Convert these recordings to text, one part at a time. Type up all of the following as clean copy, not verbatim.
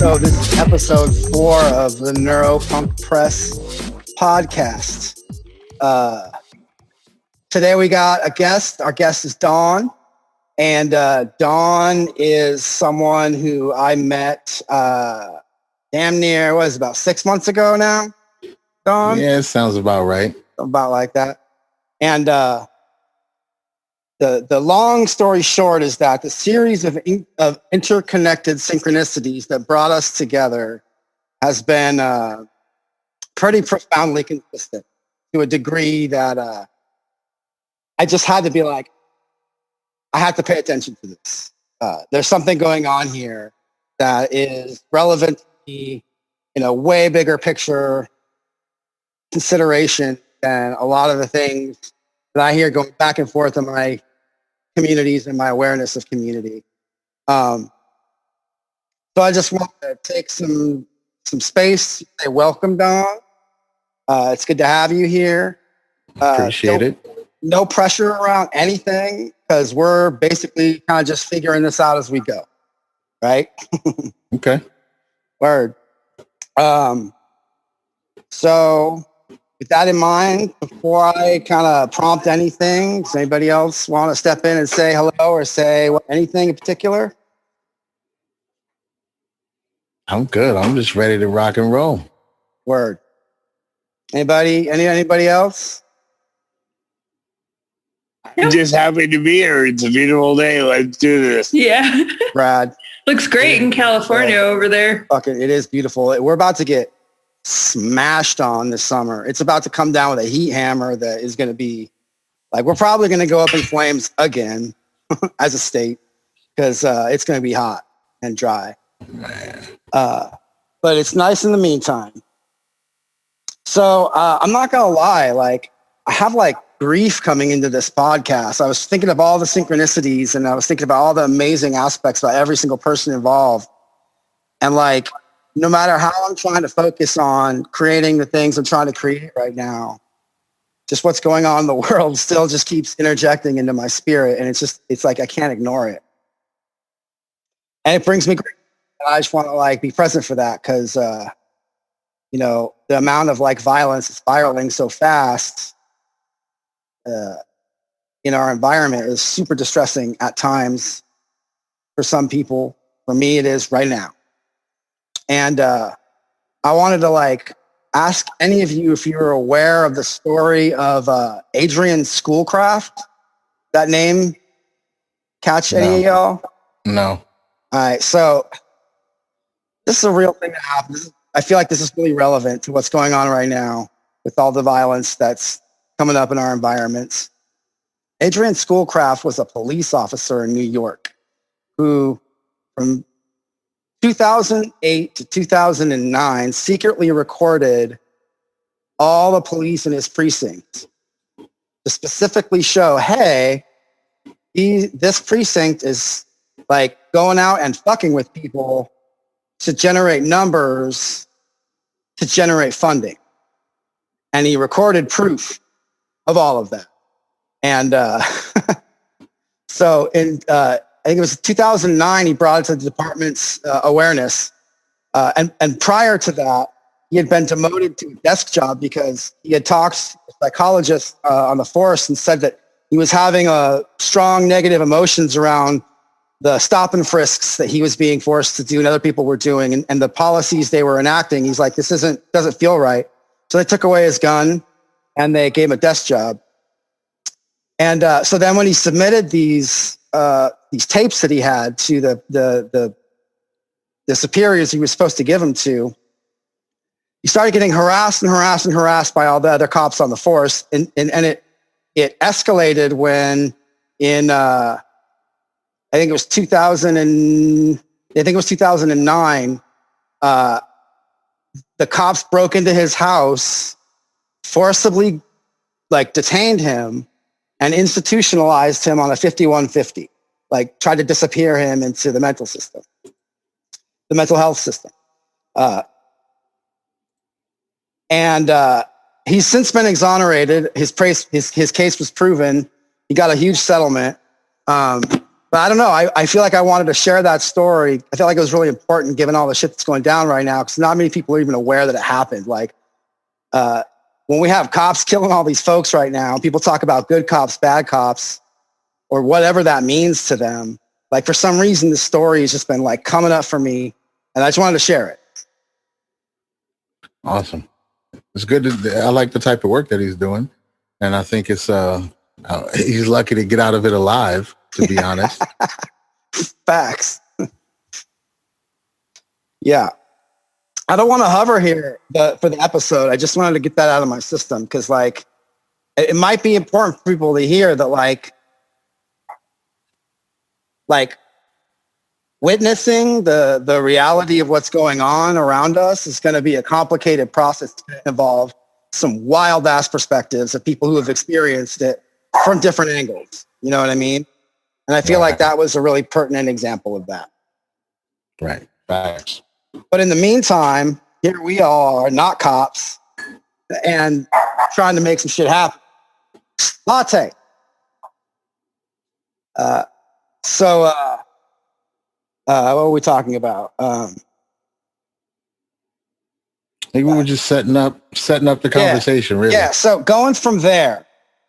So this is episode 4 of the Neuropunk Press podcast. Today we got a guest. Our guest is Dawn. And Dawn is someone who I met damn near, what is it, about 6 months ago now? Dawn? Yeah, it sounds about right. About like that. And the long story short is that the series of interconnected synchronicities that brought us together has been pretty profoundly consistent to a degree that I just had to be like, I have to pay attention to this. There's something going on here that is relevant to me in a way bigger picture consideration than a lot of the things that I hear going back and forth in my communities and my awareness of community. So I just want to take some space to say welcome, Dawn. It's good to have you here. Appreciate it. No pressure around anything because we're basically kind of just figuring this out as we go. Right? Okay. Word. So with that in mind, before I kind of prompt anything, does anybody else want to step in and say hello or say anything in particular? I'm good. I'm just ready to rock and roll. Word. Anybody else? I'm just happy to be here. It's a beautiful day. Let's do this. Yeah. Brad. Looks great in California over there. Fuck it is beautiful. We're about to get smashed on this summer. It's about to come down with a heat hammer that is going to be like, we're probably going to go up in flames again as a state because it's going to be hot and dry. But it's nice in the meantime. So I'm not going to lie. Like I have like grief coming into this podcast. I was thinking of all the synchronicities and I was thinking about all the amazing aspects about every single person involved. And like, no matter how I'm trying to focus on creating the things I'm trying to create right now, just what's going on in the world still just keeps interjecting into my spirit. And it's like, I can't ignore it. And it brings me great. I just want to like be present for that because, you know, the amount of like violence is spiraling so fast in our environment is super distressing at times for some people. For me, it is right now. And I wanted to like ask any of you if you're aware of the story of Adrian Schoolcraft. That name catch any of y'all? No. All right. So this is a real thing that happens. I feel like this is really relevant to what's going on right now with all the violence that's coming up in our environments. Adrian Schoolcraft was a police officer in New York who from 2008 to 2009 secretly recorded all the police in his precinct to specifically show, hey, this precinct is like going out and fucking with people to generate numbers, to generate funding. And he recorded proof of all of that. And so I think it was 2009, he brought it to the department's awareness. And prior to that, he had been demoted to a desk job because he had talked to a psychologist on the force and said that he was having strong negative emotions around the stop and frisks that he was being forced to do and other people were doing and the policies they were enacting. He's like, this doesn't feel right. So they took away his gun and they gave him a desk job. And so then when he submitted these tapes that he had to the superiors he was supposed to give them to, he started getting harassed by all the other cops on the force. And it escalated when in, I think it was 2009, the cops broke into his house, forcibly like detained him and institutionalized him on a 5150, like tried to disappear him into the mental health system. And he's since been exonerated. His case was proven. He got a huge settlement. But But I don't know. I feel like I wanted to share that story. I feel like it was really important given all the shit that's going down right now, because not many people are even aware that it happened. Like when we have cops killing all these folks right now, people talk about good cops, bad cops, or whatever that means to them. Like for some reason, this story has just been like coming up for me, and I just wanted to share it. Awesome. It's good. I like the type of work that he's doing, and I think it's he's lucky to get out of it alive, to be honest. Facts. Yeah. I don't want to hover here for the episode. I just wanted to get that out of my system, because like it might be important for people to hear that like witnessing the reality of what's going on around us is going to be a complicated process. It's going to involve some wild ass perspectives of people who have experienced it from different angles. You know what I mean? And I feel like that was a really pertinent example of that. Right. Facts. But in the meantime, here we are, not cops, and trying to make some shit happen. Latte. What were we talking about? I think we were just setting up the conversation, really. Yeah. So going from there,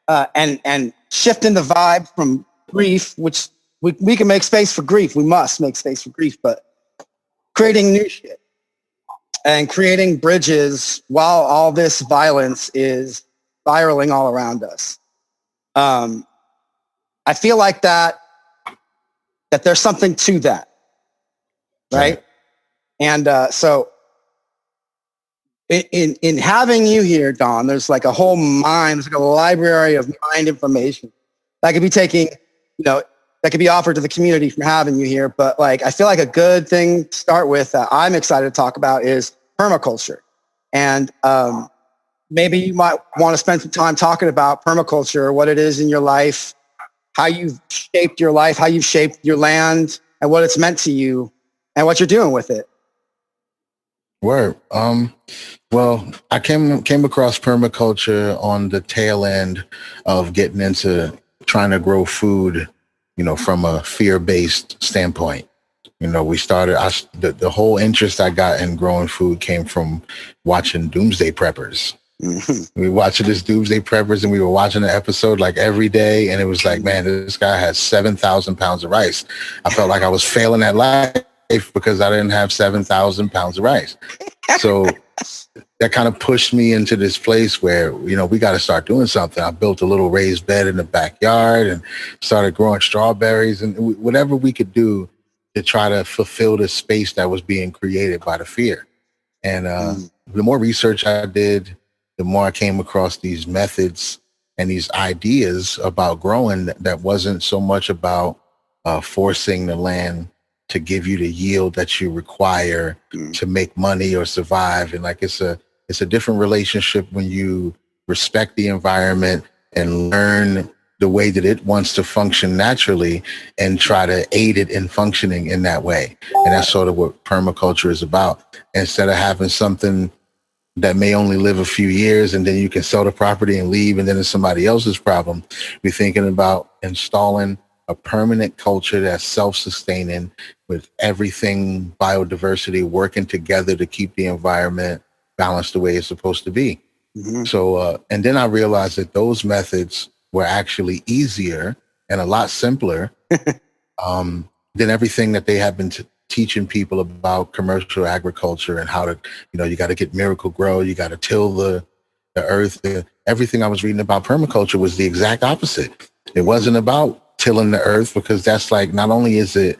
and shifting the vibe from grief, which we can make space for grief. We must make space for grief, but creating new shit and creating bridges while all this violence is spiraling all around us. I feel like that there's something to that, right? And so in having you here, Don, there's like a whole mind, there's like a library of mind information that could be taking, that could be offered to the community from having you here. But like, I feel like a good thing to start with that I'm excited to talk about is permaculture. And maybe you might want to spend some time talking about permaculture, what it is in your life, how you've shaped your life, how you've shaped your land, and what it's meant to you, and what you're doing with it. Word. Well, I came across permaculture on the tail end of getting into trying to grow food, from a fear-based standpoint. We started, the whole interest I got in growing food came from watching Doomsday Preppers. Mm-hmm. We were watching this Doomsday Preppers, and we were watching the episode like every day. And it was like, man, this guy has 7,000 pounds of rice. I felt like I was failing at life because I didn't have 7,000 pounds of rice. So that kind of pushed me into this place where, we got to start doing something. I built a little raised bed in the backyard and started growing strawberries and whatever we could do to try to fulfill the space that was being created by the fear. And the more research I did, the more I came across these methods and these ideas about growing that wasn't so much about forcing the land to give you the yield that you require to make money or survive. And like, it's a different relationship when you respect the environment and learn the way that it wants to function naturally and try to aid it in functioning in that way. And that's sort of what permaculture is about. Instead of having something that may only live a few years and then you can sell the property and leave and then it's somebody else's problem, we're thinking about installing a permanent culture that's self-sustaining with everything biodiversity working together to keep the environment balanced the way it's supposed to be. Mm-hmm. So, and then I realized that those methods were actually easier and a lot simpler than everything that they have been teaching people about commercial agriculture and how to, you got to get Miracle Grow, you got to till the earth. Everything I was reading about permaculture was the exact opposite. It wasn't about tilling the earth, because that's like, not only is it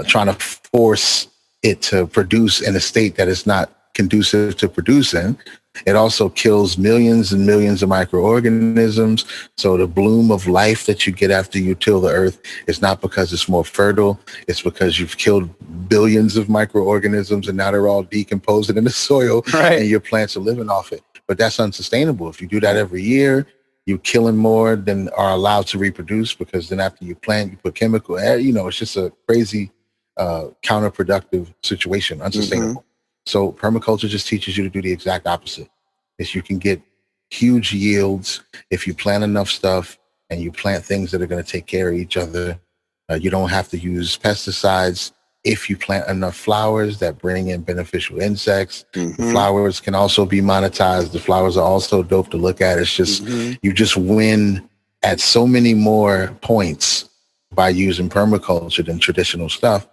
trying to force it to produce in a state that is not conducive to producing, it also kills millions and millions of microorganisms. So the bloom of life that you get after you till the earth is not because it's more fertile. It's because you've killed billions of microorganisms and now they're all decomposing in the soil, right, and your plants are living off it. But that's unsustainable. If you do that every year, you're killing more than are allowed to reproduce, because then after you plant, you put chemical, it's just a crazy counterproductive situation, unsustainable. Mm-hmm. So permaculture just teaches you to do the exact opposite. Is you can get huge yields if you plant enough stuff and you plant things that are going to take care of each other You don't have to use pesticides if you plant enough flowers that bring in beneficial insects. The flowers can also be monetized. The flowers are also dope to look at. It's just, you just win at so many more points by using permaculture than traditional stuff.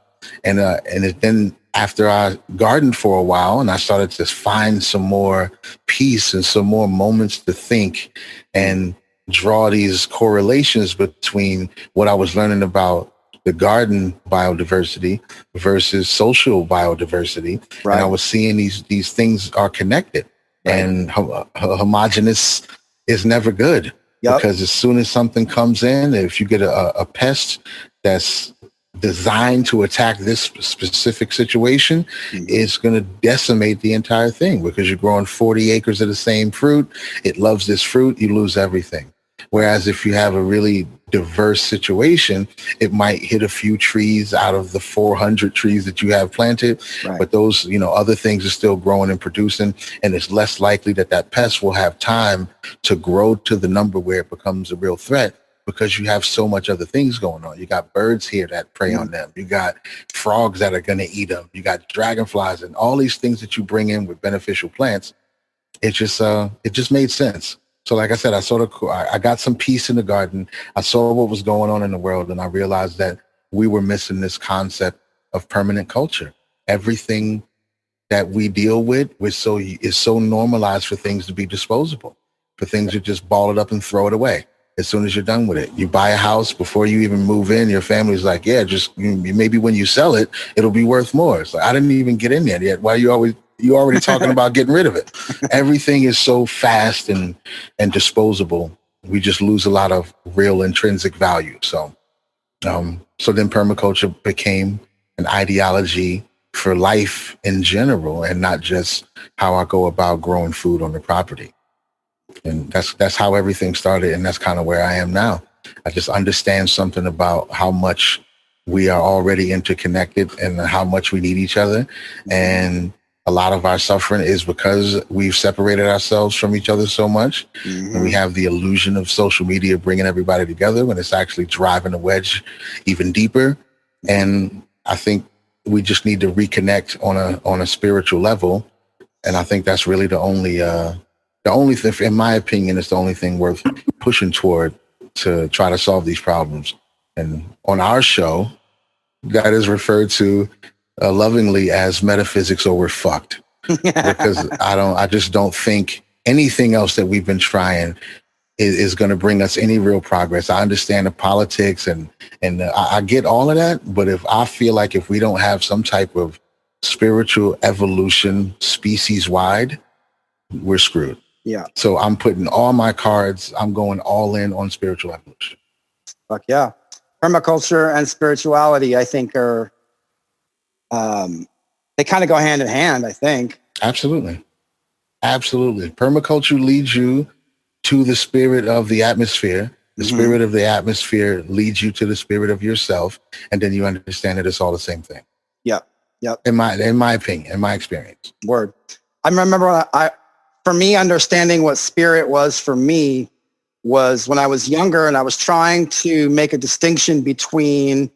Then after I gardened for a while and I started to find some more peace and some more moments to think and draw these correlations between what I was learning about the garden biodiversity versus social biodiversity. Right. And I was seeing these things are connected, and homogeneous is never good. Because as soon as something comes in, if you get a pest that's designed to attack this specific situation, it's going to decimate the entire thing, because you're growing 40 acres of the same fruit. It loves this fruit. You lose everything. Whereas if you have a really diverse situation, it might hit a few trees out of the 400 trees that you have planted, but those, other things are still growing and producing, and it's less likely that pest will have time to grow to the number where it becomes a real threat, because you have so much other things going on. You got birds here that prey on them. You got frogs that are going to eat them. You got dragonflies and all these things that you bring in with beneficial plants. It just made sense. So like I said, I got some peace in the garden. I saw what was going on in the world, and I realized that we were missing this concept of permanent culture. Everything that we deal with is so normalized for things to be disposable, for things to just ball it up and throw it away as soon as you're done with it. You buy a house, before you even move in, your family's like, yeah, just maybe when you sell it, it'll be worth more. It's like, I didn't even get in there yet. Why you already talking about getting rid of it? Everything is so fast and disposable. We just lose a lot of real intrinsic value. So then permaculture became an ideology for life in general, and not just how I go about growing food on the property. And that's how everything started, and that's kind of where I am now. I just understand something about how much we are already interconnected and how much we need each other. And a lot of our suffering is because we've separated ourselves from each other so much. And we have the illusion of social media bringing everybody together, when it's actually driving a wedge even deeper. And I think we just need to reconnect on a spiritual level. And I think that's really the only thing, in my opinion, is the only thing worth pushing toward to try to solve these problems. And on our show, that is referred to lovingly as metaphysics, or we're fucked. Because I just don't think anything else that we've been trying is going to bring us any real progress. I understand the politics and I get all of that, but if we don't have some type of spiritual evolution species wide, we're screwed. Yeah. So I'm putting all my cards, I'm going all in on spiritual evolution. Fuck yeah. Permaculture and spirituality, I think, are they kind of go hand in hand, I think. Absolutely. Permaculture leads you to the spirit of the atmosphere. The spirit of the atmosphere leads you to the spirit of yourself. And then you understand that it's all the same thing. Yep. In my opinion, in my experience. Word. I remember for me, understanding what spirit was for me was when I was younger, and I was trying to make a distinction between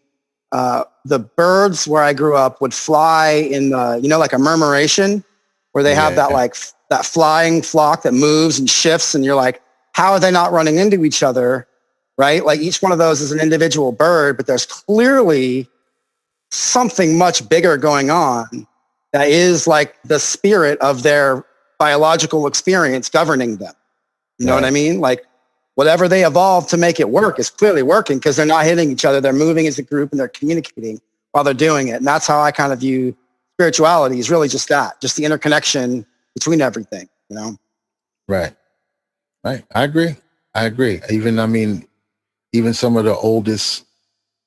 the birds where I grew up would fly in the, like a murmuration, where they have that flying flock that moves and shifts, and you're like, how are they not running into each other, right? Like each one of those is an individual bird, but there's clearly something much bigger going on that is like the spirit of their biological experience governing them. You know what I mean? Like whatever they evolved to make it work is clearly working, because they're not hitting each other. They're moving as a group and they're communicating while they're doing it. And that's how I kind of view spirituality, is really just that, just the interconnection between everything, Right. I agree. Even some of the oldest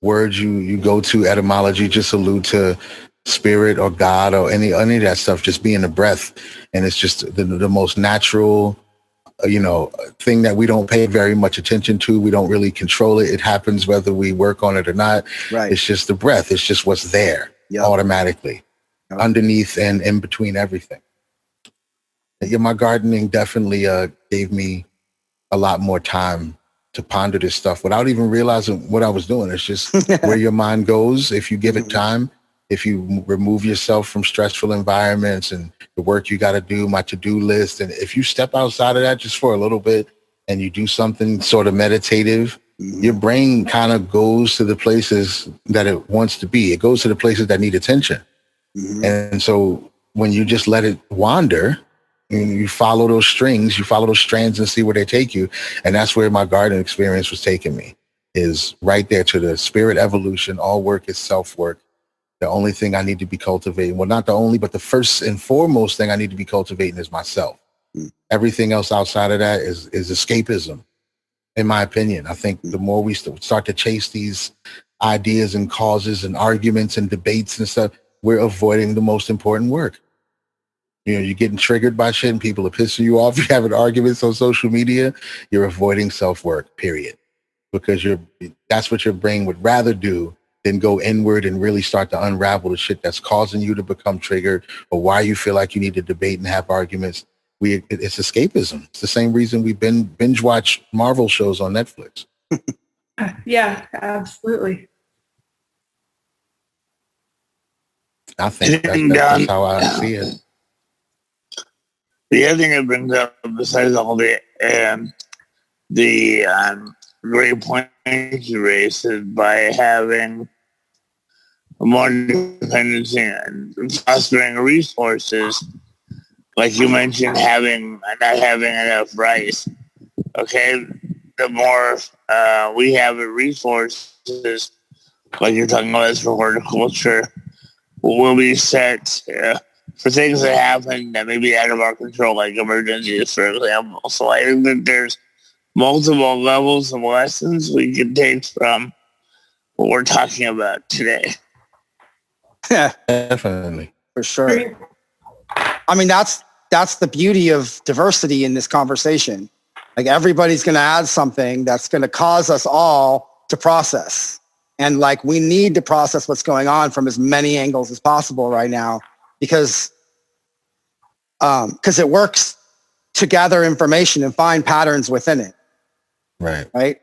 words you go to, etymology, just allude to spirit or God or any of that stuff just being a breath. And it's just the most natural, thing that we don't pay very much attention to. We don't really control it. It happens whether we work on it or not. Right. It's just the breath. It's just what's there automatically underneath and in between everything. Yeah, my gardening definitely gave me a lot more time to ponder this stuff without even realizing what I was doing. It's just where your mind goes if you give it time. If you remove yourself from stressful environments and the work you got to do, my to-do list, and if you step outside of that just for a little bit and you do something sort of meditative, your brain kind of goes to the places that it wants to be. It goes to the places that need attention. And so when you just let it wander, you follow those strings, you follow those strands and see where they take you. And that's where my garden experience was taking me, is right there to the spirit evolution. All work is self-work. The only thing I need to be cultivating, well, not the only, but the first and foremost thing I need to be cultivating is myself. Everything else outside of that is escapism, in my opinion. I think the more we start to chase these ideas and causes and arguments and debates and stuff, we're avoiding the most important work. You know, you're getting triggered by shit and people are pissing you off. You're having arguments on social media. You're avoiding self-work, period. Because that's what your brain would rather do than go inward and really start to unravel the shit that's causing you to become triggered or why you feel like you need to debate and have arguments. It's escapism. It's the same reason we binge watch Marvel shows on Netflix. Yeah, absolutely. I think that's how I see it. The other thing that brings up, besides all the great point you raised, is by having more dependency and fostering resources, like you mentioned, not having enough rice. Okay, the more we have resources, like you're talking about as for horticulture, will be set for things that happen that may be out of our control, like emergencies, for example. So I think that there's multiple levels of lessons we can take from what we're talking about today. Yeah, definitely, for sure. I mean, that's the beauty of diversity in this conversation. Like, everybody's going to add something that's going to cause us all to process. And like, we need to process what's going on from as many angles as possible right now, because it works to gather information and find patterns within it. Right.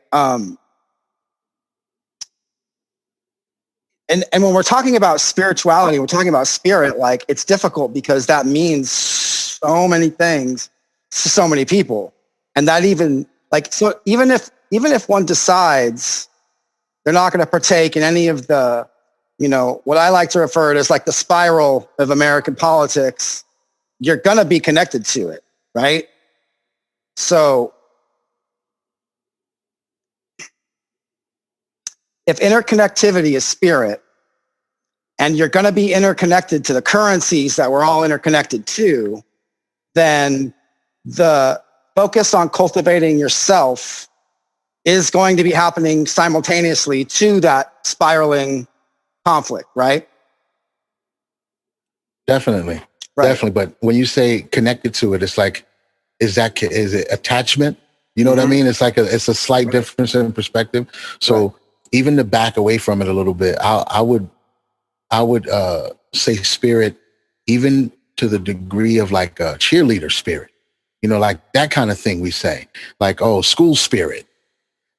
And when we're talking about spirituality, we're talking about spirit, like, it's difficult because that means so many things to so many people. And that even if one decides they're not going to partake in any of the, what I like to refer to as like the spiral of American politics, you're going to be connected to it, right? So if interconnectivity is spirit, and you're going to be interconnected to the currencies that we're all interconnected to, then the focus on cultivating yourself is going to be happening simultaneously to that spiraling conflict, right? Definitely. Right. Definitely. But when you say connected to it, it's like, is it attachment? You know what I mean? It's like it's a slight difference in perspective. So even to back away from it a little bit, I would say spirit, even to the degree of like a cheerleader spirit, like that kind of thing we say, like, oh, school spirit,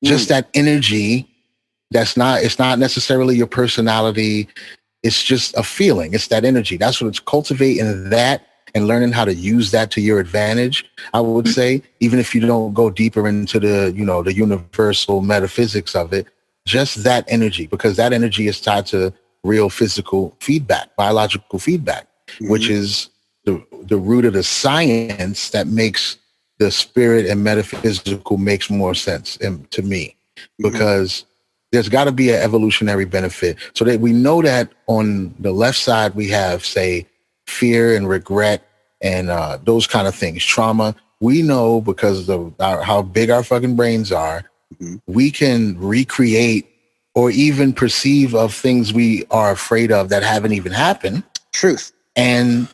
just that energy. It's not necessarily your personality. It's just a feeling. It's that energy. That's what it's cultivating that and learning how to use that to your advantage. I would say, even if you don't go deeper into the universal metaphysics of it, just that energy, because that energy is tied to real physical feedback, biological feedback, which is the root of the science that makes the spirit and metaphysical makes more sense to me, because there's got to be an evolutionary benefit. So that we know that on the left side, we have, say, fear and regret and those kind of things, trauma. We know, because of how big our fucking brains are, we can recreate or even perceive of things we are afraid of that haven't even happened. Truth. And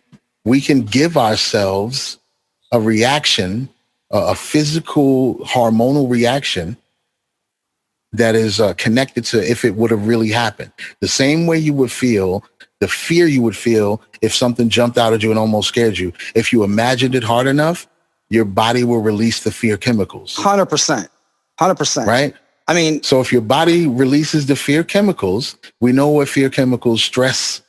we can give ourselves a reaction, a physical hormonal reaction that is connected to if it would have really happened. The same way you would feel, the fear you would feel if something jumped out at you and almost scared you. If you imagined it hard enough, your body will release the fear chemicals. 100%. 100%. right? I mean, So if your body releases the fear chemicals, we know what fear chemicals, stress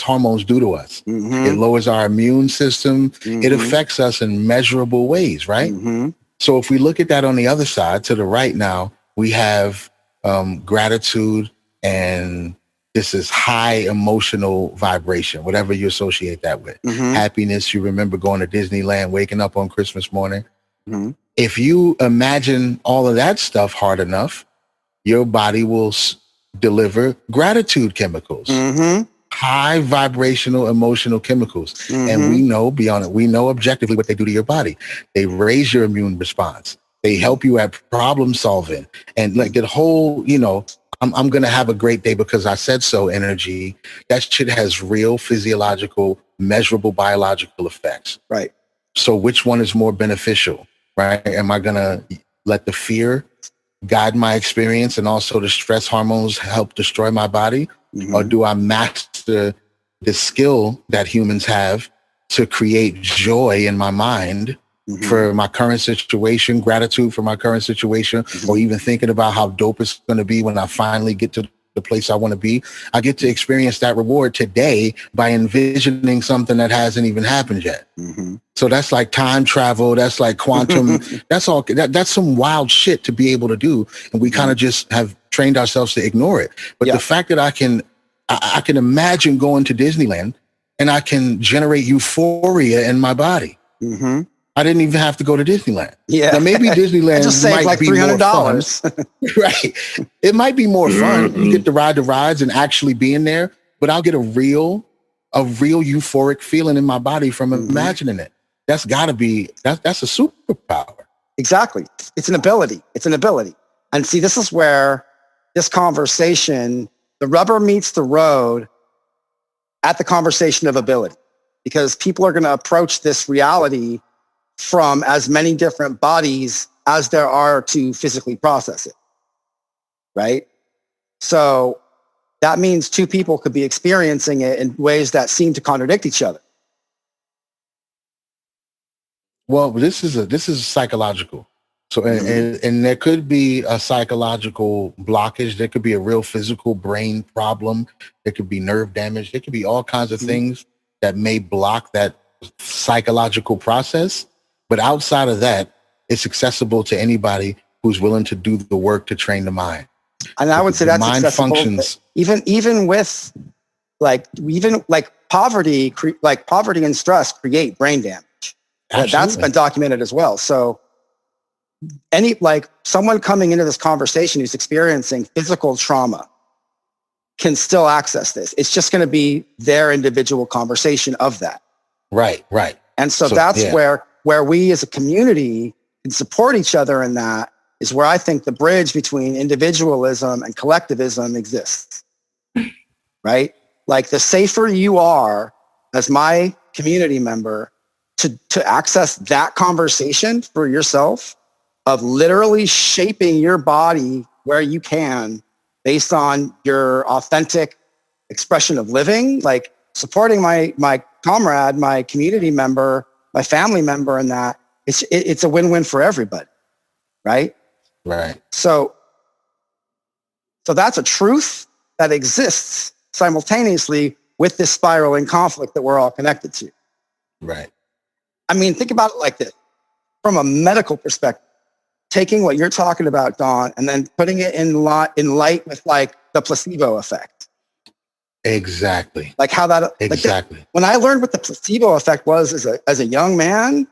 hormones do to us. It lowers our immune system. It affects us in measurable ways, right? So if we look at that on the other side, to the right now, we have gratitude, and this is high emotional vibration, whatever you associate that with. Happiness, you remember going to Disneyland, waking up on Christmas morning. If you imagine all of that stuff hard enough, your body will deliver gratitude chemicals, high vibrational emotional chemicals. And we know beyond it, we know objectively what they do to your body. They raise your immune response. They help you at problem solving, and like the whole, I'm going to have a great day because I said so energy. That shit has real physiological, measurable biological effects. Right. So which one is more beneficial, right? Am I going to let the fear guide my experience and also the stress hormones help destroy my body? Or do I master the skill that humans have to create joy in my mind for my current situation, gratitude for my current situation, or even thinking about how dope it's going to be when I finally get to the place I want to be? I get to experience that reward today by envisioning something that hasn't even happened yet. So that's like time travel. That's like quantum. That's some wild shit to be able to do. And we kind of just have trained ourselves to ignore it. But the fact that I can imagine going to Disneyland and I can generate euphoria in my body. I didn't even have to go to Disneyland. Yeah. Now maybe Disneyland just saved might like be $300. more fun. Right. It might be more fun. You get to ride the rides and actually being there, but I'll get a real euphoric feeling in my body from imagining it. That's gotta be, that's a superpower. Exactly. It's an ability. And see, this is where this conversation, the rubber meets the road at the conversation of ability, because people are going to approach this reality from as many different bodies as there are to physically process it. Right? So that means two people could be experiencing it in ways that seem to contradict each other. Well, this is psychological. So, and there could be a psychological blockage. There could be a real physical brain problem. There could be nerve damage. There could be all kinds of things that may block that psychological process. But outside of that, it's accessible to anybody who's willing to do the work to train the mind. And I would say that's mind accessible. Functions. Even with poverty and stress create brain damage. Absolutely. That's been documented as well. So someone coming into this conversation who's experiencing physical trauma can still access this. It's just going to be their individual conversation of that. Right. And so that's where we as a community can support each other in that is where I think the bridge between individualism and collectivism exists. Right? Like the safer you are as my community member to access that conversation for yourself of literally shaping your body where you can based on your authentic expression of living, like supporting my comrade, my community member, my family member in that, it's a win-win for everybody, right? Right. So that's a truth that exists simultaneously with this spiraling conflict that we're all connected to. Right. I mean, think about it like this. From a medical perspective, taking what you're talking about, Don, and then putting it in light with like the placebo effect. Exactly. Like how that exactly. When I learned what the placebo effect was as a young man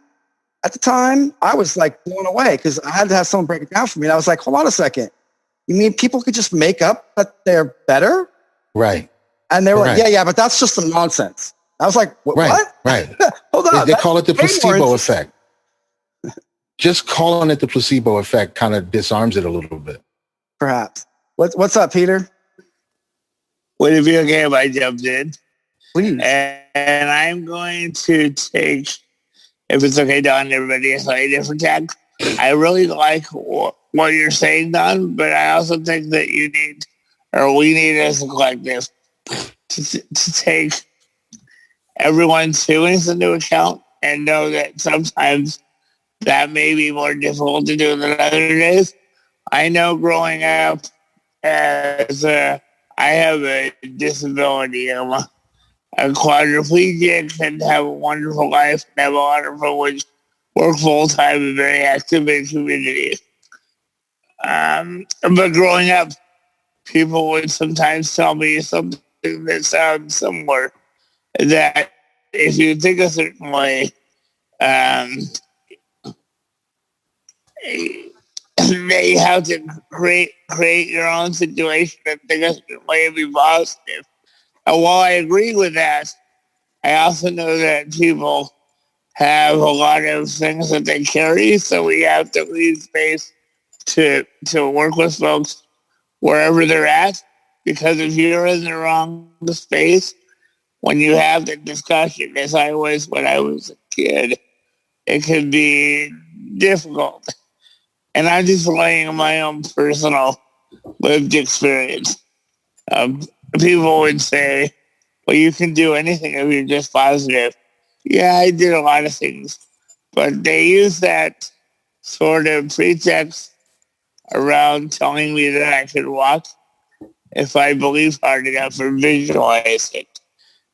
at the time, I was like blown away because I had to have someone break it down for me. And I was like, hold on a second. You mean people could just make up that they're better? Right. And they were like, yeah, but that's just some nonsense. I was like, what? Right. Hold on. They call it the placebo effect. Just calling it the placebo effect kind of disarms it a little bit. Perhaps. What's up, Peter? Would it be okay if I jumped in? Please. And I'm going to take, if it's okay, Don, everybody, a slightly different tack. I really like what you're saying, Don, but I also think that we need as a collective to take everyone's feelings into account and know that sometimes that may be more difficult to do than other days. I know growing up as I have a disability. I'm a quadriplegic and have a wonderful life and have a lot of privilege, work full time and very active in community. But growing up, people would sometimes tell me something that sounds similar, that if you think a certain way, you have to create your own situation and think a certain way and be positive. And while I agree with that, I also know that people have a lot of things that they carry, so we have to leave space to work with folks wherever they're at. Because if you're in the wrong space, when you have the discussion, as I was when I was a kid, it can be difficult. And I'm just laying my own personal lived experience. People would say, well, you can do anything if you're just positive. Yeah, I did a lot of things. But they use that sort of pretext around telling me that I could walk if I believe hard enough or visualize it.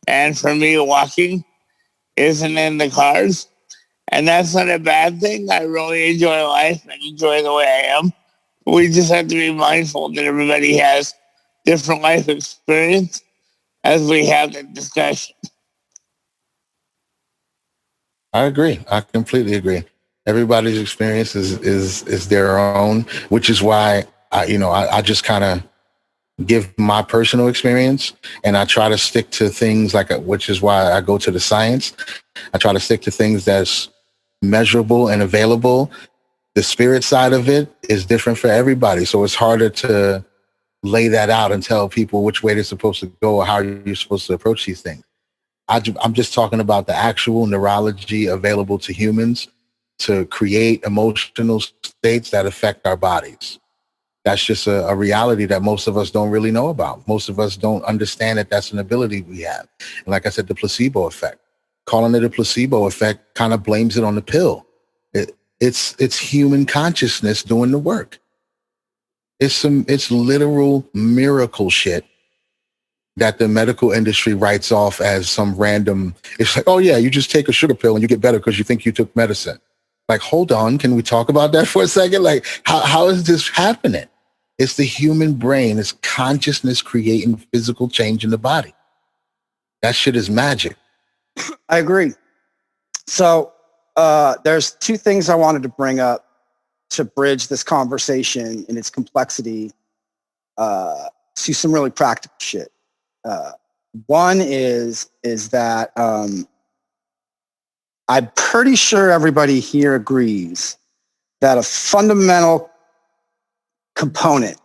And for me, walking isn't in the cards. And that's not a bad thing. I really enjoy life and enjoy the way I am. We just have to be mindful that everybody has different life experience as we have the discussion. I agree. I completely agree. Everybody's experience is their own, which is why I just kind of give my personal experience, and I try to stick to things which is why I go to the science. I try to stick to things that's measurable and available. The spirit side of it is different for everybody, so it's harder to lay that out and tell people which way they're supposed to go or how you're supposed to approach these things. I'm just talking about the actual neurology available to humans to create emotional states that affect our bodies. That's just a reality that most of us don't really know about. Most of us don't understand that that's an ability we have. And like I said, the placebo effect. Calling it a placebo effect kind of blames it on the pill. It's human consciousness doing the work. It's literal miracle shit that the medical industry writes off as some random. It's like, oh yeah, you just take a sugar pill and you get better because you think you took medicine. Like, hold on, can we talk about that for a second? Like, how is this happening? It's the human brain, it's consciousness creating physical change in the body. That shit is magic. I agree. So there's two things I wanted to bring up to bridge this conversation in its complexity to some really practical shit. One is that I'm pretty sure everybody here agrees that a fundamental component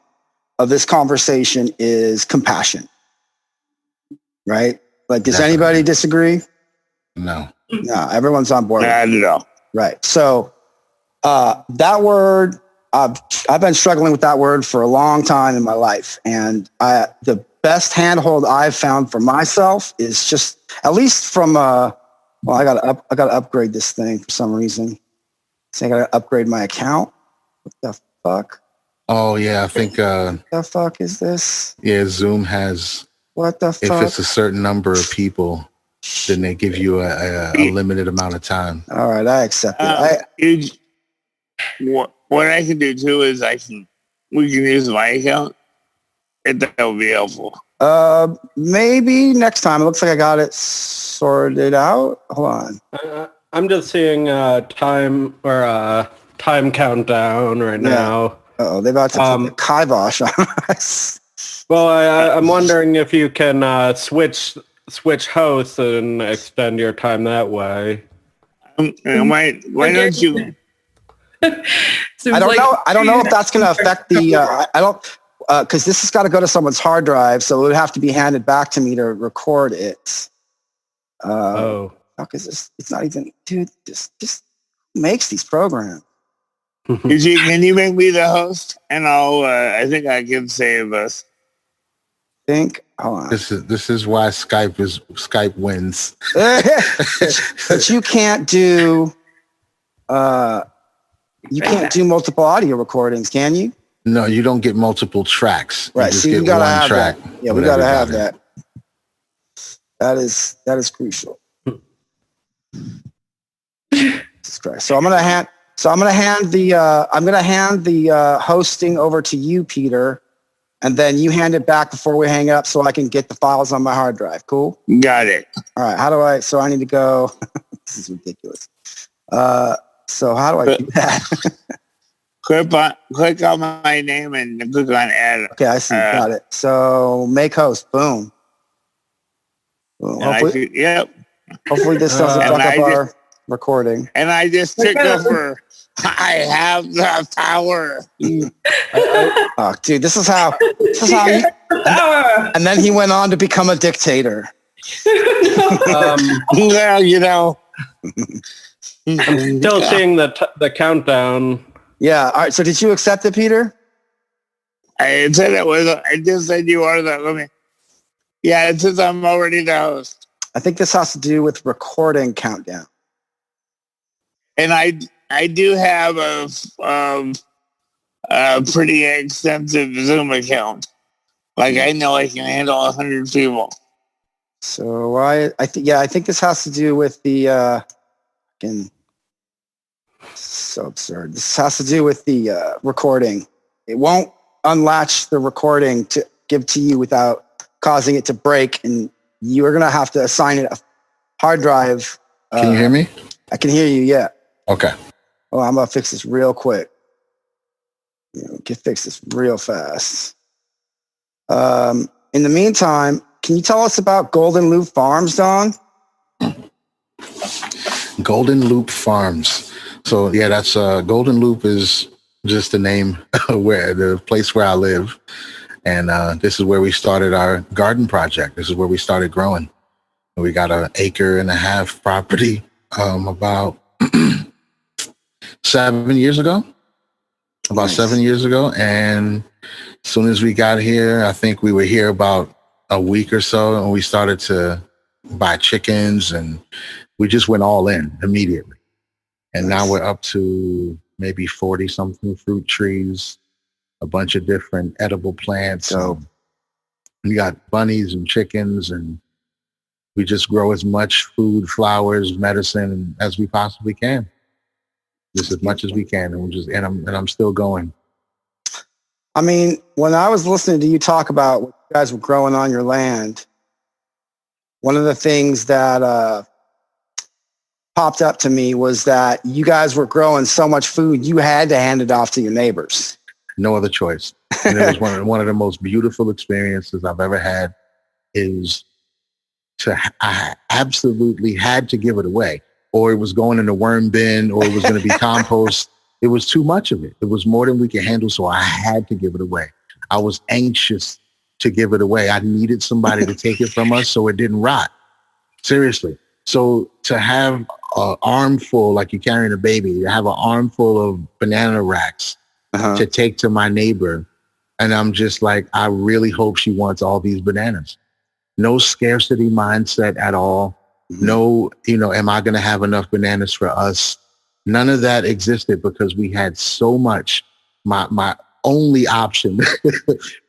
of this conversation is compassion, right? Like, does anybody disagree? No. No, everyone's on board. No. Right. So that word, I've been struggling with that word for a long time in my life. And the best handhold I've found for myself is just, at least from, I gotta upgrade this thing for some reason. So I gotta upgrade my account. What the fuck? Oh yeah, I think. What the fuck is this? Yeah, Zoom has. What the fuck? If it's a certain number of people, then they give you a limited amount of time. All right, I accept it. What I can do too is we can use my account. That would be helpful. Maybe next time. It looks like I got it sorted out. Hold on. I'm just seeing time countdown right now. Oh, they're about to put the kibosh on us. Well, I'm wondering if you can switch hosts and extend your time that way. Why don't you? I don't know if that's going to affect the. I don't, because this has got to go to someone's hard drive, so it would have to be handed back to me to record it. Because it's not even, dude. Just makes these programs. Can you make me the host, and I think I can save us. Hold on. This is why Skype wins. But you can't do. You can't do multiple audio recordings, can you? No, you don't get multiple tracks. Right. You just See, get we gotta one have track. that. Yeah, we gotta have that. That is crucial. Jesus Christ. So I'm gonna hand the hosting over to you, Peter, and then you hand it back before we hang up so I can get the files on my hard drive. Cool? Got it. All right. So I need to go. This is ridiculous. So how do I do that? Click on my name and click on add. Okay, I see. Got it. So make host. Boom. Hopefully, hopefully this doesn't fuck up our recording. And I just took over. I have the power. Oh, dude, this is how you, and then he went on to become a dictator. Well, you know. I'm still seeing the countdown. Yeah. All right. So did you accept it, Peter? I said it was. I just said you are the. Let me. Yeah, it says I'm already the host. I think this has to do with recording countdown. And I do have a pretty extensive Zoom account. Like I know I can handle 100 people. So I think this has to do with the so absurd. This has to do with the recording. It won't unlatch the recording to give to you without causing it to break, and you are gonna have to assign it a hard drive. Can you hear me? I can hear you. Yeah. Okay. Oh, I'm gonna fix this real quick. Get fix this real fast. In the meantime, can you tell us about Golden Loop Farms, Don? Golden Loop Farms. So yeah, that's Golden Loop is just the name where the place where I live. And this is where we started our garden project. This is where we started growing. We got 1.5 acre property about 7 years ago. About 7 years ago. And as soon as we got here, I think we were here about a week or so, and we started to buy chickens, and we just went all in immediately. And now we're up to maybe 40 something fruit trees, a bunch of different edible plants. So we got bunnies and chickens, and we just grow as much food, flowers, medicine as we possibly can. Just as much as we can. And I'm still going. I mean, when I was listening to you talk about what you guys were growing on your land, one of the things that popped up to me was that you guys were growing so much food, you had to hand it off to your neighbors. No other choice. And it was one of the most beautiful experiences I've ever had. I absolutely had to give it away, or it was going in the worm bin, or it was going to be compost. It was too much of it. It was more than we could handle, so I had to give it away. I was anxious to give it away. I needed somebody to take it from us so it didn't rot. Seriously. So to have an armful, like you're carrying a baby, to have an armful of banana racks to take to my neighbor, and I'm just like, I really hope she wants all these bananas. No scarcity mindset at all. No, am I going to have enough bananas for us? None of that existed because we had so much. My only option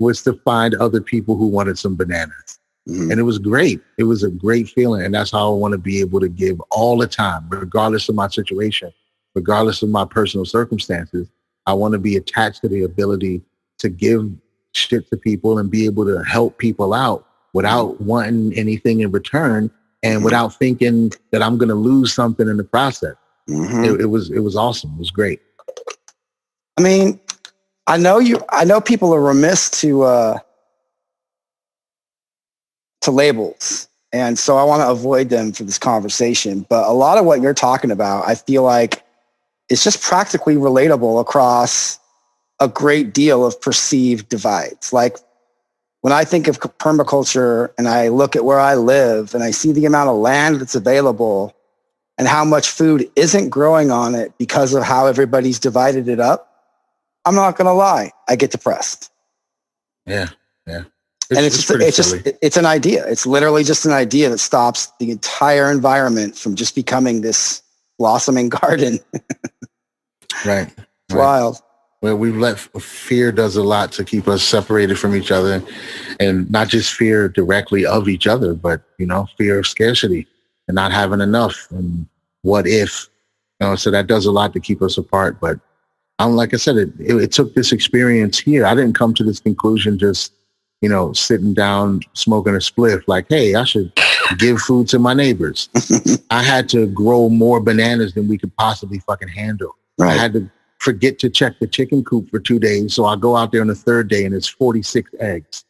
was to find other people who wanted some bananas. And it was great. It was a great feeling. And that's how I want to be able to give all the time, regardless of my situation, regardless of my personal circumstances. I want to be attached to the ability to give shit to people and be able to help people out without wanting anything in return and without thinking that I'm going to lose something in the process. It was awesome. It was great. I mean, I know people are remiss to labels. And so I want to avoid them for this conversation. But a lot of what you're talking about, I feel like it's just practically relatable across a great deal of perceived divides. Like when I think of permaculture and I look at where I live and I see the amount of land that's available and how much food isn't growing on it because of how everybody's divided it up, I'm not going to lie, I get depressed. Yeah. It's an idea. It's literally just an idea that stops the entire environment from just becoming this blossoming garden. Right. It's wild. Where we've let fear does a lot to keep us separated from each other, and not just fear directly of each other, but, fear of scarcity and not having enough. And what if, so that does a lot to keep us apart. But like I said, it took this experience here. I didn't come to this conclusion just, sitting down, smoking a spliff like, hey, I should give food to my neighbors. I had to grow more bananas than we could possibly fucking handle. Right. I had to forget to check the chicken coop for 2 days. So I go out there on the third day and it's 46 eggs.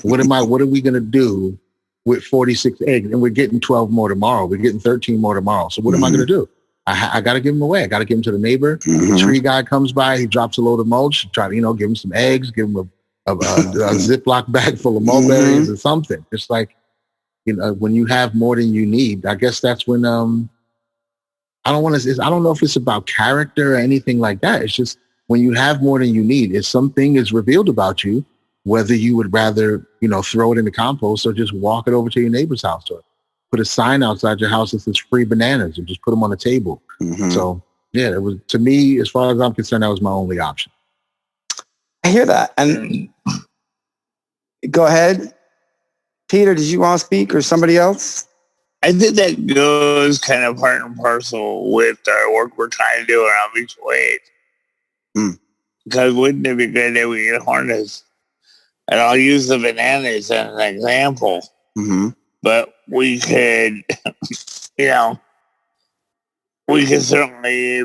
What are we going to do with 46 eggs? And we're getting 12 more tomorrow. We're getting 13 more tomorrow. So what am I going to do? I got to give them away. I got to give them to the neighbor. The tree guy comes by. He drops a load of mulch. Try to, give him some eggs, give him a Ziploc bag full of mulberries or something. It's like, when you have more than you need, I guess that's when, I don't know if it's about character or anything like that. It's just when you have more than you need, if something is revealed about you, whether you would rather, throw it in the compost or just walk it over to your neighbor's house or put a sign outside your house that says free bananas and just put them on the table. So yeah, it was, to me, as far as I'm concerned, that was my only option. I hear that. And go ahead. Peter, did you want to speak or somebody else? I think that goes kind of part and parcel with our work we're trying to do around mutual aid. Because wouldn't it be good if we get harnessed? And I'll use the bananas as an example. But we could, we could certainly,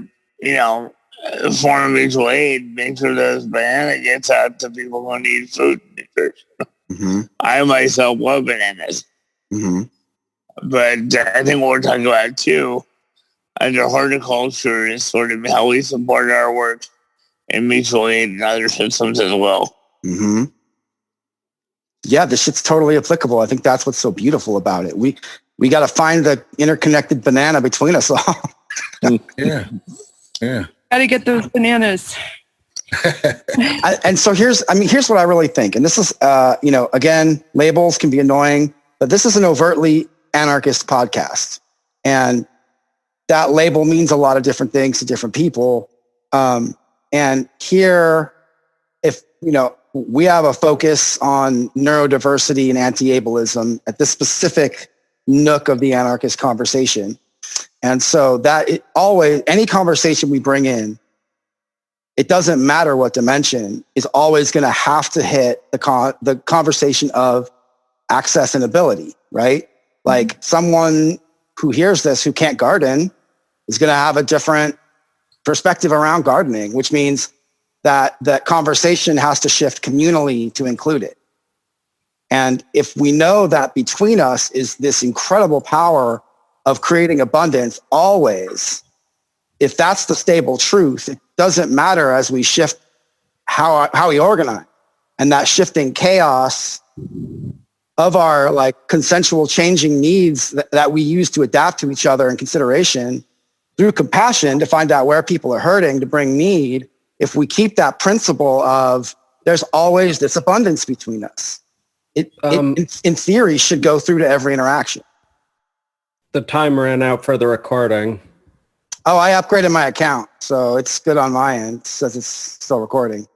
form mutual aid, make sure those banana gets out to people who need food and nutrition. I myself love bananas. But I think what we're talking about too, under horticulture, is sort of how we support our work in mutual aid and other systems as well. Yeah, this shit's totally applicable. I think that's what's so beautiful about it. We got to find the interconnected banana between us all. Yeah. Got to get those bananas. And so here's what I really think. And this is, again, labels can be annoying, but this is an overtly anarchist podcast. And that label means a lot of different things to different people. And here, if, we have a focus on neurodiversity and anti-ableism at this specific nook of the anarchist conversation. And so that any conversation we bring in, it doesn't matter what dimension, is always going to have to hit the conversation of access and ability, right? Like someone who hears this, who can't garden, is going to have a different perspective around gardening, which means that conversation has to shift communally to include it. And if we know that between us is this incredible power of creating abundance always, if that's the stable truth, it doesn't matter as we shift how we organize. And that shifting chaos of our consensual changing needs that we use to adapt to each other in consideration through compassion to find out where people are hurting, to bring need. If we keep that principle of there's always this abundance between us, it in theory should go through to every interaction. The time ran out for the recording. Oh, I upgraded my account, so it's good on my end. It says it's still recording.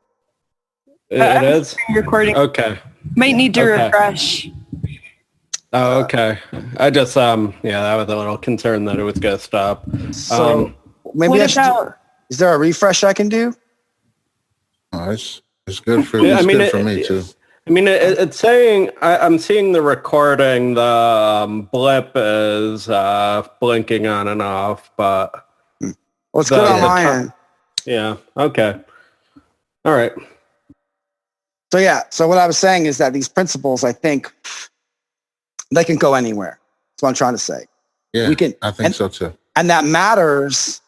It is? Recording. Okay. Might need to refresh. Oh, okay. I just, that was a little concern that it was going to stop. So maybe is there a refresh I can do? Oh, it's good for, good for me too. I mean, it's saying, I'm seeing the recording, the blip is blinking on and off, but... Well, it's good on my end. Yeah, okay. All right. So what I was saying is that these principles, I think, they can go anywhere. That's what I'm trying to say. Yeah, I think so too. And that matters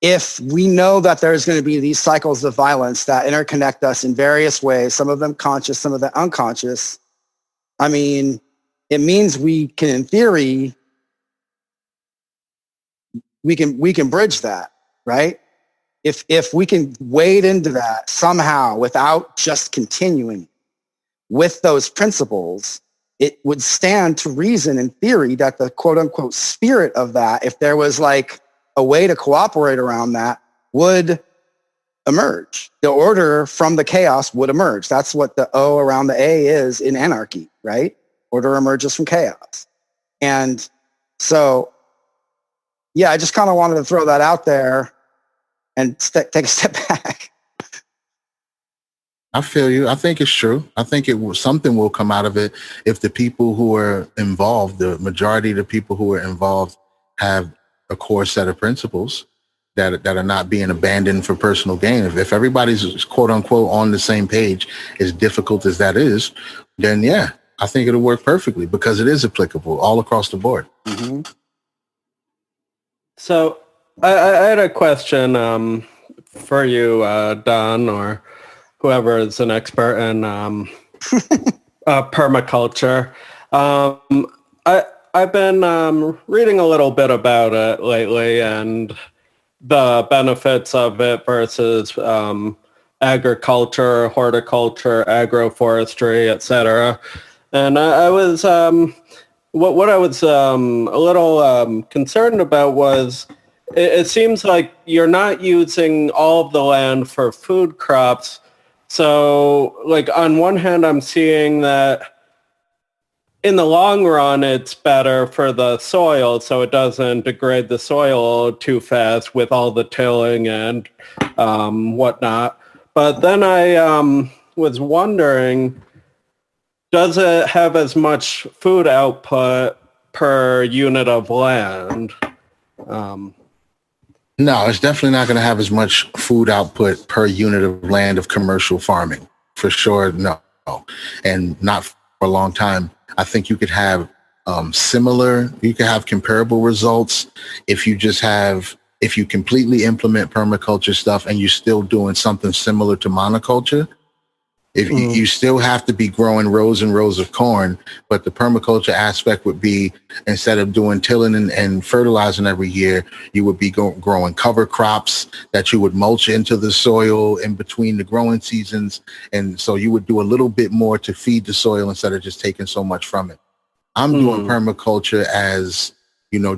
if we know that there's going to be these cycles of violence that interconnect us in various ways, some of them conscious, some of them unconscious. I mean, it means we can, in theory, we can bridge that, right? If we can wade into that somehow without just continuing with those principles, it would stand to reason in theory that the quote unquote spirit of that, if there was a way to cooperate around that, would emerge. The order from the chaos would emerge. That's what the O around the A is in anarchy, right? Order emerges from chaos. And so, yeah, I just kind of wanted to throw that out there and take a step back. I feel you. I think it's true. I think something will come out of it if the people who are involved, the majority of the people who are involved, have a core set of principles that are not being abandoned for personal gain. If everybody's quote unquote on the same page, as difficult as that is, then yeah, I think it'll work perfectly because it is applicable all across the board. Mm-hmm. So I had a question for you, Don, or whoever is an expert in permaculture. I've been reading a little bit about it lately and the benefits of it versus agriculture, horticulture, agroforestry, etc. And I was what I was a little concerned about was it seems like you're not using all of the land for food crops. So, like, on one hand, I'm seeing that in the long run, it's better for the soil, so it doesn't degrade the soil too fast with all the tilling and whatnot. But then I was wondering, does it have as much food output per unit of land? No, it's definitely not going to have as much food output per unit of land of commercial farming. For sure, no. And not for a long time. I think you could have you could have comparable results if you completely implement permaculture stuff and you're still doing something similar to monoculture. If you still have to be growing rows and rows of corn, but the permaculture aspect would be, instead of doing tilling and fertilizing every year, you would be growing cover crops that you would mulch into the soil in between the growing seasons. And so you would do a little bit more to feed the soil instead of just taking so much from it. I'm doing permaculture as,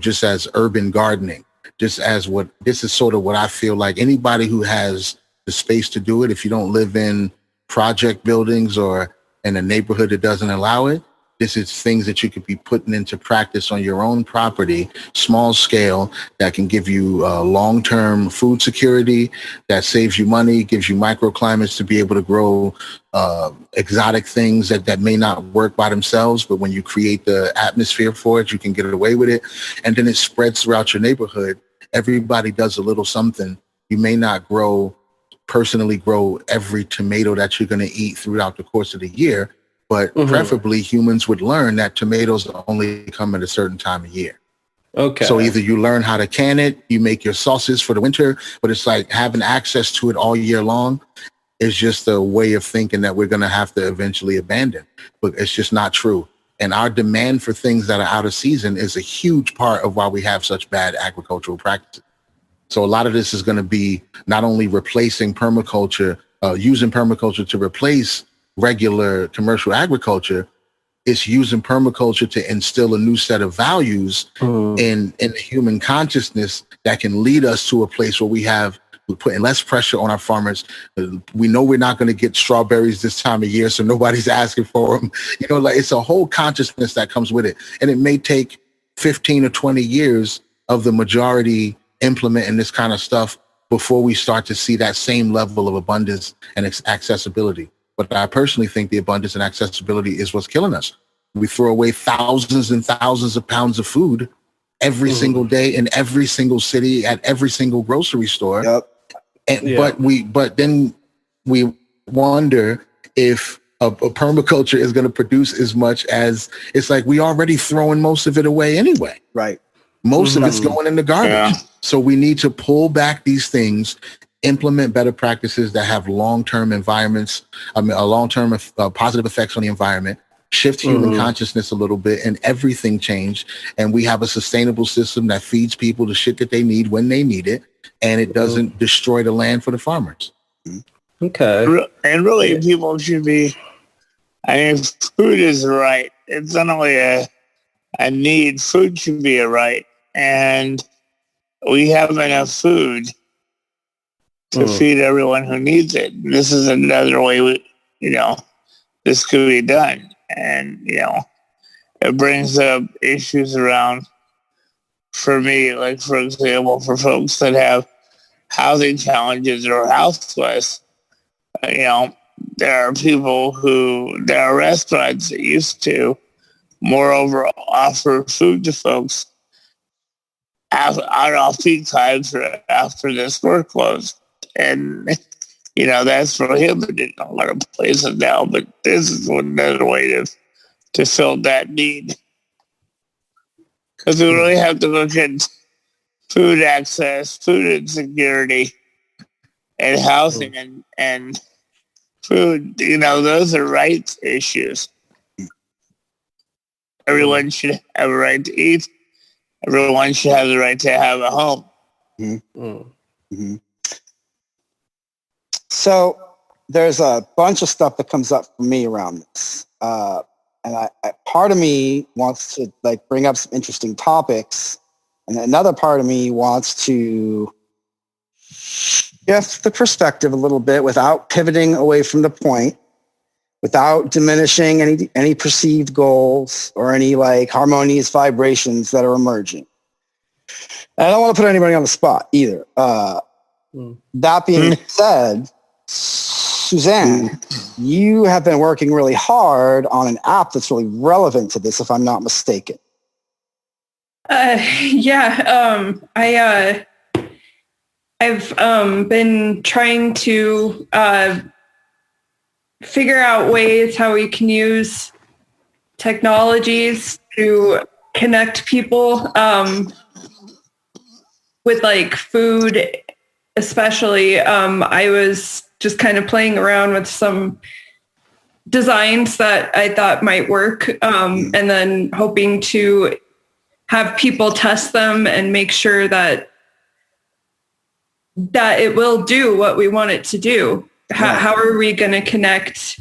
just as urban gardening, this is sort of what I feel like anybody who has the space to do it, if you don't live in project buildings or in a neighborhood that doesn't allow it, this is things that you could be putting into practice on your own property, small scale, that can give you long-term food security, that saves you money, gives you microclimates to be able to grow exotic things that may not work by themselves, but when you create the atmosphere for it, you can get away with it. And then it spreads throughout your neighborhood. Everybody does a little something. You may not personally grow every tomato that you're going to eat throughout the course of the year, but preferably humans would learn that tomatoes only come at a certain time of year. Okay. So either you learn how to can it, you make your sauces for the winter, but it's like having access to it all year long is just a way of thinking that we're going to have to eventually abandon, but it's just not true. And our demand for things that are out of season is a huge part of why we have such bad agricultural practices. So a lot of this is going to be not only replacing permaculture, using permaculture to replace regular commercial agriculture, it's using permaculture to instill a new set of values in the human consciousness that can lead us to a place where we're putting less pressure on our farmers. We know we're not going to get strawberries this time of year, so nobody's asking for them. It's a whole consciousness that comes with it. And it may take 15 or 20 years of the majority implementing this kind of stuff before we start to see that same level of abundance and accessibility. But I personally think the abundance and accessibility is what's killing us. We throw away thousands and thousands of pounds of food every single day in every single city at every single grocery store. Yep. But then we wonder if a permaculture is going to produce as much as it's like we already throwing most of it away anyway. Right. Most of it's going in the garbage. Yeah. So we need to pull back these things, implement better practices that have long-term environments, long-term positive effects on the environment, shift human consciousness a little bit, and everything changed. And we have a sustainable system that feeds people the shit that they need when they need it, and it doesn't destroy the land for the farmers. Okay. And really, people should be, food is a right. It's not only a need, food should be a right. And we have enough food to feed everyone who needs it. This is another way this could be done. And, it brings up issues around, for me, like, for example, for folks that have housing challenges or houseless, there are restaurants that used to, moreover, offer food to folks out off peak times or after their store closed. And, that's prohibited in a lot of places now, but this is another way to fill that need. Because we really have to look at food access, food insecurity, and housing and food. Those are rights issues. Everyone should have a right to eat. Everyone should have the right to have a home. Mm-hmm. So there's a bunch of stuff that comes up for me around this. And I part of me wants to bring up some interesting topics. And another part of me wants to shift the perspective a little bit without pivoting away from the point, without diminishing any perceived goals or any harmonious vibrations that are emerging. And I don't want to put anybody on the spot either. That being said, Suzanne, you have been working really hard on an app that's really relevant to this, if I'm not mistaken. I've been trying to figure out ways how we can use technologies to connect people with food, especially. I was just kind of playing around with some designs that I thought might work, and then hoping to have people test them and make sure that it will do what we want it to do. How are we going to connect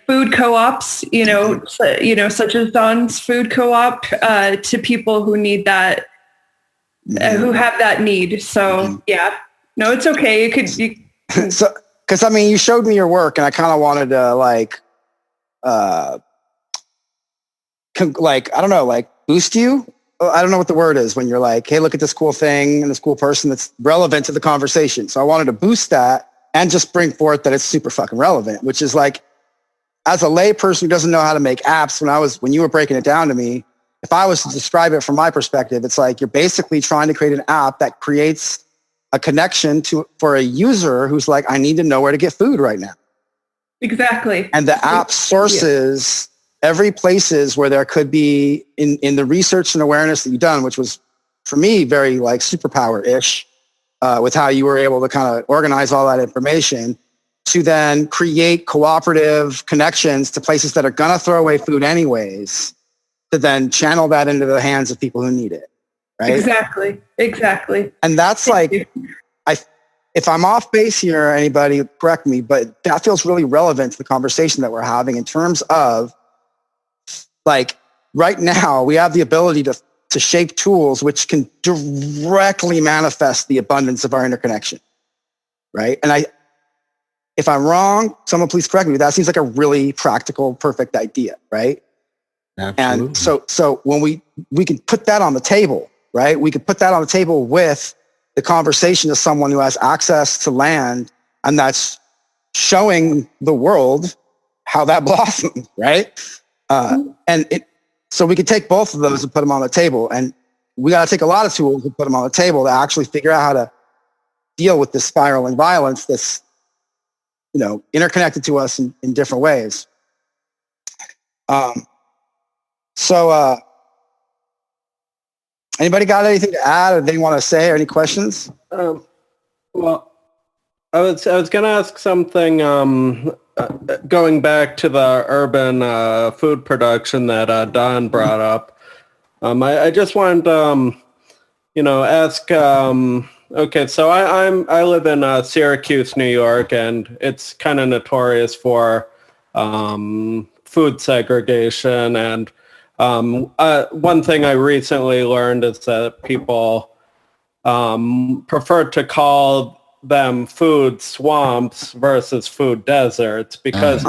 food co-ops, such as Don's food co-op, to people who need that, who have that need. So no, it's okay. So, because you showed me your work, and I kind of wanted to I don't know, boost you. I don't know what the word is when you're hey, look at this cool thing and this cool person that's relevant to the conversation. So I wanted to boost that and just bring forth that it's super fucking relevant, which is as a lay person who doesn't know how to make apps, when you were breaking it down to me, if I was to describe it from my perspective, it's you're basically trying to create an app that creates a connection for a user who's I need to know where to get food right now. Exactly. And the app sources every places where there could be in the research and awareness that you've done, which was for me very superpower-ish, with how you were able to kind of organize all that information to then create cooperative connections to places that are going to throw away food anyways, to then channel that into the hands of people who need it. Right? Exactly. And that's if I'm off base here, anybody correct me, but that feels really relevant to the conversation that we're having in terms of right now we have the ability to shape tools which can directly manifest the abundance of our interconnection. Right. And if I'm wrong, someone please correct me. That seems like a really practical, perfect idea. Right. Absolutely. And so when we can put that on the table, right? We could put that on the table with the conversation of someone who has access to land, and that's showing the world how that blossomed, right? So we could take both of those and put them on the table, and we got to take a lot of tools and put them on the table to actually figure out how to deal with this spiraling violence that's, interconnected to us in different ways. Anybody got anything to add or they want to say, or any questions? Well, I was going to ask something going back to the urban food production that Don brought up. I just wanted to, ask. Okay, so I live in Syracuse, New York, and it's kind of notorious for food segregation. And one thing I recently learned is that people prefer to call them food swamps versus food deserts because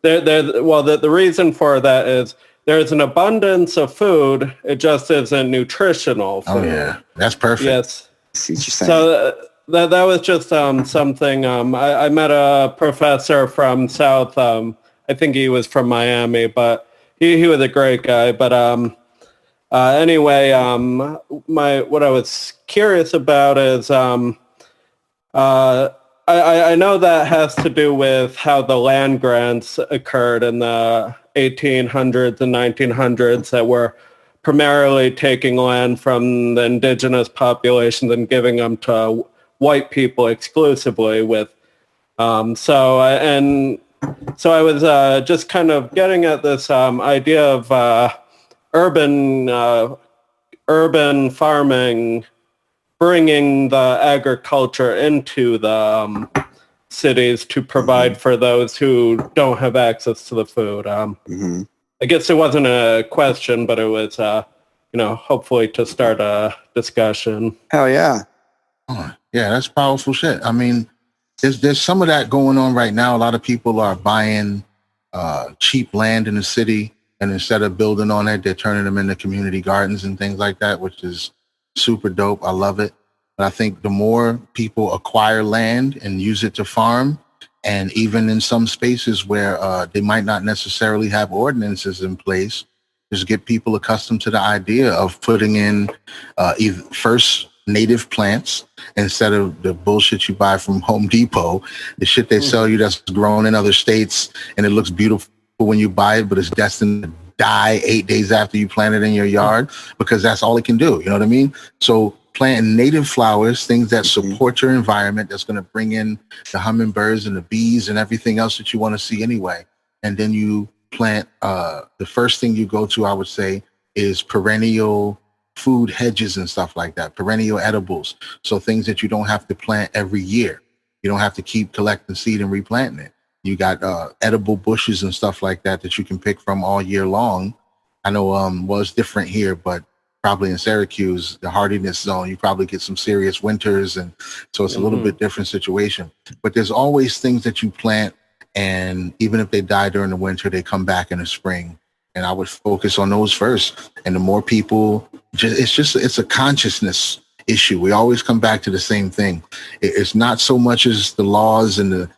the reason for that is there's an abundance of food. It just isn't nutritional food. Oh yeah, that's perfect. Yes. I see what you're saying. So that was just something. I met a professor from South. I think he was from Miami, but he was a great guy. But anyway, what I was curious about is I know that has to do with how the land grants occurred in the 1800s and 1900s that were primarily taking land from the indigenous populations and giving them to white people exclusively with so I was just kind of getting at this idea of urban farming bringing the agriculture into the cities to provide for those who don't have access to the food. I guess it wasn't a question, but it was, hopefully to start a discussion. Hell yeah. Oh, yeah, that's powerful shit. I mean, there's some of that going on right now. A lot of people are buying cheap land in the city, and instead of building on it, they're turning them into community gardens and things like that, which is super dope. I love it. But I think the more people acquire land and use it to farm, and even in some spaces where they might not necessarily have ordinances in place, just get people accustomed to the idea of putting in either first native plants instead of the bullshit you buy from Home Depot, the shit they sell you that's grown in other states and it looks beautiful when you buy it, but it's destined to die 8 days after you plant it in your yard because that's all it can do. You know what I mean? So planting native flowers, things that support your environment, that's going to bring in the hummingbirds and the bees and everything else that you want to see anyway. And then you plant, the first thing you go to, I would say, is perennial food hedges and stuff like that, perennial edibles. So things that you don't have to plant every year. You don't have to keep collecting seed and replanting it. You got edible bushes and stuff like that that you can pick from all year long. I know it's different here, but probably in Syracuse, the hardiness zone, you probably get some serious winters. And so it's a little bit different situation. But there's always things that you plant, and even if they die during the winter, they come back in the spring. And I would focus on those first. And the more people, it's a consciousness issue. We always come back to the same thing. It's not so much as the laws and the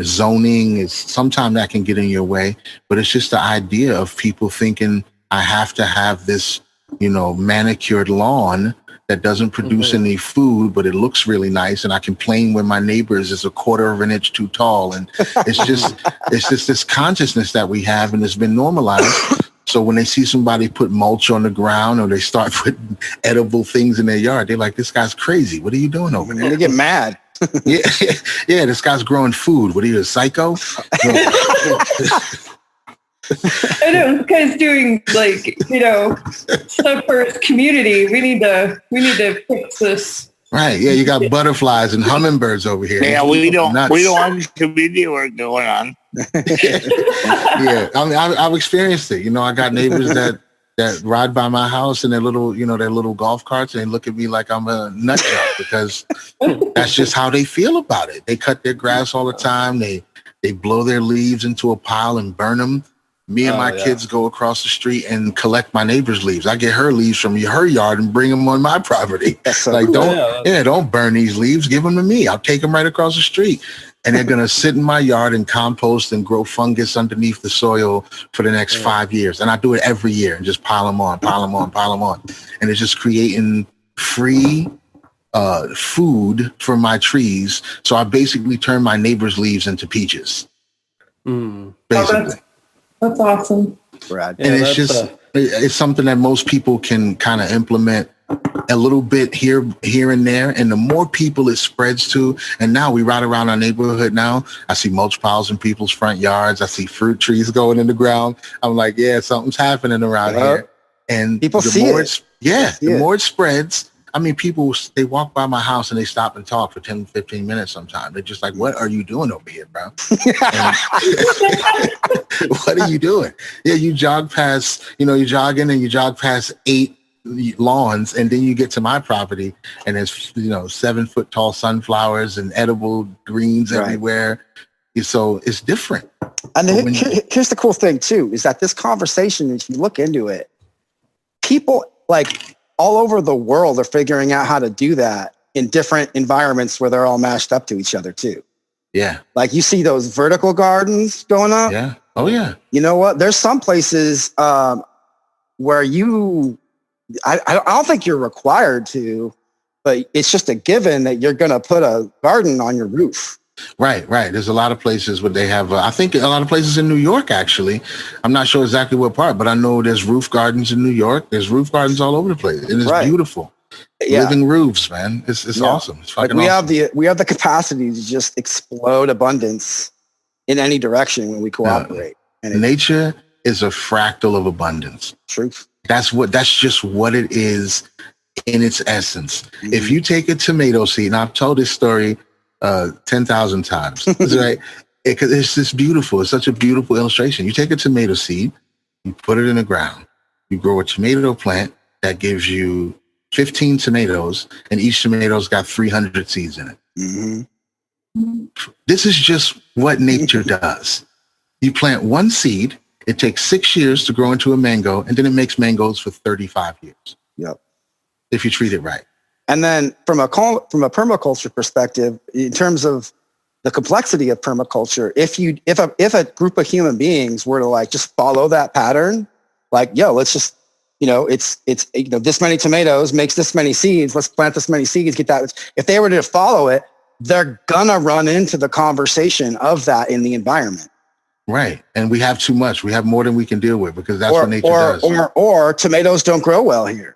zoning. Is sometimes that can get in your way, but it's just the idea of people thinking I have to have this, manicured lawn that doesn't produce any food, but it looks really nice, and I complain when my neighbors is a quarter of an inch too tall. And it's just this consciousness that we have, and it's been normalized. So when they see somebody put mulch on the ground or they start putting edible things in their yard, they're like, "This guy's crazy. What are you doing over there?" They get mad. yeah, this guy's growing food. What are you, a psycho? I know, this guy's doing stuff for his community. We need to fix this. Right. Yeah, you got butterflies and hummingbirds over here. Yeah, we don't want community work going on. Yeah, I mean, I've experienced it. I got neighbors that ride by my house in their little golf carts, and they look at me like I'm a nut job because that's just how they feel about it. They cut their grass all the time. They blow their leaves into a pile and burn them. Me and my kids go across the street and collect my neighbor's leaves. I get her leaves from her yard and bring them on my property. So like, cool. don't burn these leaves. Give them to me. I'll take them right across the street. And they're going to sit in my yard and compost and grow fungus underneath the soil for the next 5 years. And I do it every year and just pile them on. And it's just creating free food for my trees. So I basically turn my neighbor's leaves into peaches. Basically. That's awesome. Brad. And it's something that most people can kind of implement a little bit here and there. And the more people it spreads to, and now we ride around our neighborhood now, I see mulch piles in people's front yards. I see fruit trees going in the ground. I'm like, yeah, something's happening around here. And people see it. The more it spreads, I mean, people, they walk by my house and they stop and talk for 10, 15 minutes sometimes. They're just like, what are you doing over here, bro? What are you doing? Yeah, you jog past, you jog past 8 lawns, and then you get to my property and there's 7-foot tall sunflowers and edible greens everywhere. So it's different. And here's the cool thing too, is that this conversation, if you look into it, people like all over the world are figuring out how to do that in different environments where they're all mashed up to each other too. Yeah. Like you see those vertical gardens going up. Yeah. Oh yeah. You know what? There's some places where I don't think you're required to, but it's just a given that you're going to put a garden on your roof. Right. There's a lot of places where they have, I think a lot of places in New York, actually. I'm not sure exactly what part, but I know there's roof gardens in New York. There's roof gardens all over the place. And it's beautiful. Yeah. Living roofs, man. It's awesome. It's fucking awesome. We have the capacity to just explode abundance in any direction when we cooperate. And nature is a fractal of abundance. Truth. That's just what it is in its essence. Mm-hmm. If you take a tomato seed, and I've told this story 10,000 times, right? It's just beautiful. It's such a beautiful illustration. You take a tomato seed, you put it in the ground, you grow a tomato plant that gives you 15 tomatoes, and each tomato's got 300 seeds in it. Mm-hmm. This is just what nature does. You plant one seed, it takes 6 years to grow into a mango, and then it makes mangoes for 35 years. Yep. If you treat it right. And then from a permaculture perspective, in terms of the complexity of permaculture, if a group of human beings were to like just follow that pattern, like, let's just, it's this many tomatoes makes this many seeds. Let's plant this many seeds, get that. If they were to follow it, they're gonna run into the conversation of that in the environment. Right. And we have too much. We have more than we can deal with because that's what nature does. Or tomatoes don't grow well here.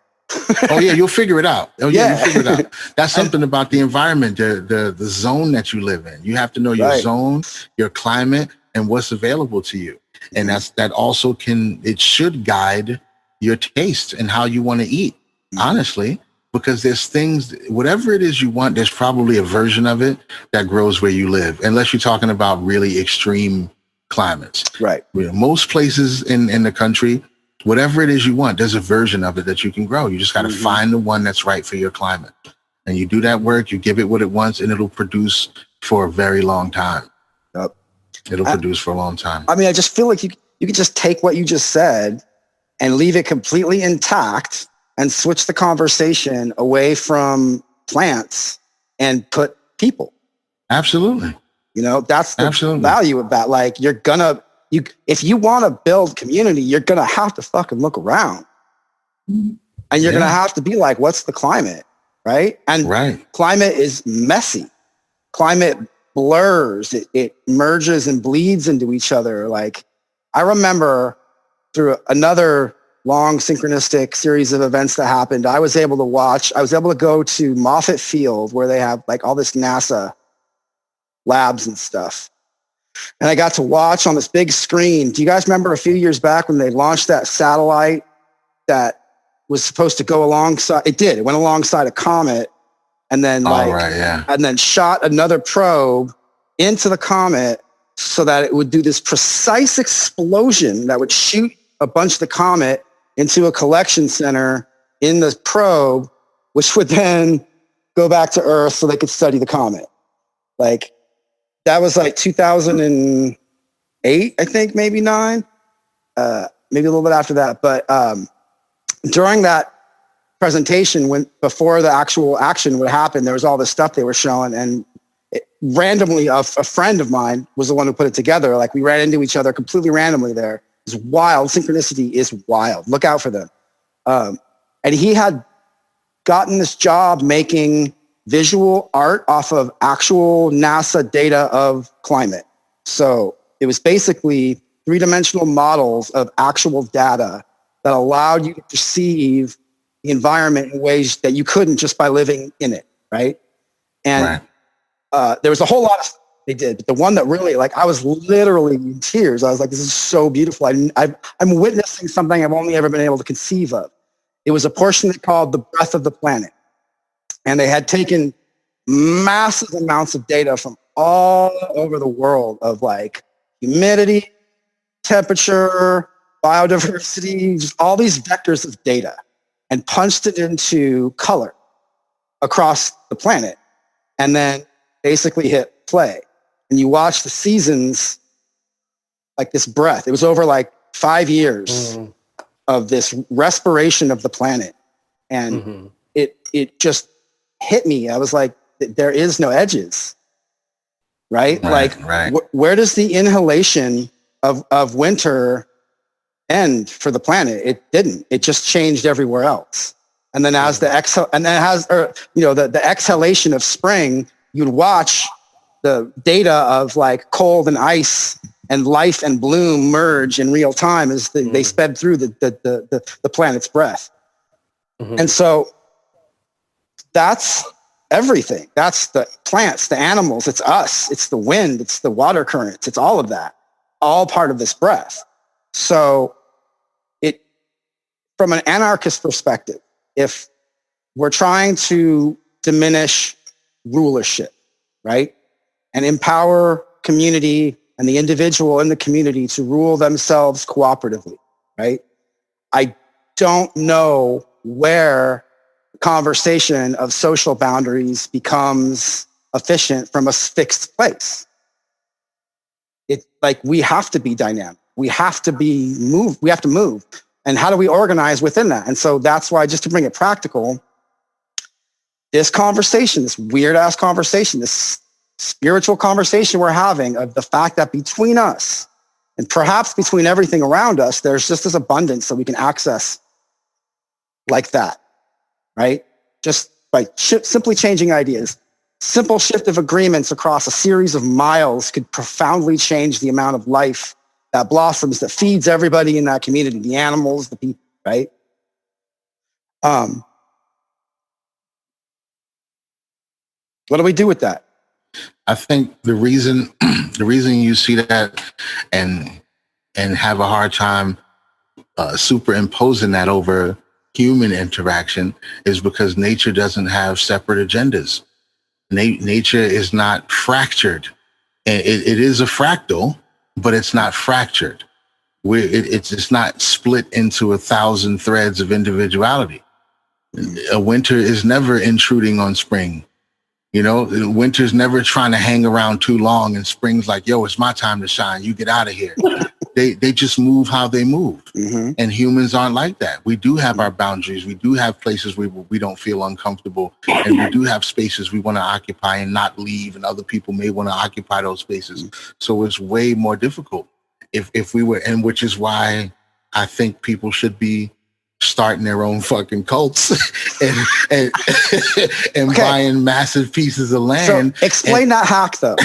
Oh yeah, you'll figure it out. You'll figure it out. That's something about the environment, the zone that you live in. You have to know your zone, your climate, and what's available to you. And that also it should guide your taste and how you want to eat, honestly, because there's things, whatever it is you want, there's probably a version of it that grows where you live, unless you're talking about really extreme climates. Right. Most places in the country, whatever it is you want, there's a version of it that you can grow. You just got to find the one that's right for your climate. And you do that work, you give it what it wants, and it'll produce for a very long time. Yep. It'll produce for a long time. I mean, I just feel like you could just take what you just said and leave it completely intact and switch the conversation away from plants and put people. Absolutely. That's the value of that. Like if you want to build community, you're going to have to fucking look around, and you're going to have to be like, what's the climate? Right. And climate is messy. Climate blurs. It merges and bleeds into each other. Like I remember through another long synchronistic series of events that happened, I was able to go to Moffett Field where they have like all this NASA labs and stuff. And I got to watch on this big screen. Do you guys remember a few years back when they launched that satellite that was supposed to go alongside? It did. It went alongside a comet and then and then shot another probe into the comet so that it would do this precise explosion that would shoot a bunch of the comet into a collection center in the probe, which would then go back to Earth so they could study the comet. Like, that was like 2008, I think, maybe 9, maybe a little bit after that. But during that presentation, before the actual action would happen, there was all this stuff they were showing, and randomly, a friend of mine was the one who put it together. Like we ran into each other completely randomly there. It's wild. Synchronicity is wild. Look out for them. And he had gotten this job making visual art off of actual NASA data of climate. So it was basically 3-dimensional models of actual data that allowed you to perceive the environment in ways that you couldn't just by living in it, right? And there was a whole lot of stuff they did, but the one that really, like, I was literally in tears. I was like, this is so beautiful. I'm witnessing something I've only ever been able to conceive of. It was a portion they called the breath of the planet. And they had taken massive amounts of data from all over the world of like humidity, temperature, biodiversity, just all these vectors of data. and punched it into color across the planet, and then basically hit play. And you watch the seasons like this breath. It was over like 5 years of this respiration of the planet. And it just hit me. I was like, there is no edges, right? Where does the inhalation of winter end for the planet? It didn't. It just changed everywhere else. And then as the exhalation of spring, you'd watch the data of like cold and ice and life and bloom merge in real time as they sped through the planet's breath. And so that's everything. That's the plants, the animals, it's us, it's the wind, it's the water currents, it's all of that, all part of this breath. So it, from an anarchist perspective, if we're trying to diminish rulership, right, and empower community and the individual in the community to rule themselves cooperatively, right, I don't know where the conversation of social boundaries becomes efficient from a fixed place. It's like we have to be dynamic. We have to be move. We have to move. And how do we organize within that? And so that's why, just to bring it practical, this conversation, this weird ass conversation, this spiritual conversation we're having of the fact that between us and perhaps between everything around us, there's just this abundance that we can access like that, right? Just by simply changing ideas. Simple shift of agreements across a series of miles could profoundly change the amount of life that blossoms, that feeds everybody in that community, the animals, the people, right? What do we do with that? I think the reason you see that and have a hard time superimposing that over human interaction is because nature doesn't have separate agendas. Nature is not fractured. It is a fractal, but it's not fractured. It's not split into 1,000 threads of individuality. A winter is never intruding on spring. You know, winter's never trying to hang around too long, and spring's like, yo, it's my time to shine. You get out of here. They just move how they move. And humans aren't like that. We do have our boundaries. We do have places where we don't feel uncomfortable, and we do have spaces we want to occupy and not leave, and other people may want to occupy those spaces. So it's way more difficult if we were, and which is why I think people should be starting their own fucking cults and buying massive pieces of land. So explain that hack though.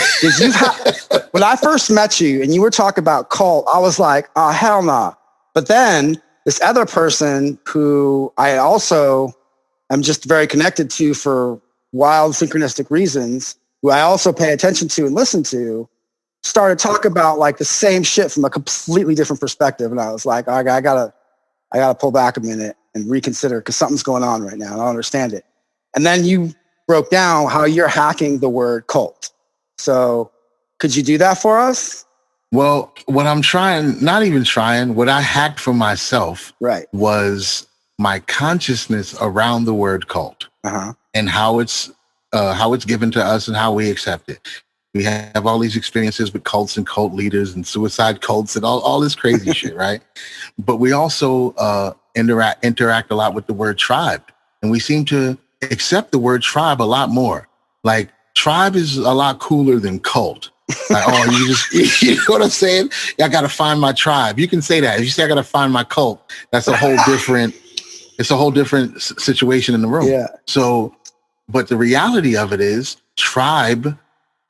When I first met you and you were talking about cult, I was like, oh, hell nah. But then this other person who I also am just very connected to for wild synchronistic reasons, who I also pay attention to and listen to, started talking about like the same shit from a completely different perspective. And I was like, I gotta pull back a minute and reconsider because something's going on right now. I don't understand it. And then you broke down how you're hacking the word cult. So could you do that for us? Well, what I'm trying, not even trying, what I hacked for myself was my consciousness around the word cult and how it's given to us and how we accept it. We have all these experiences with cults and cult leaders and suicide cults and all this crazy shit, right? But we also interact a lot with the word tribe. And we seem to accept the word tribe a lot more. Like, tribe is a lot cooler than cult. Like, oh, you know what I'm saying? I got to find my tribe. You can say that. If you say I got to find my cult, that's a whole different, it's a whole different situation in the room. Yeah. So, but the reality of it is tribe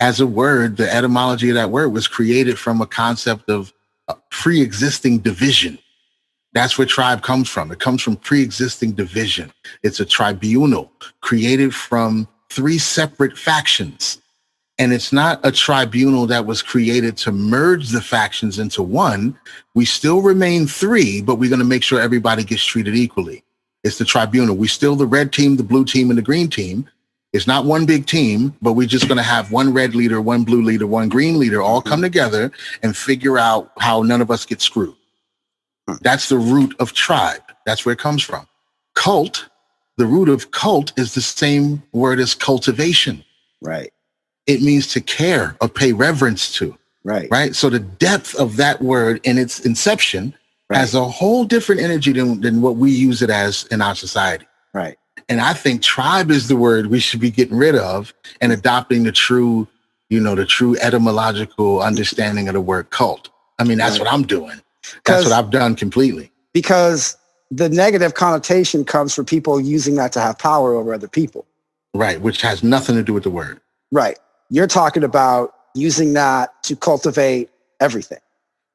as a word, the etymology of that word was created from a concept of pre-existing division. That's where tribe comes from. It comes from pre-existing division. It's a tribunal created from 3 separate factions. And it's not a tribunal that was created to merge the factions into one. We still remain 3, but we're going to make sure everybody gets treated equally. It's the tribunal. We still the red team, the blue team, and the green team. It's not one big team, but we're just going to have one red leader, one blue leader, one green leader all come together and figure out how none of us get screwed. That's the root of tribe. That's where it comes from. cult, the root of cult is the same word as cultivation. Right. It means to care or pay reverence to. Right. Right. So the depth of that word in its inception has a whole different energy than what we use it as in our society. Right. And I think tribe is the word we should be getting rid of and adopting the true etymological understanding of the word cult. I mean, that's what I'm doing. That's what I've done completely. Because the negative connotation comes from people using that to have power over other people. Right. Which has nothing to do with the word. Right. You're talking about using that to cultivate everything.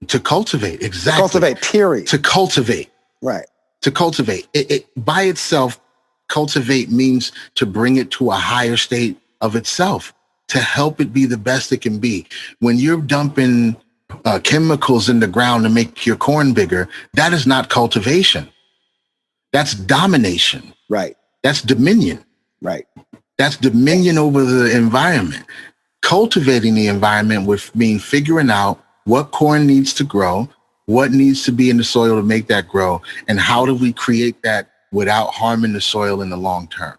To cultivate. Exactly. To cultivate, period. To cultivate. Right. To cultivate. It by itself, cultivate means to bring it to a higher state of itself, to help it be the best it can be. When you're dumping chemicals in the ground to make your corn bigger, that is not cultivation. That's domination. Right. That's dominion. Right. That's dominion over the environment. Cultivating the environment would mean figuring out what corn needs to grow, what needs to be in the soil to make that grow, and how do we create that without harming the soil in the long term?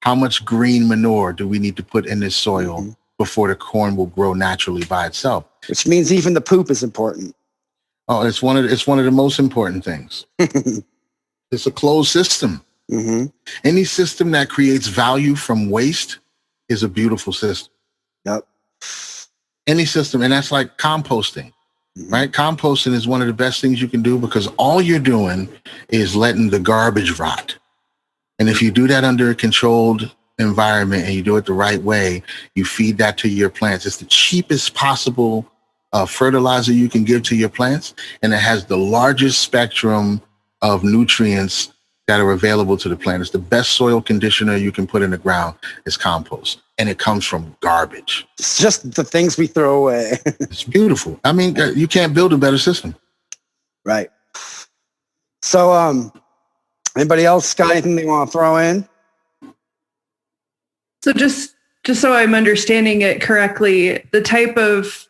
How much green manure do we need to put in this soil before the corn will grow naturally by itself? Which means even the poop is important. Oh, it's one of the most important things. It's a closed system. Mm-hmm. Any system that creates value from waste is a beautiful system. Yep. Any system, and that's like composting, right? Composting is one of the best things you can do because all you're doing is letting the garbage rot. And if you do that under a controlled environment and you do it the right way, you feed that to your plants. It's the cheapest possible fertilizer you can give to your plants, and it has the largest spectrum of nutrients that are available to the plant. It's the best soil conditioner you can put in the ground is compost, and it comes from garbage. It's just the things we throw away. It's beautiful. I mean, you can't build a better system. Right. So, anybody else got anything they want to throw in? So just so I'm understanding it correctly, the type of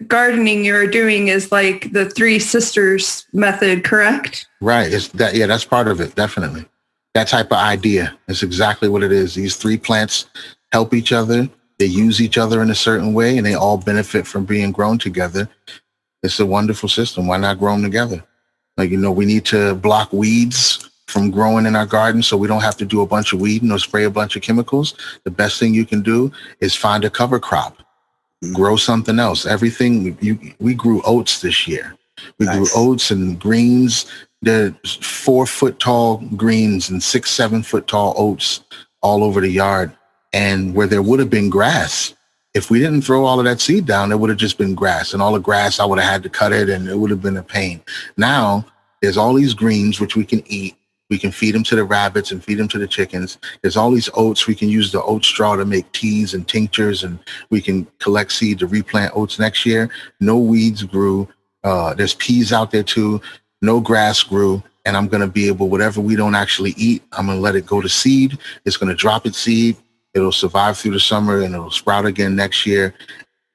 gardening you're doing is like the Three Sisters method, correct? Right. It's that. Yeah, that's part of it. Definitely. That type of idea is exactly what it is. These three plants help each other. They use each other in a certain way, and they all benefit from being grown together. It's a wonderful system. Why not grow them together? Like, we need to block weeds from growing in our garden so we don't have to do a bunch of weeding or spray a bunch of chemicals. The best thing you can do is find a cover crop. Grow something else. Everything. We grew oats this year. We grew oats and greens. The 4-foot tall greens and 6-7 foot tall oats all over the yard. And where there would have been grass, if we didn't throw all of that seed down, there would have just been grass. And all the grass, I would have had to cut it, and it would have been a pain. Now there's all these greens which we can eat. We can feed them to the rabbits and feed them to the chickens. There's all these oats. We can use the oat straw to make teas and tinctures, and we can collect seed to replant oats next year. No weeds grew. There's peas out there too. No grass grew. And I'm going to be able, whatever we don't actually eat, I'm going to let it go to seed. It's going to drop its seed. It'll survive through the summer, and it'll sprout again next year.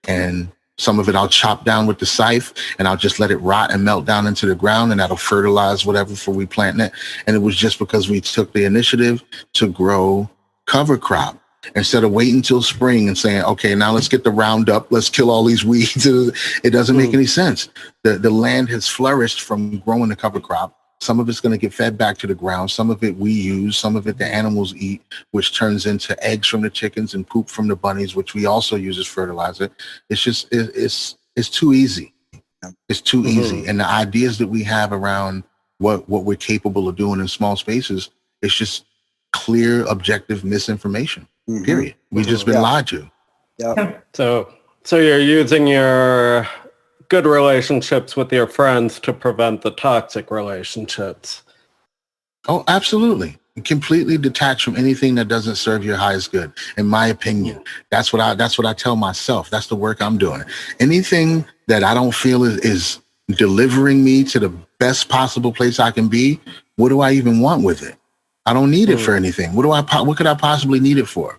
And some of it I'll chop down with the scythe, and I'll just let it rot and melt down into the ground, and that'll fertilize whatever for we planting it. And it was just because we took the initiative to grow cover crop instead of waiting until spring and saying, okay, now let's get the Roundup, let's kill all these weeds. It doesn't make any sense. The land has flourished from growing the cover crop. Some of it's going to get fed back to the ground. Some of it we use. Some of it the animals eat, which turns into eggs from the chickens and poop from the bunnies, which we also use as fertilizer. It's just, it's too easy. It's too easy. And the ideas that we have around what we're capable of doing in small spaces, it's just clear, objective misinformation, period. We've just been lied to. So you're using your good relationships with your friends to prevent the toxic relationships. Oh, absolutely. Completely detached from anything that doesn't serve your highest good, in my opinion. That's what I tell myself. That's the work I'm doing. Anything that I don't feel is delivering me to the best possible place I can be, what do I even want with it? I don't need it for anything. What could I possibly need it for?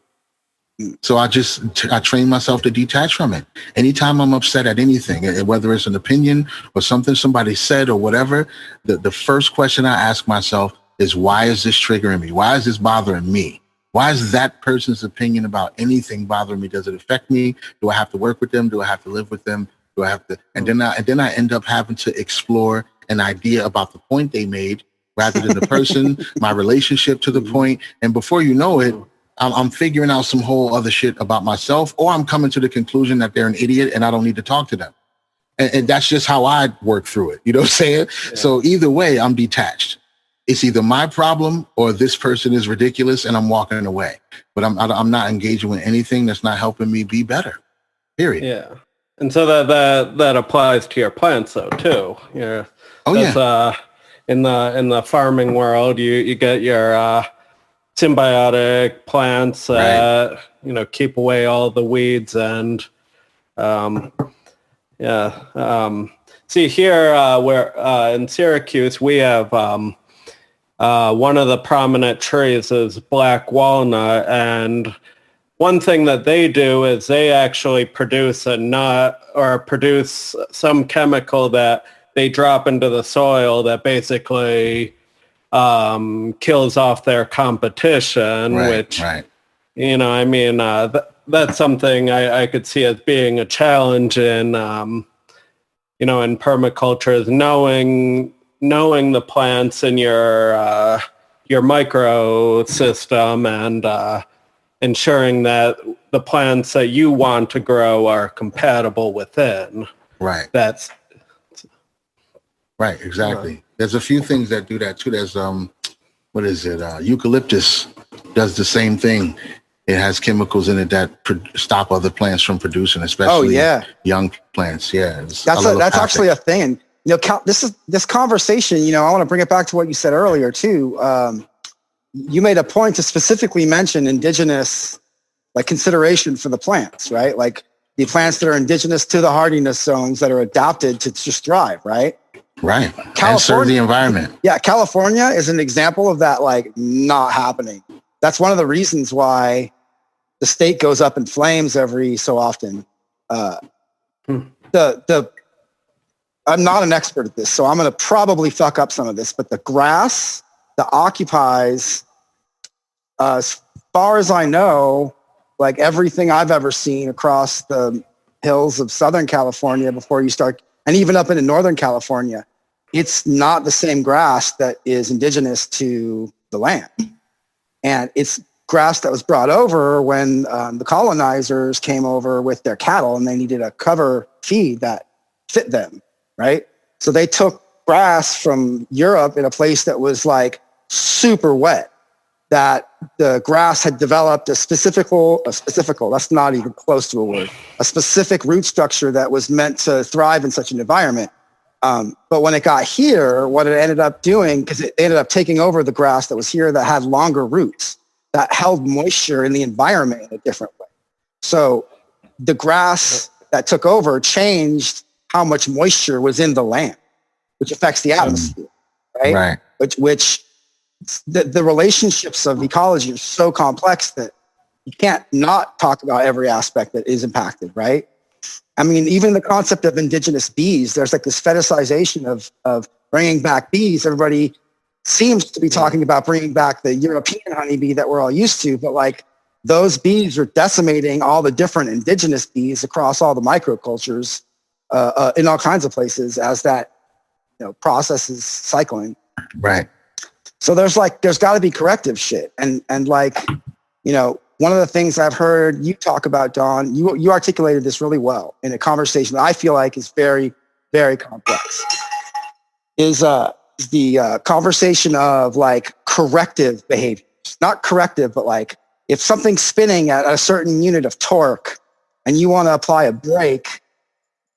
So I train myself to detach from it. Anytime I'm upset at anything, whether it's an opinion or something somebody said or whatever, the first question I ask myself is, why is this triggering me? Why is this bothering me? Why is that person's opinion about anything bothering me? Does it affect me? Do I have to work with them? Do I have to live with them? Do I have to? And then I end up having to explore an idea about the point they made rather than the person, my relationship to the point. And before you know it, I'm figuring out some whole other shit about myself, or I'm coming to the conclusion that they're an idiot and I don't need to talk to them. And that's just how I work through it. You know what I'm saying? Yeah. So either way, I'm detached. It's either my problem or this person is ridiculous and I'm walking away. But I'm not engaging with anything that's not helping me be better. Period. Yeah. And so that applies to your plants though too. Yeah. In the farming world, you get your symbiotic plants that keep away all the weeds and see here where in Syracuse we have one of the prominent trees is black walnut, and one thing that they do is they actually produce a nut or produce some chemical that they drop into the soil that basically kills off their competition, which, that's something I could see as being a challenge in, in permaculture, is knowing the plants in your microsystem and ensuring that the plants that you want to grow are compatible within. Right. That's right. Exactly. There's a few things that do that too. There's eucalyptus does the same thing. It has chemicals in it that stop other plants from producing, especially young plants. Yeah, that's actually a thing. This conversation. I want to bring it back to what you said earlier too. You made a point to specifically mention indigenous, consideration for the plants, right? Like the plants that are indigenous to the hardiness zones that are adapted to just thrive, right? Right. And serve the environment. Yeah. California is an example of that, not happening. That's one of the reasons why the state goes up in flames every so often. I'm not an expert at this, so I'm going to probably fuck up some of this, but the grass that occupies, as far as I know, everything I've ever seen across the hills of Southern California before you start, and even up into Northern California, it's not the same grass that is indigenous to the land. And it's grass that was brought over when the colonizers came over with their cattle and they needed a cover feed that fit them, right? So they took grass from Europe in a place that was super wet, that the grass had developed a specific, that's not even close to a word, a specific root structure that was meant to thrive in such an environment. But when it got here, what it ended up doing, because it ended up taking over the grass that was here that had longer roots, that held moisture in the environment in a different way. So the grass that took over changed how much moisture was in the land, which affects the atmosphere, right? Which the relationships of ecology are so complex that you can't not talk about every aspect that is impacted, right? I mean, even the concept of indigenous bees, there's this fetishization of bringing back bees. Everybody seems to be talking about bringing back the European honeybee that we're all used to, but those bees are decimating all the different indigenous bees across all the microcultures in all kinds of places as that process is cycling. Right. So there's got to be corrective shit, and one of the things I've heard you talk about, Don, you articulated this really well in a conversation that I feel is very, very complex, is the conversation of corrective behaviors. Not corrective, but if something's spinning at a certain unit of torque and you want to apply a brake,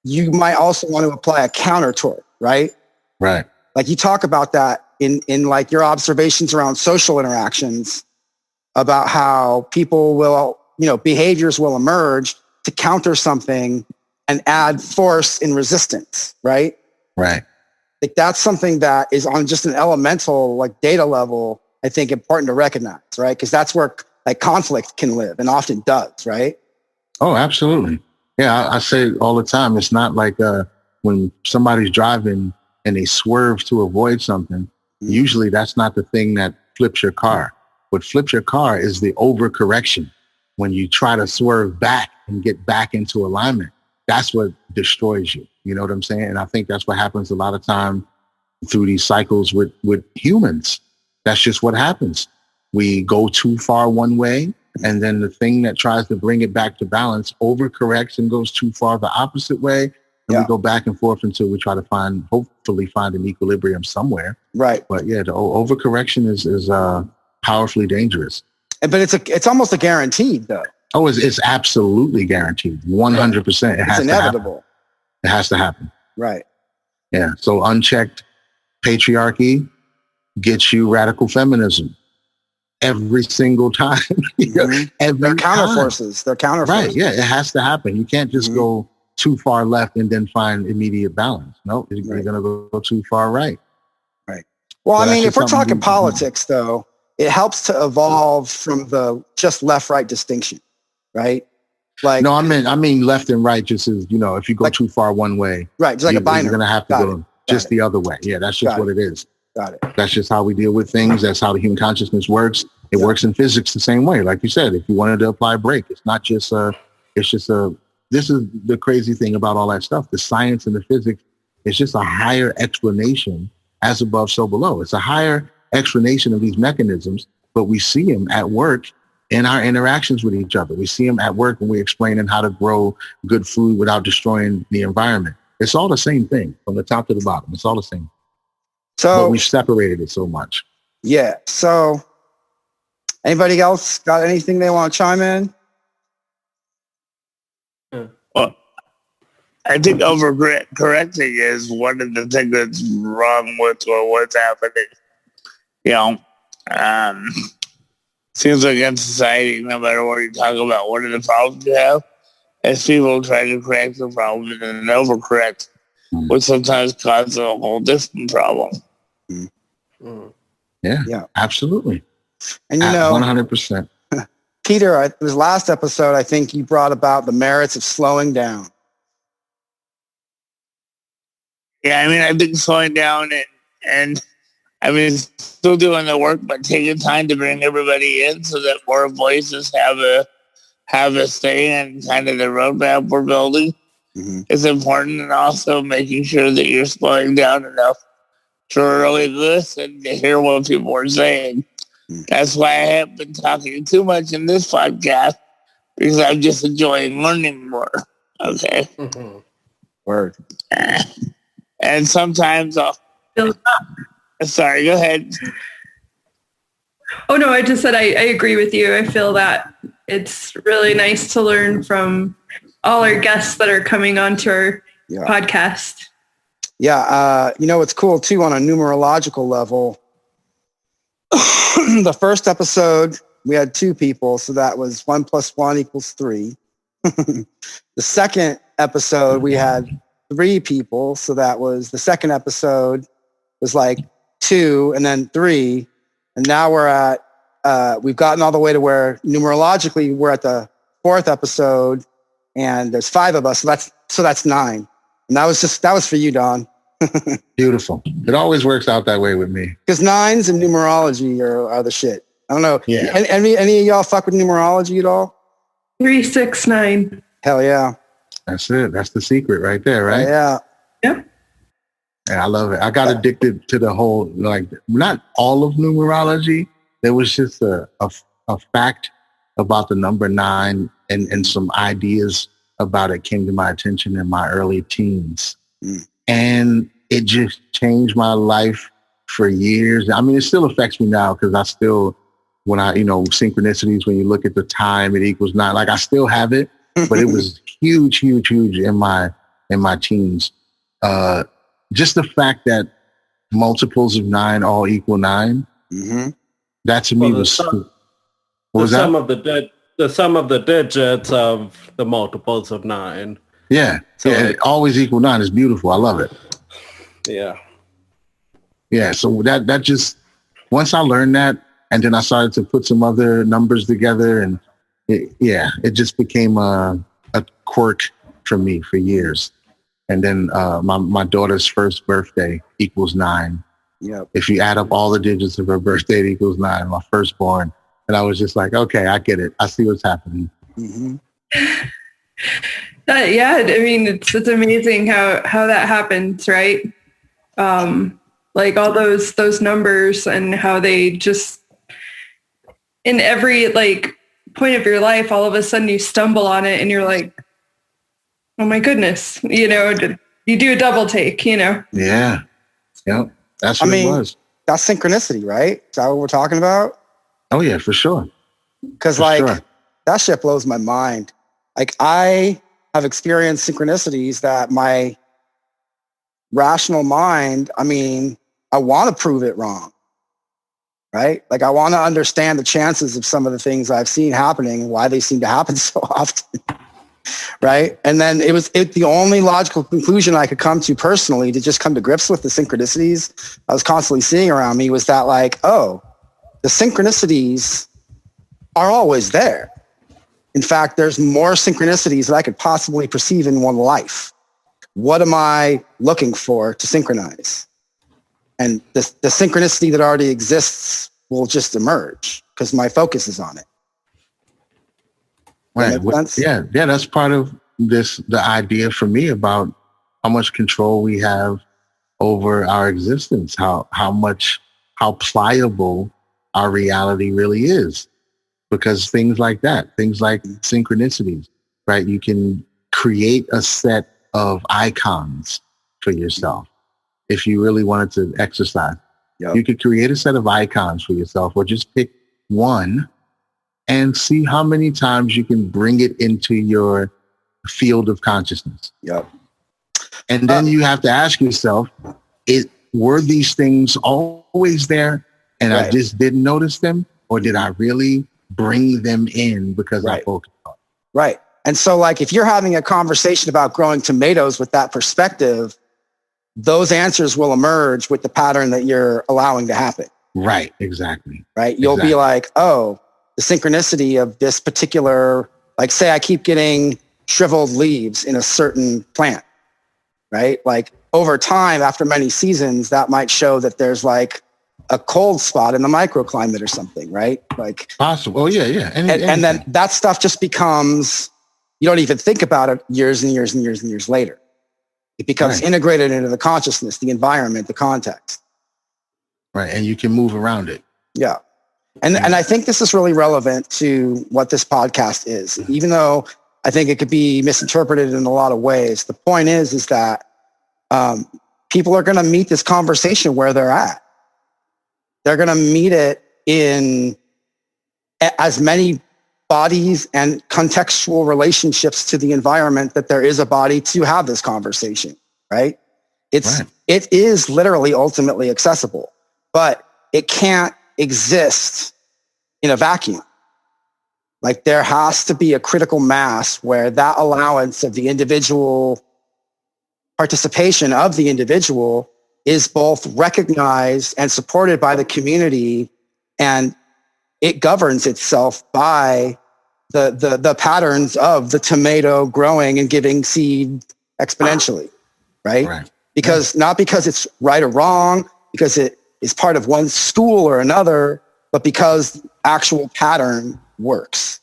you might also want to apply a counter torque, right? Right. You talk about that in your observations around social interactions, about how people will, behaviors will emerge to counter something and add force in resistance, right? Right. That's something that is on just an elemental data level, I think, important to recognize, right? Because that's like conflict can live and often does, right? Oh, absolutely. Yeah, I say all the time, it's not like when somebody's driving and they swerve to avoid something, usually that's not the thing that flips your car. What flips your car is the overcorrection. When you try to swerve back and get back into alignment, that's what destroys you. You know what I'm saying? And I think that's what happens a lot of time through these cycles with humans. That's just what happens. We go too far one way, and then the thing that tries to bring it back to balance overcorrects and goes too far the opposite way. And we go back and forth until we try to hopefully find an equilibrium somewhere. Right. But yeah, the overcorrection is powerfully dangerous. But it's almost a guaranteed though. Oh, it's absolutely guaranteed. 100%. It's inevitable. It has to happen. Right. Yeah. So unchecked patriarchy gets you radical feminism every single time. They're counterforces. They're counterforces. Right. Yeah. It has to happen. You can't just go too far left and then find immediate balance. No, you're going to go too far right. Right. Well, so I mean, if we're talking politics, though, it helps to evolve from the just left-right distinction, right? Like, no, I mean left and right. Just as if you go too far one way, right? Just like a binary. You're going to have to go just the other way. Yeah, that's just what it is. Got it. That's just how we deal with things. That's how the human consciousness works. It works in physics the same way. Like you said, if you wanted to apply a brake, it's not just this is the crazy thing about all that stuff. The science and the physics, it's just a higher explanation, as above, so below. It's a higher explanation of these mechanisms, but we see them at work in our interactions with each other. We see them at work when we're explaining how to grow good food without destroying the environment. It's all the same thing from the top to the bottom. It's all the same. But we've separated it so much. Yeah. So anybody else got anything they want to chime in? Well, I think overcorrecting is one of the things that's wrong with what's happening. Seems like in society, no matter what you talk about, one of the problems you have is people try to correct the problem and then overcorrect, which sometimes causes a whole different problem. Yeah, absolutely. And 100%. Peter, this last episode, I think you brought about the merits of slowing down. Yeah, I mean, I think slowing down and I mean, still doing the work, but taking time to bring everybody in so that more voices have a say in kind of the roadmap we're building is important, and also making sure that you're slowing down enough to really listen to hear what people are saying. That's why I haven't been talking too much in this podcast, because I'm just enjoying learning more. Okay. Word. And sometimes sorry, go ahead. Oh, no, I just said I agree with you. I feel that it's really nice to learn from all our guests that are coming onto our podcast. Yeah. It's cool, too, on a numerological level. The first episode, we had 2 people, so that was 1 + 1 = 3. The second episode, we had 3 people, so that was the second episode was like 2 and then 3, and now we're at we've gotten all the way to where numerologically we're at the 4th episode, and there's 5 of us, so that's 9, and that was for you, Don. Beautiful. It always works out that way with me. Because 9s and numerology are the shit. I don't know. Yeah. Any of y'all fuck with numerology at all? 3, 6, 9. Hell yeah. That's it. That's the secret right there, right? Yeah. Yep. Yeah, I love it. I got addicted to the whole, not all of numerology. There was just a fact about the number 9 and some ideas about it came to my attention in my early teens. And it just changed my life for years. I mean, it still affects me now because I still, when synchronicities, when you look at the time, it equals 9. Like I still have it, but it was huge in my teens. Just the fact that multiples of 9 all equal 9. That to me was the sum of the digits of the multiples of 9. Yeah. So it always equal 9 is beautiful. I love it. Yeah. Yeah. So that just, once I learned that, And then I started to put some other numbers together, and it just became a quirk for me for years. And then my daughter's first birthday equals 9. Yep. If you add up all the digits of her birthday, it equals 9, my firstborn. And I was just like, okay, I get it. I see what's happening. Mm-hmm. Yeah, I mean, it's amazing how that happens, right? Like all those numbers and how they just, in every like point of your life, all of a sudden you stumble on it and you're like, oh my goodness, you do a double take, Yeah. Yep. That's what it was. That's synchronicity, right? Is that what we're talking about? Oh yeah, for sure. Because that shit blows my mind. Like I have experienced synchronicities that my rational mind, I want to prove it wrong, right? Like I want to understand the chances of some of the things I've seen happening and why they seem to happen so often, right? And then the only logical conclusion I could come to personally to just come to grips with the synchronicities I was constantly seeing around me was that like, oh, the synchronicities are always there. In fact, there's more synchronicities that I could possibly perceive in one life. What am I looking for to synchronize? And the synchronicity that already exists will just emerge because my focus is on it. Right. Yeah, that's part of the idea for me about how much control we have over our existence, how pliable our reality really is. Because things like synchronicities, right? You can create a set of icons for yourself. If you really wanted to exercise, you could create a set of icons for yourself, or just pick one and see how many times you can bring it into your field of consciousness. Yep. And then you have to ask yourself, were these things always there and I just didn't notice them? Or did I really bring them in because I focused on it? Right. And so like if you're having a conversation about growing tomatoes with that perspective, those answers will emerge with the pattern that you're allowing to happen. Right. Exactly. Right. You'll be like, oh, the synchronicity of this particular, like say I keep getting shriveled leaves in a certain plant, right? Like over time, after many seasons, that might show that there's like a cold spot in the microclimate or something, right? Like possible. Oh yeah. And then that stuff just becomes, you don't even think about it years and years and years and years later. It becomes integrated into the consciousness, the environment, the context. Right. And you can move around it. Yeah. And I think this is really relevant to what this podcast is, even though I think it could be misinterpreted in a lot of ways. The point is that people are going to meet this conversation where they're at. They're going to meet it in as many bodies and contextual relationships to the environment that there is a body to have this conversation, right? It is literally ultimately accessible, but it can't exist in a vacuum. Like there has to be a critical mass where that allowance of the individual participation of the individual is both recognized and supported by the community, and it governs itself by the patterns of the tomato growing and giving seed exponentially, right? Because not because it's right or wrong, because it is part of one school or another, but because actual pattern works.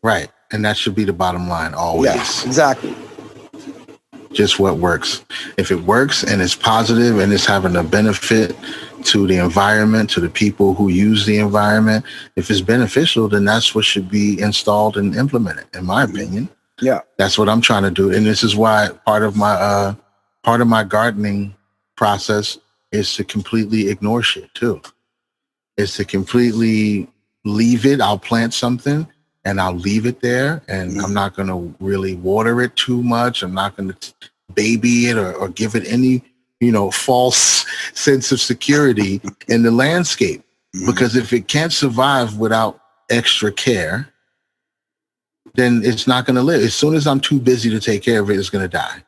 Right. And that should be the bottom line always. Yes, exactly. Just what works. If it works and it's positive and it's having a benefit to the environment, to the people who use the environment, if it's beneficial, then that's what should be installed and implemented, in my opinion. Yeah. That's what I'm trying to do. And this is why part of my gardening process is to completely ignore shit too. Is to completely leave it. I'll plant something and I'll leave it there, and I'm not going to really water it too much. I'm not going to baby it or give it any, false sense of security in the landscape. Because if it can't survive without extra care, then it's not going to live. As soon as I'm too busy to take care of it, it's going to die.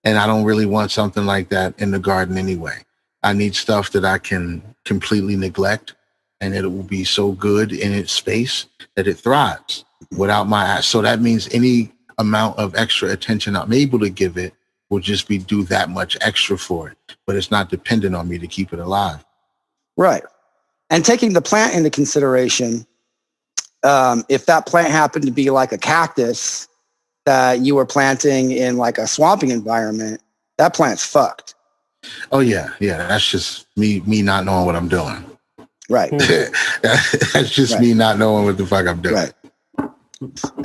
And I don't really want something like that in the garden anyway. I need stuff that I can completely neglect and it will be so good in its space that it thrives without my. So that means any amount of extra attention I'm able to give it will just be do that much extra for it, but it's not dependent on me to keep it alive. Right. And taking the plant into consideration, if that plant happened to be like a cactus that you were planting in like a swamping environment, that plant's fucked. Oh yeah. That's just me not knowing what I'm doing. Right. That's just me not knowing what the fuck I'm doing. Right.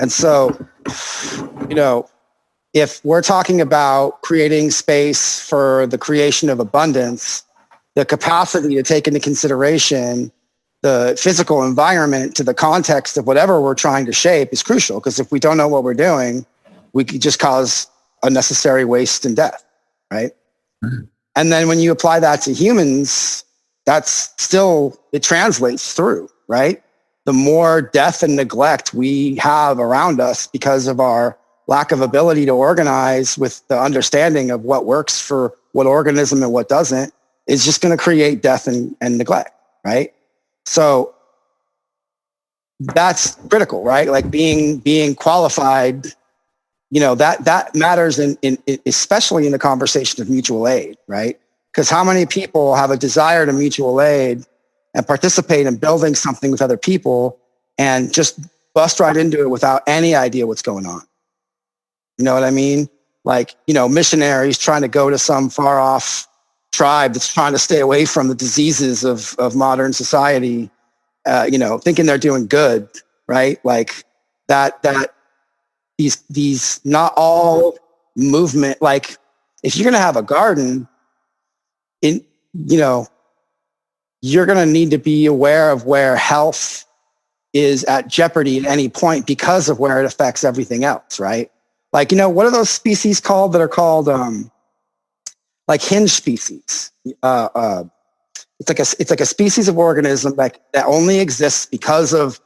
And so, if we're talking about creating space for the creation of abundance, the capacity to take into consideration the physical environment to the context of whatever we're trying to shape is crucial. Because if we don't know what we're doing, we could just cause unnecessary waste and death, right? Mm-hmm. And then when you apply that to humans, that's still, it translates through, right? The more death and neglect we have around us because of our lack of ability to organize with the understanding of what works for what organism and what doesn't, is just going to create death and neglect, right? So that's critical, right? Like being qualified, that matters in especially in the conversation of mutual aid, right? Because how many people have a desire to mutual aid and participate in building something with other people and just bust right into it without any idea what's going on? You know what I mean? Like, missionaries trying to go to some far off tribe that's trying to stay away from the diseases of modern society, thinking they're doing good, right? Like that these not all movement, like if you're going to have a garden, you're going to need to be aware of where health is at jeopardy at any point because of where it affects everything else, right? Like, what are those species called that are called like hinge species? It's like a species of organism that only exists because of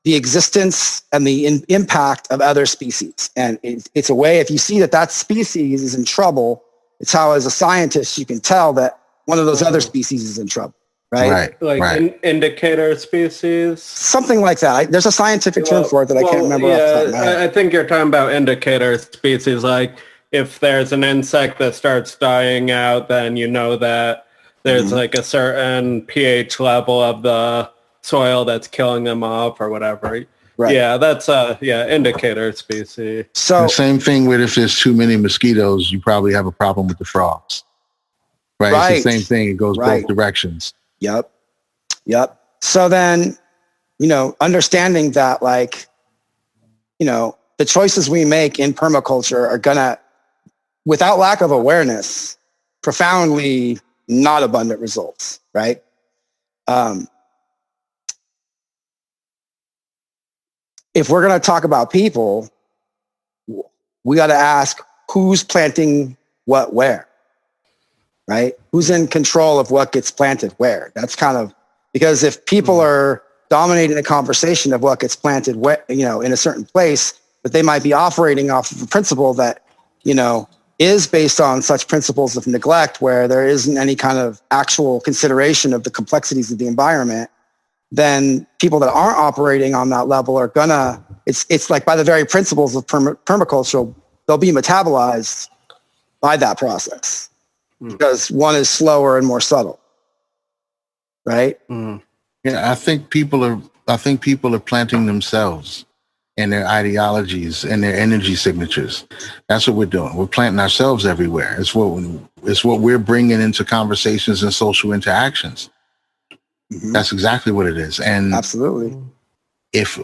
the existence and the impact of other species. And it's a way, if you see that species is in trouble, it's how as a scientist you can tell that one of those other species is in trouble, right? Like indicator species? Something like that. There's a scientific term for it that I can't remember off the top of my head. I think you're talking about indicator species, like if there's an insect that starts dying out, then you know that there's like a certain pH level of the soil that's killing them off or whatever. Right. Yeah, that's indicator species. So the same thing with if there's too many mosquitoes, you probably have a problem with the frogs. Right. It's the same thing. It goes both directions. Yep. So then, understanding that the choices we make in permaculture are gonna, without lack of awareness, profoundly not abundant results, right? If we're going to talk about people, we got to ask who's planting what where, right? Who's in control of what gets planted where? That's kind of, because if people are dominating the conversation of what gets planted where, in a certain place, but they might be operating off of a principle that, is based on such principles of neglect where there isn't any kind of actual consideration of the complexities of the environment, then people that aren't operating on that level are gonna, it's like by the very principles of permaculture, they'll be metabolized by that process because one is slower and more subtle, right? Yeah, I think people are planting themselves and their ideologies and their energy signatures. That's what we're doing. We're planting ourselves everywhere. It's what we're bringing into conversations and social interactions. That's exactly what it is. And absolutely, if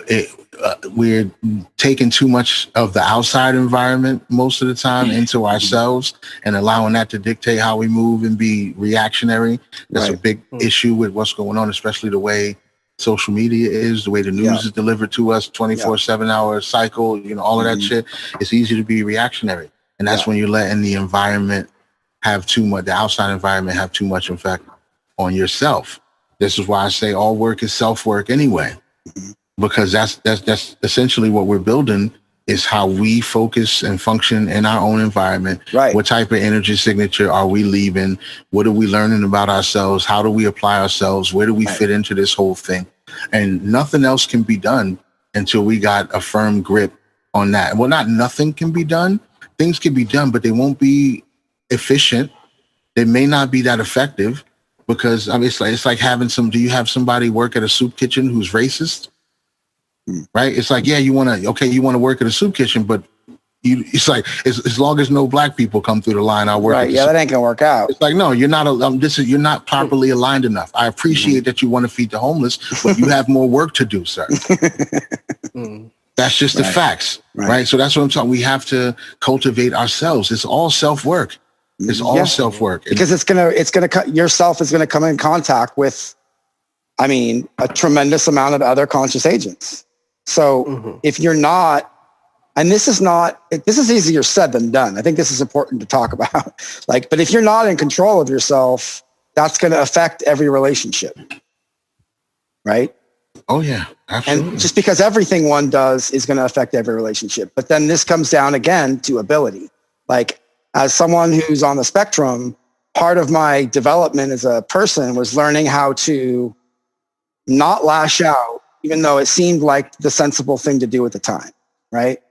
we're taking too much of the outside environment most of the time into ourselves and allowing that to dictate how we move and be reactionary, that's a big issue with what's going on, especially the way social media is, the way the news is delivered to us, 24/7 hour cycle, all of that shit. It's easy to be reactionary. And that's when you're letting the environment have too much, the outside environment have too much effect on yourself. This is why I say all work is self-work anyway, because that's essentially what we're building is how we focus and function in our own environment. Right. What type of energy signature are we leaving? What are we learning about ourselves? How do we apply ourselves? Where do we fit into this whole thing? And nothing else can be done until we got a firm grip on that. Well, not nothing can be done. Things can be done, but they won't be efficient. They may not be that effective because I mean, it's like having do you have somebody work at a soup kitchen who's racist? Right? It's like, yeah, you want to work at a soup kitchen, but it's like, as long as no black people come through the line, I'll work. Right. Yeah, that ain't gonna work out. It's like, no, you're not. You're not properly aligned enough. I appreciate that you want to feed the homeless, but you have more work to do, sir. That's just the facts, right? So that's what I'm talking. We have to cultivate ourselves. It's all self-work. It's all self-work because yourself is gonna come in contact with, I mean, a tremendous amount of other conscious agents. So if you're not, and this is easier said than done. I think this is important to talk about. But if you're not in control of yourself, that's going to affect every relationship. Right? Oh yeah, absolutely. And just because everything one does is going to affect every relationship. But then this comes down again to ability. As someone who's on the spectrum, part of my development as a person was learning how to not lash out, even though it seemed like the sensible thing to do at the time, right?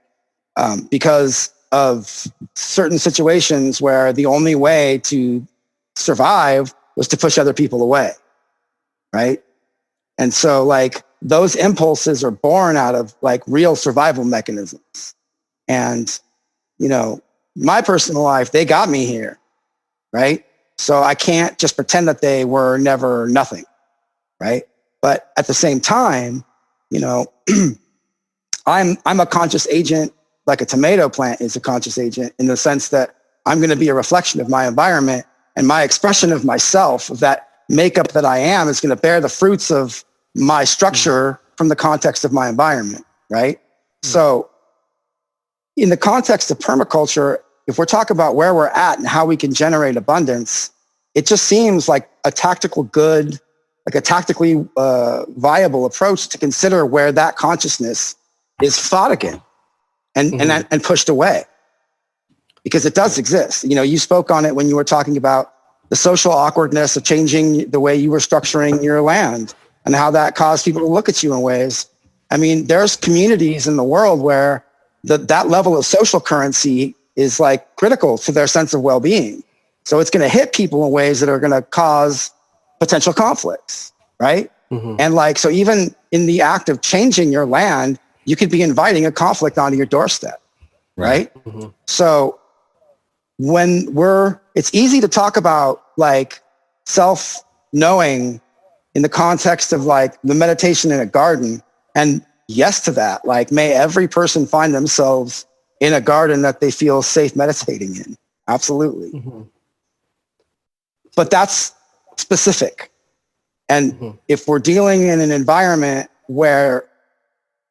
Because of certain situations where the only way to survive was to push other people away, right? And so those impulses are born out of real survival mechanisms. And, my personal life, they got me here, right? So I can't just pretend that they were never nothing, right? But at the same time, I'm a conscious agent, like a tomato plant is a conscious agent, in the sense that I'm going to be a reflection of my environment, and my expression of myself, of that makeup that I am, is going to bear the fruits of my structure from the context of my environment, right? So in the context of permaculture, if we're talking about where we're at and how we can generate abundance, it just seems like a tactically viable approach to consider where that consciousness is fought again and pushed away, because it does exist. You spoke on it when you were talking about the social awkwardness of changing the way you were structuring your land and how that caused people to look at you in ways. I mean, there's communities in the world where that level of social currency is critical to their sense of well-being. So it's going to hit people in ways that are going to cause potential conflicts, right? And so even in the act of changing your land, you could be inviting a conflict onto your doorstep, right? So it's easy to talk about self-knowing in the context of the meditation in a garden. And yes to that, may every person find themselves in a garden that they feel safe meditating in. Absolutely. But that's specific. And if we're dealing in an environment where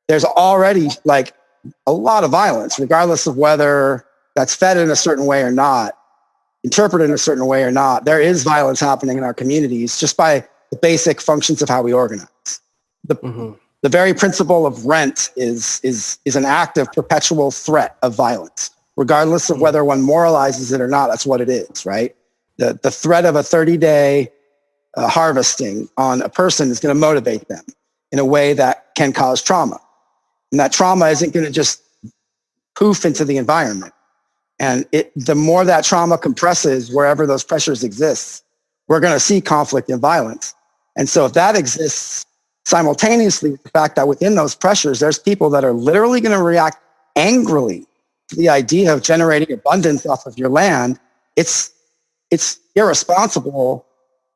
there's already a lot of violence, regardless of whether that's fed in a certain way or not, interpreted in a certain way or not, there is violence happening in our communities just by the basic functions of how we organize. The very principle of rent is an act of perpetual threat of violence, regardless of whether one moralizes it or not. That's what it is, right? The threat of a 30-day harvesting on a person is going to motivate them in a way that can cause trauma. And that trauma isn't going to just poof into the environment. And the more that trauma compresses wherever those pressures exist, we're going to see conflict and violence. And so if that exists simultaneously, the fact that within those pressures, there's people that are literally going to react angrily to the idea of generating abundance off of your land, it's irresponsible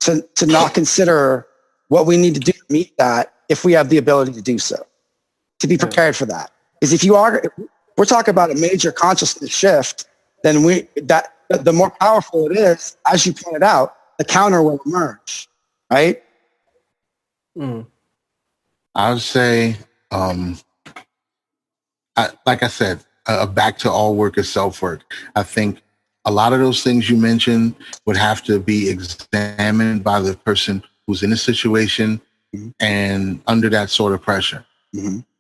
to not consider what we need to do to meet that if we have the ability to do so, to be prepared for that. Because if we're talking about a major consciousness shift, then the more powerful it is, as you pointed out, the counter will emerge, right? I would say, like I said, back to all work is self-work. I think a lot of those things you mentioned would have to be examined by the person who's in a situation and under that sort of pressure.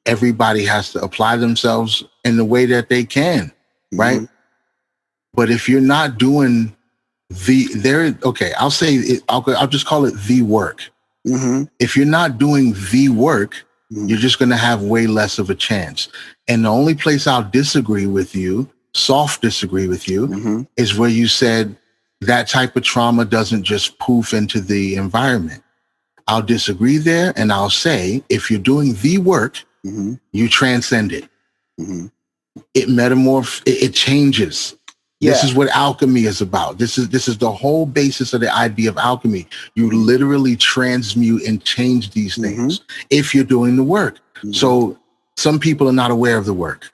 everybody has to apply themselves in the way that they can, right? Mm-hmm. But if you're not doing I'll say it, I'll just call it the work. Mm-hmm. If you're not doing the work, Mm-hmm. you're just going to have way less of a chance. And the only place I'll disagree with you, soft disagree with you, Mm-hmm. is where you said that type of trauma doesn't just poof into the environment. I'll disagree there, and I'll say, if you're doing the work, Mm-hmm. you transcend it. Mm-hmm. It changes. Yeah. This is what alchemy is about. This is the whole basis of the idea of alchemy. You literally transmute and change these things if you're doing the work. Mm-hmm. So some people are not aware of the work.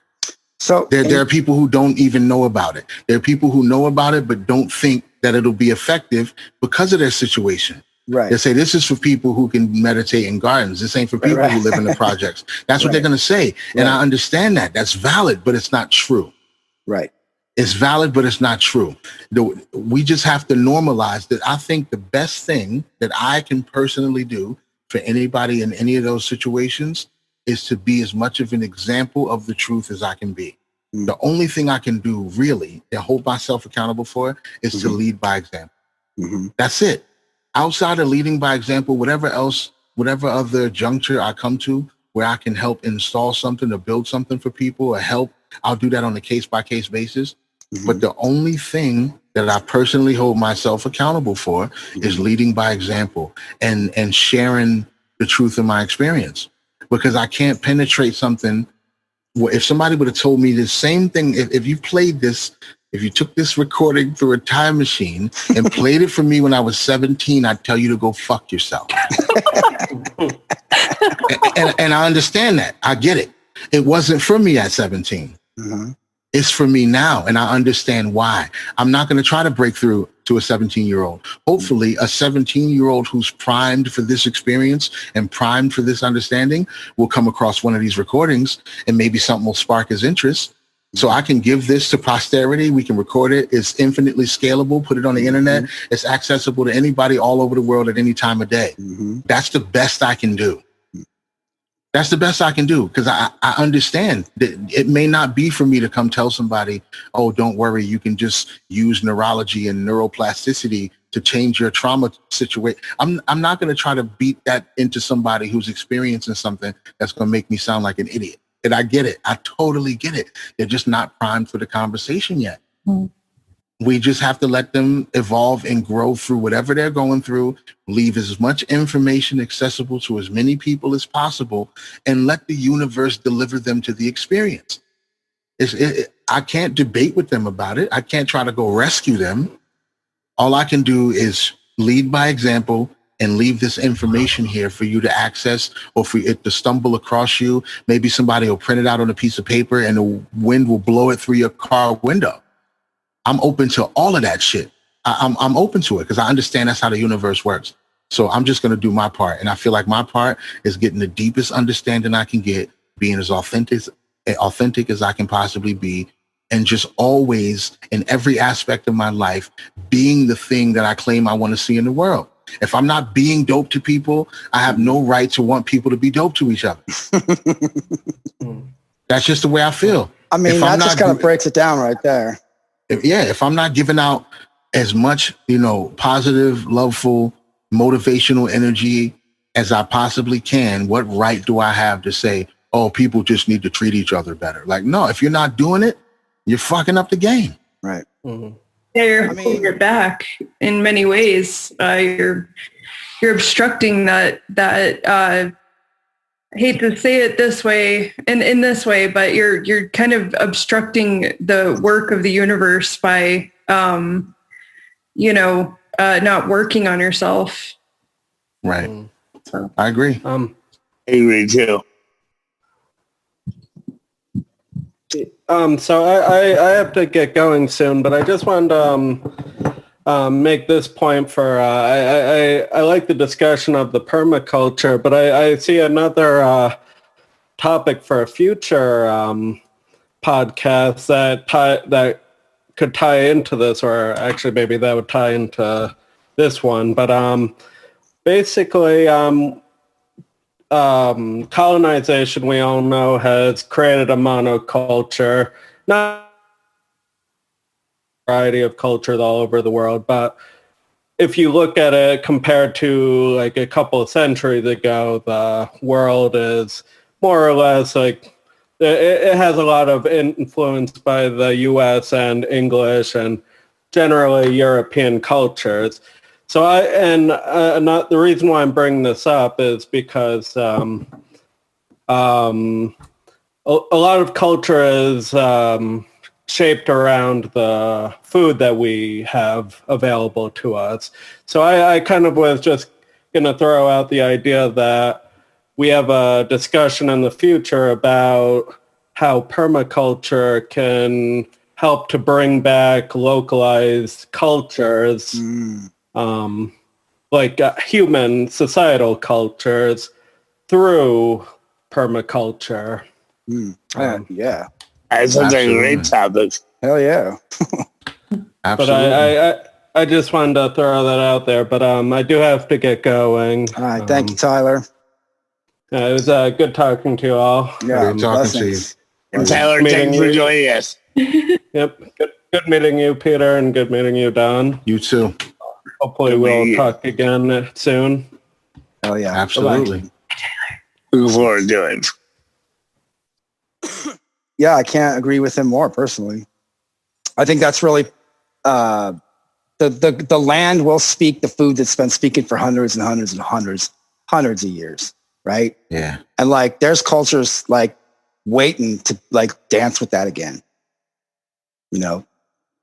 So There are people who don't even know about it. There are people who know about it but don't think that it'll be effective because of their situation. right. They say this is for people who can meditate in gardens. This ain't for people Right. who live in the projects. That's what they're going to say. And I understand that. That's valid, but it's not true. Right. It's valid, but it's not true. We just have to normalize that. I think the best thing that I can personally do for anybody in any of those situations is to be as much of an example of the truth as I can be. Mm. The only thing I can do really and hold myself accountable for is to lead by example. Mm-hmm. That's it. Outside of leading by example, whatever other juncture I come to where I can help install something or build something for people or help, I'll do that on a case-by-case basis. Mm-hmm. But the only thing that I personally hold myself accountable for is leading by example and sharing the truth of my experience. Because I can't penetrate something. If somebody would have told me the same thing, if you played this, if you took this recording through a time machine and played it for me when I was 17, I'd tell you to go fuck yourself. and I understand that. I get it. It wasn't for me at 17. Mm-hmm. It's for me now, and I understand why. I'm not going to try to break through to a 17-year-old. Hopefully, a 17-year-old who's primed for this experience and primed for this understanding will come across one of these recordings, and maybe something will spark his interest. So I can give this to posterity. We can record it. It's infinitely scalable. Put it on the internet. It's accessible to anybody all over the world at any time of day. Mm-hmm. That's the best I can do. That's the best I can do because I understand that it may not be for me to come tell somebody, oh, don't worry, you can just use neurology and neuroplasticity to change your trauma situation. I'm not going to try to beat that into somebody who's experiencing something that's going to make me sound like an idiot. And I get it. I totally get it. They're just not primed for the conversation yet. Mm-hmm. We just have to let them evolve and grow through whatever they're going through, leave as much information accessible to as many people as possible, and let the universe deliver them to the experience. I can't debate with them about it. I can't try to go rescue them. All I can do is lead by example and leave this information here for you to access or for it to stumble across you. Maybe somebody will print it out on a piece of paper and the wind will blow it through your car window. I'm open to all of that shit. I'm open to it because I understand that's how the universe works. So I'm just going to do my part. And I feel like my part is getting the deepest understanding I can get, being as authentic as I can possibly be, and just always in every aspect of my life, being the thing that I claim I want to see in the world. If I'm not being dope to people, I have no right to want people to be dope to each other. That's just the way I feel. I mean, that just kind of breaks it down right there. If I'm not giving out as much, positive, loveful, motivational energy as I possibly can, what right do I have to say, oh, people just need to treat each other better? Like, no, if you're not doing it, you're fucking up the game. Right. Mm-hmm. Yeah, you're holding your back in many ways. You're obstructing that I hate to say it this way and in this way, but you're kind of obstructing the work of the universe by, not working on yourself. Right. So, I agree. I agree too. So I have to get going soon, but I just wanted to make this point for I like the discussion of the permaculture, but I see another topic for a future podcast that could tie into this, or actually maybe that would tie into this one. But basically, colonization, we all know, has created a monoculture, not a variety of cultures all over the world, but if you look at it compared to like a couple of centuries ago, the world is more or less like it has a lot of influence by the US and English and generally European cultures. So not the reason why I'm bringing this up is because a lot of culture is shaped around the food that we have available to us. So I kind of was just going to throw out the idea that we have a discussion in the future about how permaculture can help to bring back localized cultures, like human societal cultures through permaculture. Yeah. That's such a Absolutely. great topic. Hell yeah. Absolutely. But I just wanted to throw that out there. But I do have to get going. All right. Thank you, Tyler. It was good talking to you all. Yeah. Great talking to you. blessings. And Tyler, thank you for joining us. Yep. Good meeting you, Peter, and good meeting you, Don. You too. Hopefully we'll talk again soon. Hell yeah. Absolutely. Looking forward to it. Yeah, I can't agree with him more personally. I think that's really the land will speak the food that's been speaking for hundreds and hundreds and hundreds of years, right? Yeah. And like there's cultures like waiting to like dance with that again. You know,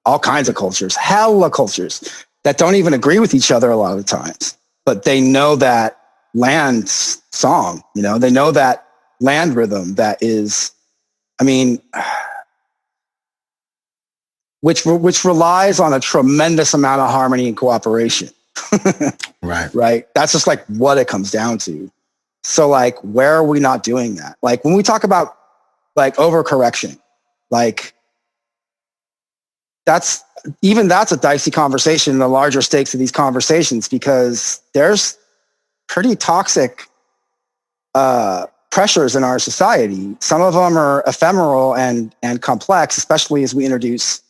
all kinds of cultures, hella cultures that don't even agree with each other a lot of the times, but they know that land song, you know, they know that land rhythm that is, I mean, which relies on a tremendous amount of harmony and cooperation. Right. Right. That's just like what it comes down to. So like, where are we not doing that? Like when we talk about like overcorrection, like that's a dicey conversation in the larger stakes of these conversations, because there's pretty toxic pressures in our society. Some of them are ephemeral and complex, especially as we introduce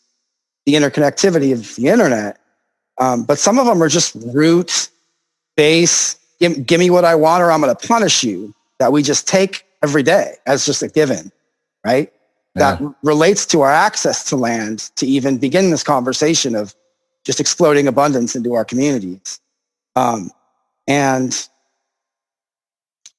the interconnectivity of the internet. But some of them are just root, base, give me what I want or I'm going to punish you, that we just take every day as just a given, right? Yeah. That relates to our access to land to even begin this conversation of just exploding abundance into our communities. And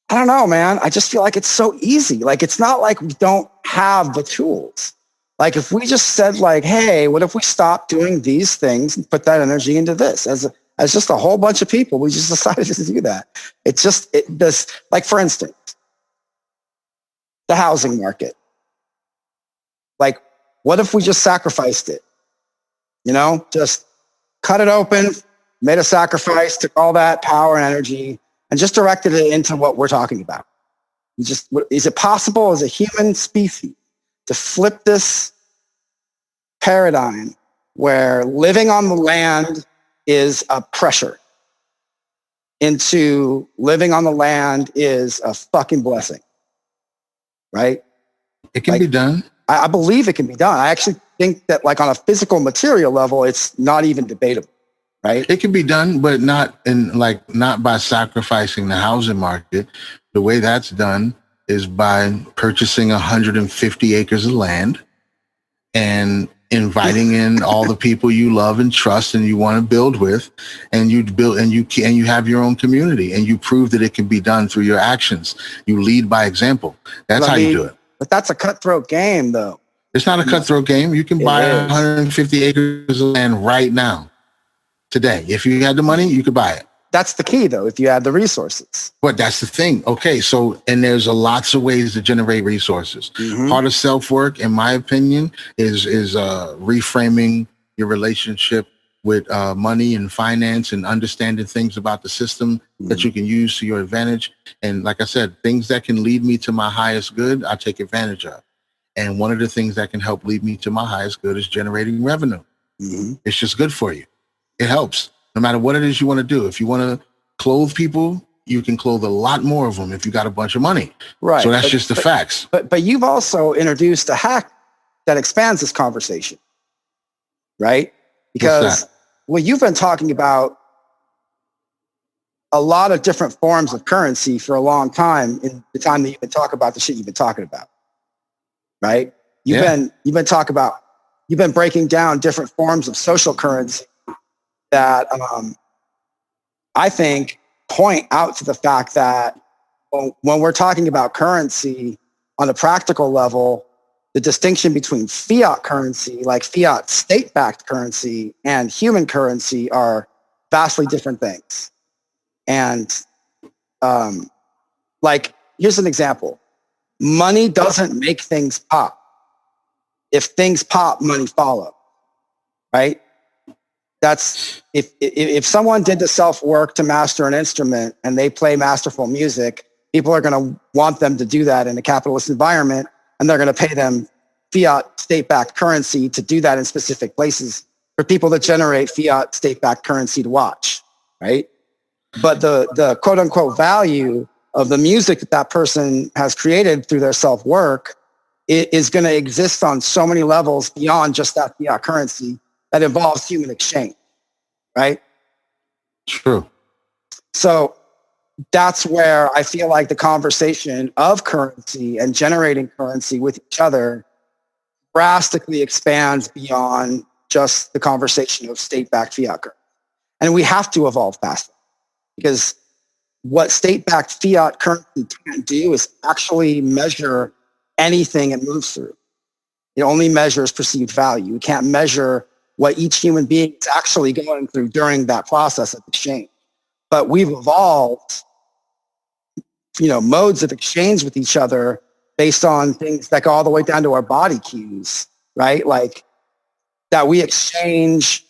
I don't know, man. I just feel like it's so easy. Like, it's not like we don't have the tools. Like if we just said like, hey, what if we stop doing these things and put that energy into this as just a whole bunch of people, we just decided to do that. It's just, this, like for instance, the housing market. Like, what if we just sacrificed it? You know, just cut it open, made a sacrifice, took all that power and energy and just directed it into what we're talking about. Is it possible as a human species to flip this paradigm where living on the land is a pressure into living on the land is a fucking blessing, right? It can be done. I believe it can be done. I actually think that like on a physical material level, it's not even debatable, right? It can be done, but not by sacrificing the housing market. The way that's done is by purchasing 150 acres of land and inviting in all the people you love and trust and you want to build with, and you build and you have your own community, and you prove that it can be done through your actions. You lead by example. That's how you do it. But that's a cutthroat game, though. It's not a cutthroat game. You can buy 150 acres of land right now, today. If you had the money, you could buy it. That's the key, though, if you had the resources. But that's the thing. Okay, so, and there's lots of ways to generate resources. Mm-hmm. Part of self-work, in my opinion, is reframing your relationship with money and finance and understanding things about the system that you can use to your advantage. And like I said, things that can lead me to my highest good, I take advantage of. And one of the things that can help lead me to my highest good is generating revenue. Mm-hmm. It's just good for you. It helps no matter what it is you want to do. If you want to clothe people, you can clothe a lot more of them if you got a bunch of money. Right. So that's just the facts. But you've also introduced a hack that expands this conversation, right? Because well, you've been talking about a lot of different forms of currency for a long time in the time that you've been talking about the shit you've been talking about, right? You've been breaking down different forms of social currency that I think point out to the fact that when we're talking about currency on a practical level, the distinction between fiat currency, like fiat state-backed currency, and human currency are vastly different things. And like, here's an example. Money doesn't make things pop. If things pop, money follows, right? That's if someone did the self-work to master an instrument and they play masterful music, people are going to want them to do that in a capitalist environment, and they're going to pay them fiat state-backed currency to do that in specific places for people that generate fiat state-backed currency to watch, right? But the quote-unquote value of the music that person has created through their self-work is going to exist on so many levels beyond just that fiat currency that involves human exchange, right? True. So that's where I feel like the conversation of currency and generating currency with each other drastically expands beyond just the conversation of state-backed fiat currency. And we have to evolve past that, because what state-backed fiat currency can't do is actually measure anything it moves through. It only measures perceived value. It can't measure what each human being is actually going through during that process of exchange. But we've evolved, modes of exchange with each other based on things that go all the way down to our body cues, right? Like that we exchange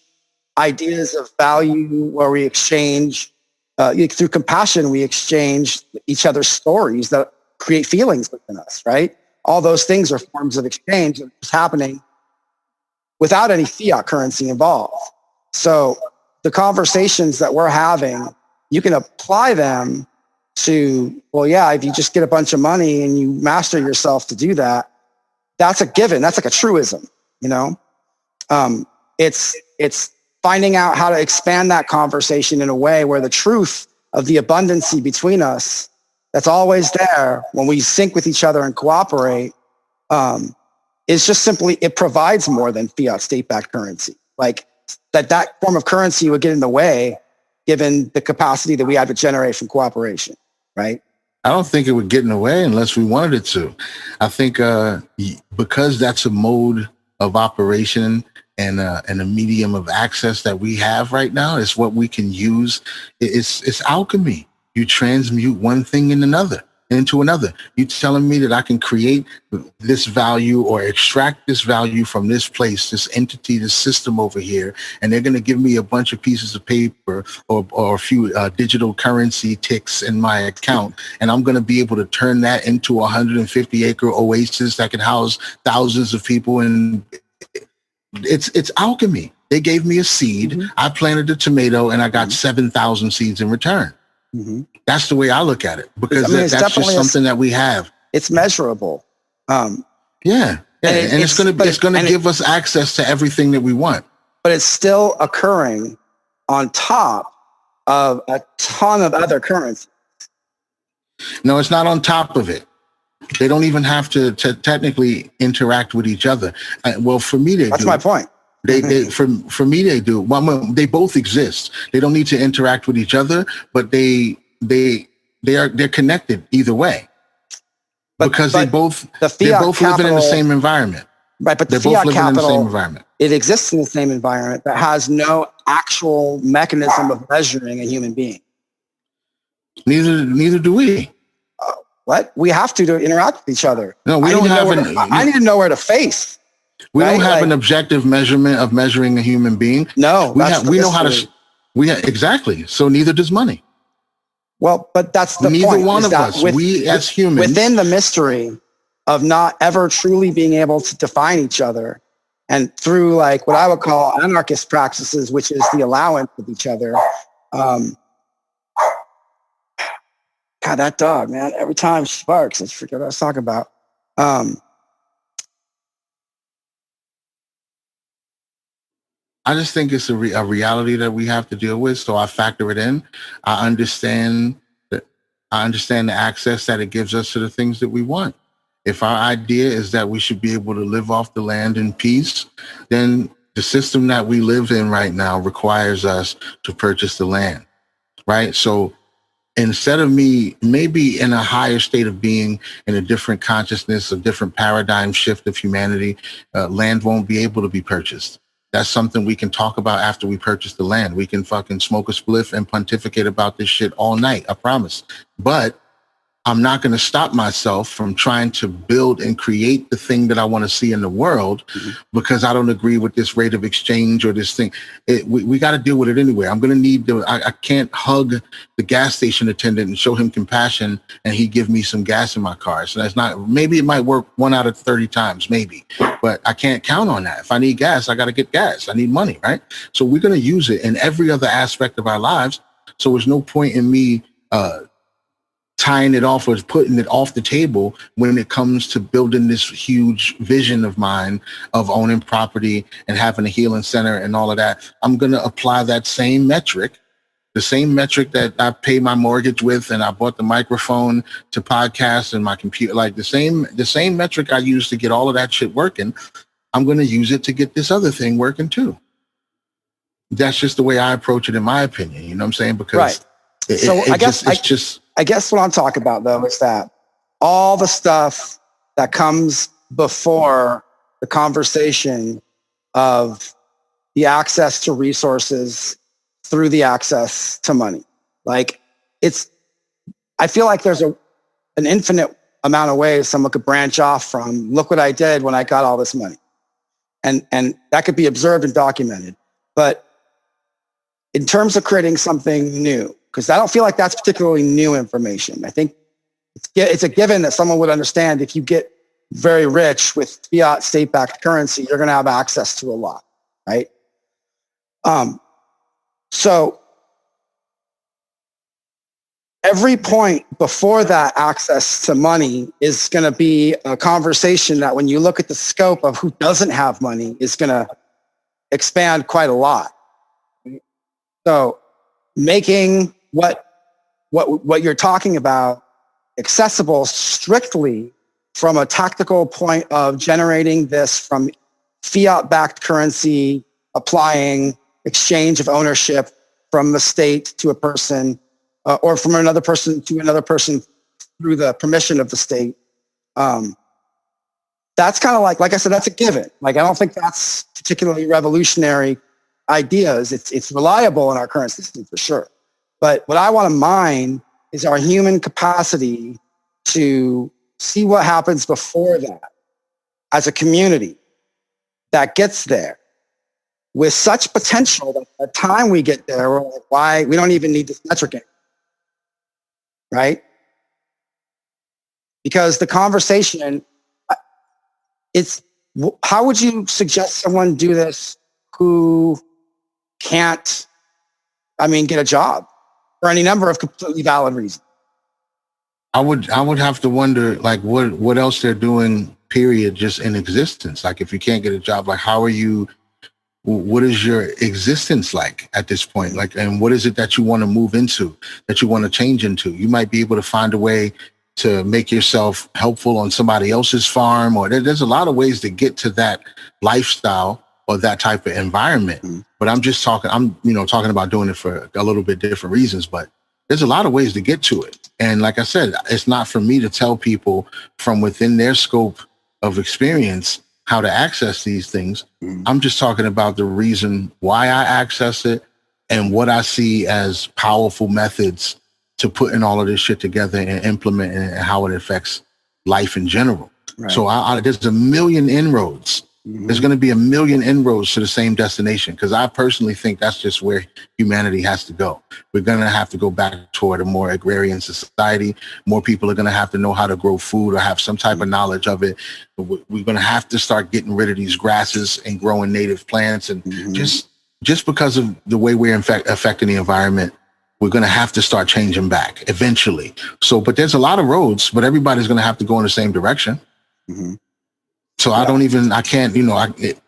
ideas of value, where we exchange, through compassion, we exchange each other's stories that create feelings within us, right? All those things are forms of exchange that's happening without any fiat currency involved. So the conversations that we're having, you can apply them to, well, yeah, if you just get a bunch of money and you master yourself to do that, that's a given. That's like a truism, It's finding out how to expand that conversation in a way where the truth of the abundancy between us that's always there when we sync with each other and cooperate, is just simply, it provides more than fiat state-backed currency. Like that form of currency would get in the way given the capacity that we have to generate from cooperation, right? I don't think it would get in the way unless we wanted it to. I think because that's a mode of operation and a medium of access that we have right now, is what we can use. It's alchemy. You transmute one thing into another. You telling me that I can create this value or extract this value from this place, this entity, this system over here, and they're going to give me a bunch of pieces of paper or a few digital currency ticks in my account, and I'm going to be able to turn that into a 150-acre oasis that can house thousands of people. And it's alchemy. They gave me a seed. Mm-hmm. I planted a tomato, and I got 7,000 seeds in return. Mm-hmm. That's the way I look at it, because that's just something that we have. It's measurable. And it's going to give us access to everything that we want. But it's still occurring on top of a ton of other currencies. No, it's not on top of it. They don't even have to technically interact with each other. Well, for me, that's my point. For me, they do. Well, they both exist. They don't need to interact with each other, but they're connected either way, because they both live in the same environment. Right, but the fiat capital, it exists in the same environment, but has no actual mechanism of measuring a human being. Neither do we. What? We have to interact with each other. No, we don't have. I need to know where to face. We don't have an objective measurement of measuring a human being. No, we know how to. Exactly. So neither does money. Well, but that's the point. Neither one of us. We as humans, within the mystery of not ever truly being able to define each other, and through like what I would call anarchist practices, which is the allowance of each other, God, that dog, man, every time she barks, I forget what I was talking about. I just think it's a reality that we have to deal with. So I factor it in. I understand that. I understand the access that it gives us to the things that we want. If our idea is that we should be able to live off the land in peace, then the system that we live in right now requires us to purchase the land, right? So instead of me maybe in a higher state of being, in a different consciousness, a different paradigm shift of humanity, land won't be able to be purchased. That's something we can talk about after we purchase the land. We can fucking smoke a spliff and pontificate about this shit all night, I promise. But I'm not going to stop myself from trying to build and create the thing that I want to see in the world because I don't agree with this rate of exchange or this thing. We got to deal with it anyway. I'm going to need to, I can't hug the gas station attendant and show him compassion and he give me some gas in my car. So that's not, maybe it might work 1 out of 30 times, maybe, but I can't count on that. If I need gas, I got to get gas. I need money, right? So we're going to use it in every other aspect of our lives. So there's no point in me, tying it off or putting it off the table when it comes to building this huge vision of mine of owning property and having a healing center and all of that. I'm going to apply that same metric, the same metric that I pay my mortgage with and I bought the microphone to podcast and my computer, like the same metric I use to get all of that shit working. I'm going to use it to get this other thing working too. That's just the way I approach it, in my opinion. You know what I'm saying? Because I guess what I'm talking about, though, is that all the stuff that comes before the conversation of the access to resources through the access to money. Like I feel like there's an infinite amount of ways someone could branch off from, look what I did when I got all this money. And that could be observed and documented. But in terms of creating something new, because I don't feel like that's particularly new information. I think it's a given that someone would understand if you get very rich with fiat state-backed currency, you're going to have access to a lot, right? So every point before that access to money is going to be a conversation that when you look at the scope of who doesn't have money is going to expand quite a lot. So making what you're talking about accessible strictly from a tactical point of generating this from fiat-backed currency, applying exchange of ownership from the state to a person or from another person to another person through the permission of the state. That's kind of like I said, that's a given. Like, I don't think that's particularly revolutionary ideas. It's reliable in our current system for sure. But what I want to mine is our human capacity to see what happens before that as a community that gets there with such potential that by the time we get there, we're like, why we don't even need this metric anymore, right? Because the conversation, how would you suggest someone do this who can't, get a job for any number of completely valid reasons? I would have to wonder, like, what else they're doing, period, just in existence. Like, if you can't get a job, like, what is your existence like at this point? Like, and what is it that you want to move into, that you want to change into? You might be able to find a way to make yourself helpful on somebody else's farm, or there's a lot of ways to get to that lifestyle or that type of environment. Mm-hmm. But I'm talking about doing it for a little bit different reasons, but there's a lot of ways to get to it. And like I said, it's not for me to tell people from within their scope of experience how to access these things. Mm-hmm. I'm just talking about the reason why I access it and what I see as powerful methods to putting all of this shit together and implement and how it affects life in general. Right. So there's a million inroads. Mm-hmm. There's going to be a million inroads to the same destination, because I personally think that's just where humanity has to go. We're going to have to go back toward a more agrarian society. More people are going to have to know how to grow food or have some type of knowledge of it. We're going to have to start getting rid of these grasses and growing native plants. And just because of the way we're affecting the environment, we're going to have to start changing back eventually. So, but there's a lot of roads, but everybody's going to have to go in the same direction. Mm-hmm. So I can't,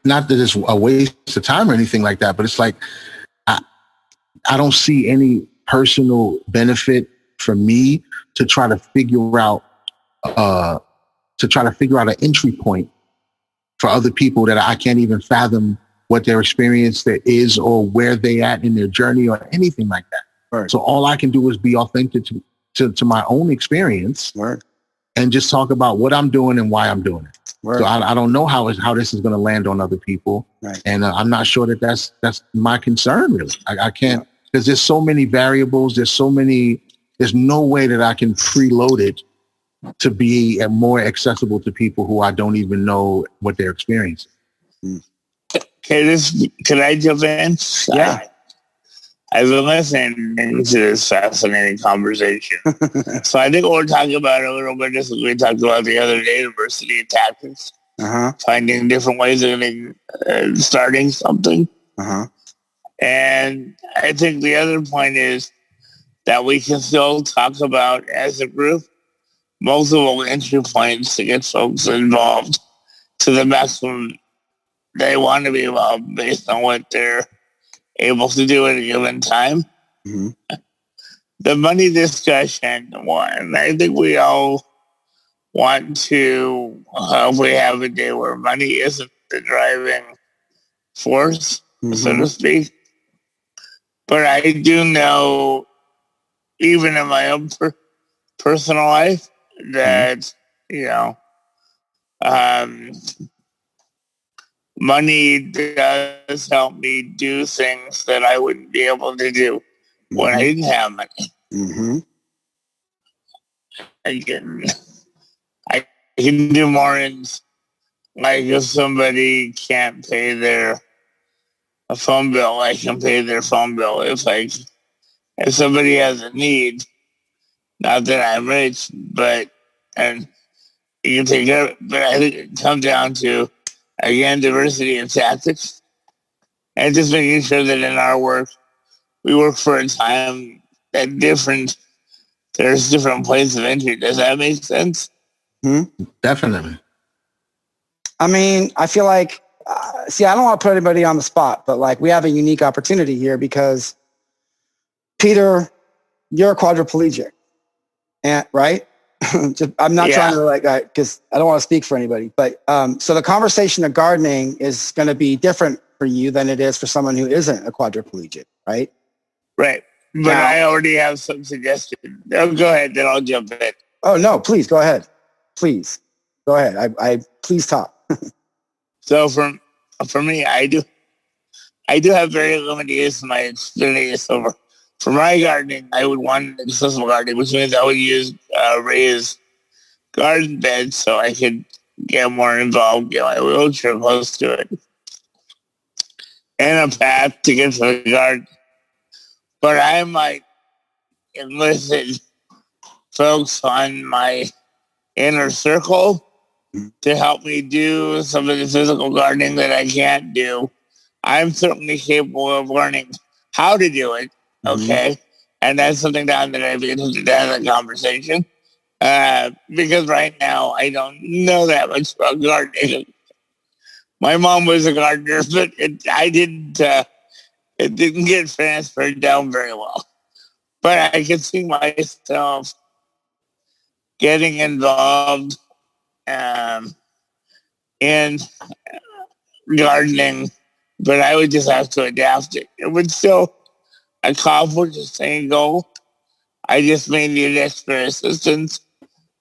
not that it's a waste of time or anything like that, but it's like, I don't see any personal benefit for me to try to figure out an entry point for other people that I can't even fathom what their experience there is or where they at in their journey or anything like that. Right. So all I can do is be authentic to my own experience, right, and just talk about what I'm doing and why I'm doing it. right. So I don't know how this is going to land on other people. Right. And I'm not sure that's my concern, really. I can't, because there's so many variables. There's no way that I can preload it to be more accessible to people who I don't even know what they're experiencing. Can I jump in? Yeah. I've been listening to this fascinating conversation. So I think what we're talking about a little bit is what we talked about the other day, diversity and tactics. Uh-huh. Finding different ways of starting something. Uh-huh. And I think the other point is that we can still talk about, as a group, multiple entry points to get folks involved to the maximum they want to be involved based on what they're able to do at a given time. Mm-hmm. The money discussion one, I think we all want to hopefully have a day where money isn't the driving force, so to speak. But I do know, even in my own personal life, that, money does help me do things that I wouldn't be able to do when I didn't have money. Mm-hmm. I can do more in, like, if somebody can't pay their phone bill, I can pay their phone bill. If somebody has a need, not that I'm rich, and you can take care of it, but I think it comes down to, again, diversity and tactics, and just making sure that in our work, we work for a time that there's different points of entry. Does that make sense? Mm-hmm. Definitely. I mean, I feel like, I don't want to put anybody on the spot, but like we have a unique opportunity here because Peter, you're a quadriplegic, and right? I'm not trying to because I don't want to speak for anybody, but so the conversation of gardening is going to be different for you than it is for someone who isn't a quadriplegic, right? Right. But I already have some suggestions. Oh, go ahead, then I'll jump in. Oh no, please go ahead. Please go ahead. I please talk. So for me, I do have very limited use of my experience. So for my gardening, I would want accessible gardening, which means I would use raised garden beds so I could get more involved, get my wheelchair close to it, and a path to get to the garden. But I might enlist folks on my inner circle to help me do some of the physical gardening that I can't do. I'm certainly capable of learning how to do it, okay? And that's something that I've been interested to have a conversation. Because right now, I don't know that much about gardening. My mom was a gardener, but it didn't get transferred down very well. But I can see myself getting involved in gardening, but I would just have to adapt it. It would still accomplish the same goal. I just may need extra assistance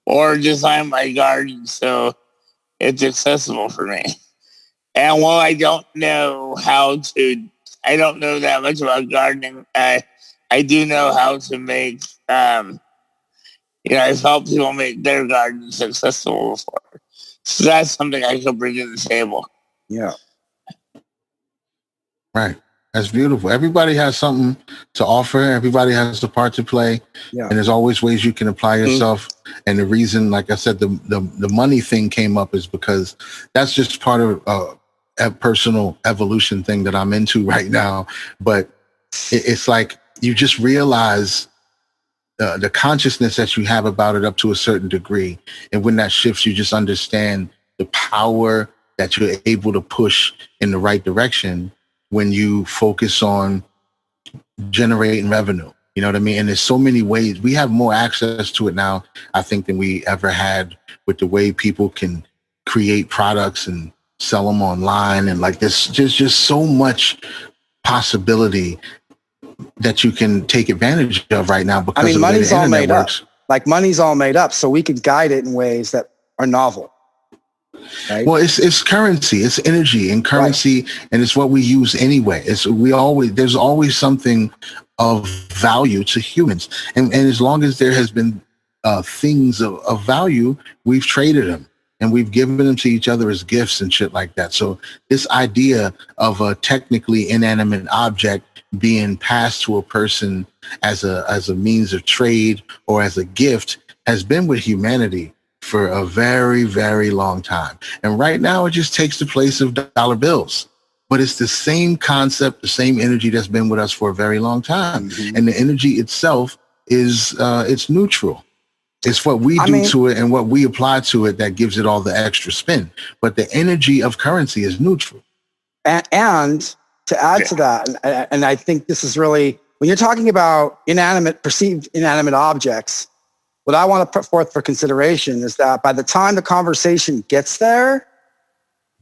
or design my garden so it's accessible for me. And while I don't know that much about gardening, I do know how to make, I've helped people make their gardens accessible before. So that's something I could bring to the table. Yeah. Right. That's beautiful. Everybody has something to offer. Everybody has a part to play. Yeah. And there's always ways you can apply yourself. And the reason, like I said, the money thing came up is because that's just part of a personal evolution thing that I'm into right now. But it's like you just realize the consciousness that you have about it up to a certain degree. And when that shifts, you just understand the power that you're able to push in the right direction when you focus on generating revenue. You know what I mean? And there's so many ways. We have more access to it now, I think, than we ever had, with the way people can create products and sell them online. And like this, there's just so much possibility that you can take advantage of right now because of money's the way the all internet made works. up. Like money's all made up, so we can guide it in ways that are novel. Right? Well, it's currency, it's energy and currency, right. And it's what we use anyway. There's always something of value to humans, and as long as there has been things of value, we've traded them and we've given them to each other as gifts and shit like that. So this idea of a technically inanimate object being passed to a person as a means of trade or as a gift has been with humanity for a very, very long time. And right now it just takes the place of dollar bills. But it's the same concept, the same energy that's been with us for a very long time. Mm-hmm. And the energy itself is it's neutral. It's what we do to it and what we apply to it that gives it all the extra spin. But the energy of currency is neutral. And to add to that, and I think this is really, when you're talking about perceived inanimate objects, what I want to put forth for consideration is that by the time the conversation gets there,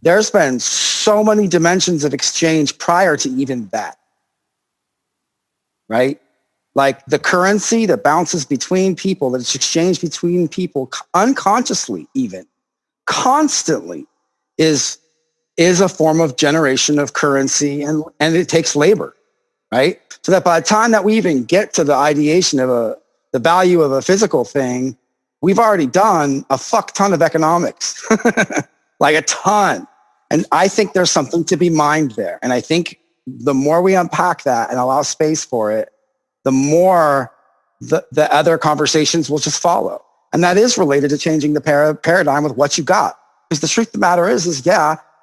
there's been so many dimensions of exchange prior to even that, right? Like the currency that bounces between people, that's exchanged between people unconsciously, even constantly, is a form of generation of currency, and it takes labor, right? So that by the time that we even get to the ideation of the value of a physical thing, we've already done a fuck ton of economics, like a ton. And I think there's something to be mined there. And I think the more we unpack that and allow space for it, the more the other conversations will just follow. And that is related to changing the paradigm with what you got. Because the truth of the matter is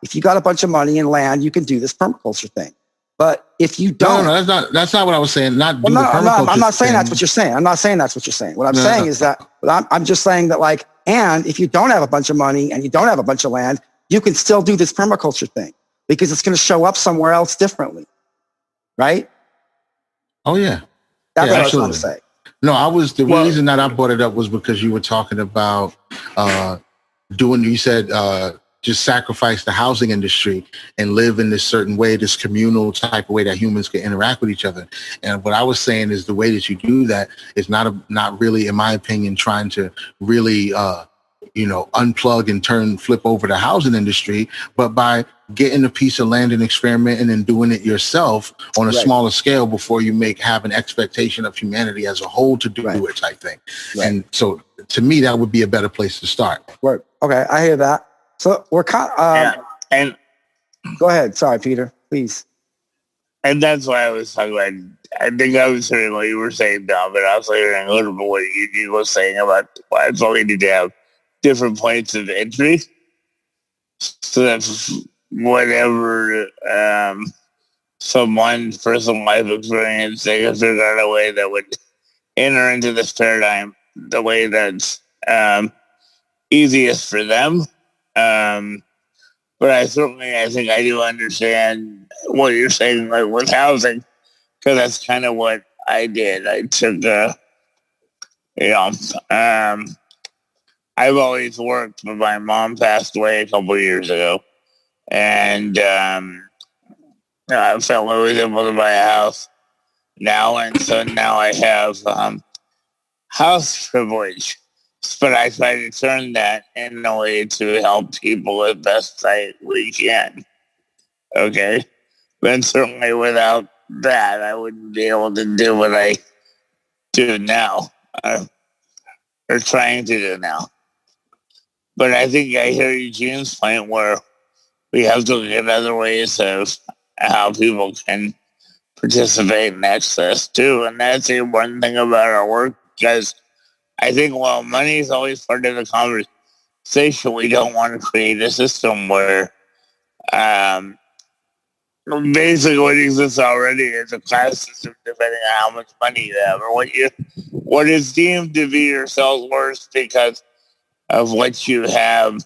if you got a bunch of money and land, you can do this permaculture thing. But if you don't, no, that's not what I was saying. I'm not saying that's what you're saying. I'm not saying that's what you're saying. What I'm saying is that, I'm just saying that, like, and if you don't have a bunch of money and you don't have a bunch of land, you can still do this permaculture thing because it's going to show up somewhere else differently, right? Oh yeah, that's what I was trying to say. No, the reason that I brought it up was because you were talking about you said just sacrifice the housing industry and live in this certain way, this communal type of way that humans can interact with each other. And what I was saying is the way that you do that is not really, in my opinion, trying to really, unplug and flip over the housing industry, but by getting a piece of land and experimenting and doing it yourself on a smaller scale before you have an expectation of humanity as a whole to do it type thing. Right. And so to me, that would be a better place to start. Right. Okay. I hear that. So we're and go ahead. Sorry, Peter, please. And that's why I was talking about, I think I was hearing what you were saying, Dom, but I was hearing a little bit what you were saying about why it's only need to have different points of entry. So that whatever someone's personal life experience, they can figure out a way that would enter into this paradigm the way that's easiest for them. But I think I do understand what you're saying, like with housing, because that's kind of what I did. I took, I've always worked, but my mom passed away a couple of years ago, and I felt I was able to buy a house now, and so now I have house privilege. But I try to turn that in a way to help people as best we can. Okay? But certainly without that, I wouldn't be able to do what I do now, or trying to do now. But I think I hear Eugene's point where we have to look at other ways of how people can participate and access too. And that's the one thing about our work, because I think while money is always part of the conversation, we don't want to create a system where basically what exists already is a class system depending on how much money you have or what is deemed to be your self-worth because of what you have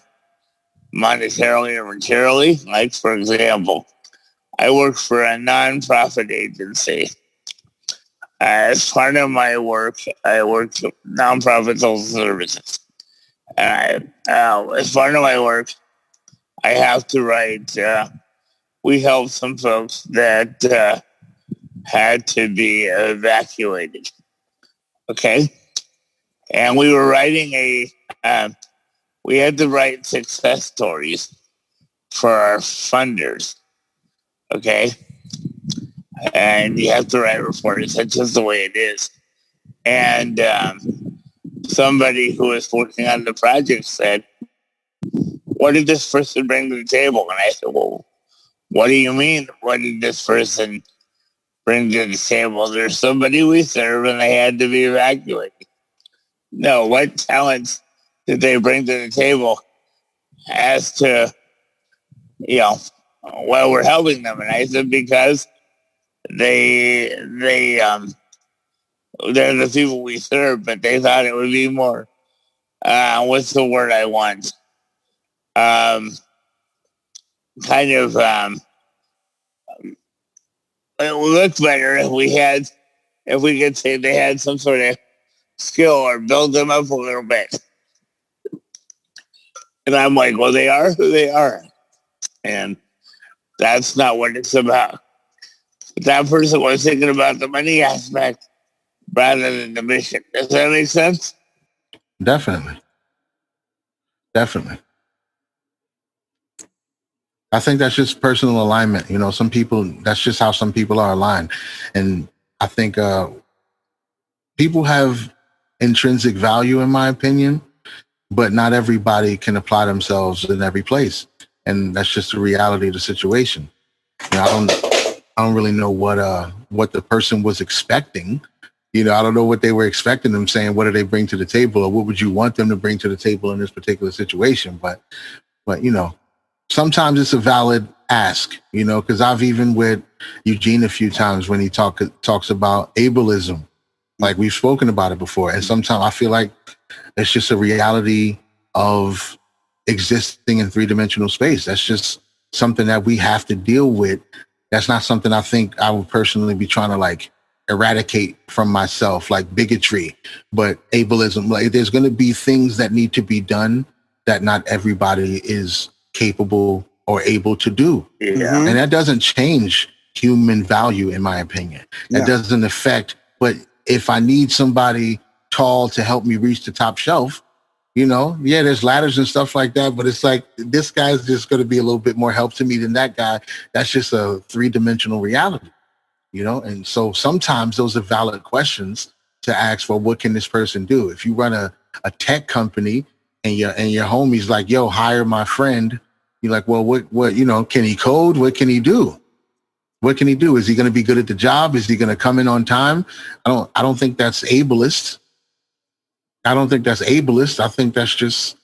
monetarily or materially. Like, for example, I work for a nonprofit agency. As part of my work, I work for nonprofit social services. And as part of my work, I have to write, we helped some folks that had to be evacuated. Okay? And we were writing we had to write success stories for our funders. Okay? And you have to write reports. That's just the way it is. And somebody who was working on the project said, what did this person bring to the table? And I said, well, what do you mean? What did this person bring to the table? There's somebody we serve and they had to be evacuated. No, what talents did they bring to the table as to, well, we're helping them? And I said, because they're the people we serve, but they thought it would be more, what's the word I want? Kind of, it would look better if we could say they had some sort of skill or build them up a little bit. And I'm like, well, they are who they are. And that's not what it's about. But that person was thinking about the money aspect rather than the mission. Does that make sense? Definitely. I think that's just personal alignment. Some people, that's just how some people are aligned. And I think people have intrinsic value, in my opinion, but not everybody can apply themselves in every place. And that's just the reality of the situation. I don't really know what the person was expecting. I don't know what they were expecting them saying, what do they bring to the table, or what would you want them to bring to the table in this particular situation? But sometimes it's a valid ask, because I've even with Eugene a few times when he talks about ableism, like we've spoken about it before. And sometimes I feel like it's just a reality of existing in three-dimensional space. That's just something that we have to deal with. That's not something I think I would personally be trying to eradicate from myself, like bigotry, but ableism. Like there's going to be things that need to be done that not everybody is capable or able to do. Yeah. And that doesn't change human value, in my opinion. That doesn't affect, but if I need somebody tall to help me reach the top shelf, there's ladders and stuff like that, but it's like, this guy's just going to be a little bit more help to me than that guy. That's just a three-dimensional reality, And so sometimes those are valid questions to ask for. What can this person do? If you run a tech company and your homie's like, yo, hire my friend. You're like, well, what, can he code? What can he do? What can he do? Is he going to be good at the job? Is he going to come in on time? I don't think that's ableist. I think that's just,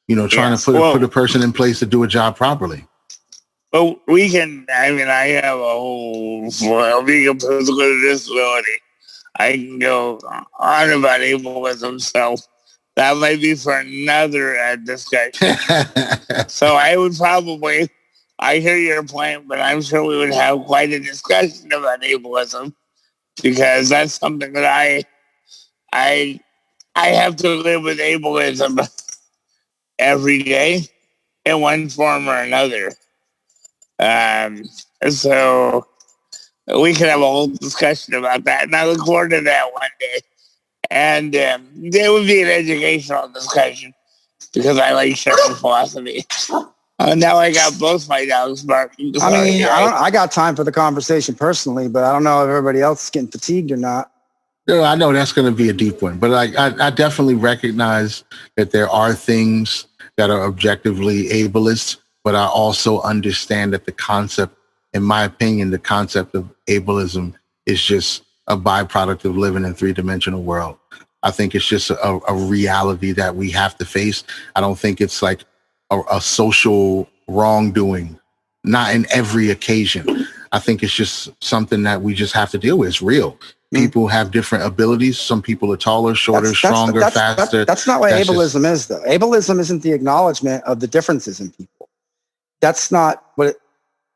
trying to put a person in place to do a job properly. Well, I have a whole being a physical disability. I can go on about ableism, so that might be for another discussion. So I hear your point, but I'm sure we would have quite a discussion about ableism, because that's something that I have to live with ableism every day in one form or another. So we can have a whole discussion about that, and I look forward to that one day. And there would be an educational discussion, because I like sharing philosophy. Now I got both my dogs barking. I got time for the conversation personally, but I don't know if everybody else is getting fatigued or not. I know that's going to be a deep one, but I definitely recognize that there are things that are objectively ableist, but I also understand that the concept, in my opinion, the concept of ableism is just a byproduct of living in a three-dimensional world. I think it's just a reality that we have to face. I don't think it's like a social wrongdoing, not in every occasion. I think it's just something that we just have to deal with. It's real. People have different abilities. Some people are taller, shorter, stronger, faster. That's not what ableism is, though. Ableism isn't the acknowledgement of the differences in people. That's not what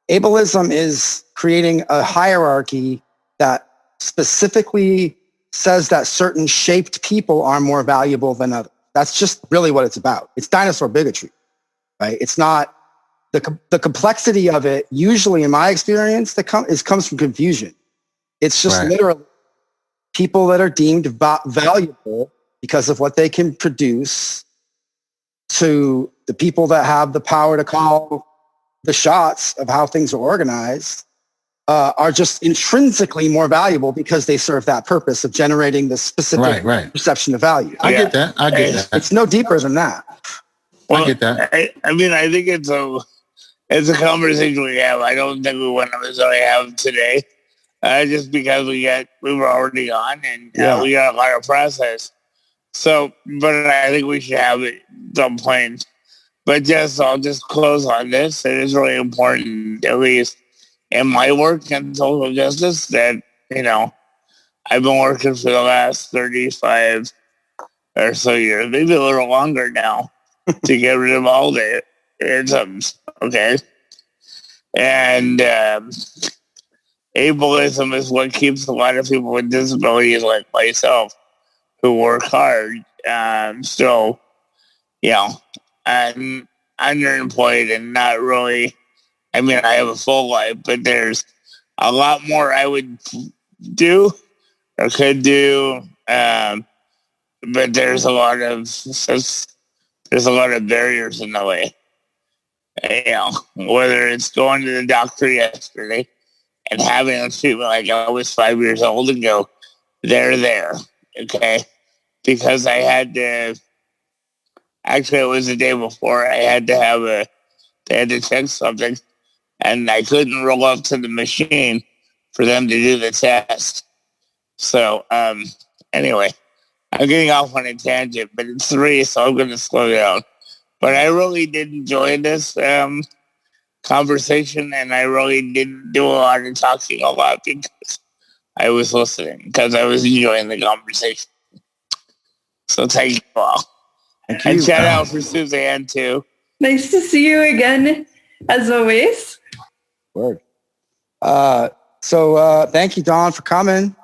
ableism is. Creating a hierarchy that specifically says that certain shaped people are more valuable than others. That's just really what it's about. It's dinosaur bigotry, right? It's not the complexity of it. Usually, in my experience, comes from confusion. It's just literally people that are deemed valuable because of what they can produce to the people that have the power to call the shots of how things are organized are just intrinsically more valuable because they serve that purpose of generating the specific perception of value. I get that. It's no deeper than that. Well, I get that. I mean, I think it's a conversation we have. I don't think we want to necessarily have today. Just because we were already on and we got a lot of process. So, but I think we should have it some point. But I'll just close on this. It is really important, at least in my work in social justice, that, I've been working for the last 35 or so years, maybe a little longer now, to get rid of all the isms, okay? And ableism is what keeps a lot of people with disabilities like myself who work hard still, I'm underemployed and not really, I mean, I have a full life, but there's a lot more I would do or could do, but there's a lot of barriers in the way. Whether it's going to the doctor yesterday and having a treatment like I was 5 years old and go, they're there, okay? Because I had to, actually it was the day before, they had to check something, and I couldn't roll up to the machine for them to do the test. So, anyway, I'm getting off on a tangent, but it's 3, so I'm going to slow down. But I really did enjoy this conversation, and I really didn't do a lot of talking a lot because I was listening, because I was enjoying the conversation. So thank you all. And shout out for Suzanne, too. Nice to see you again, as always. Word. So thank you, Dawn, for coming.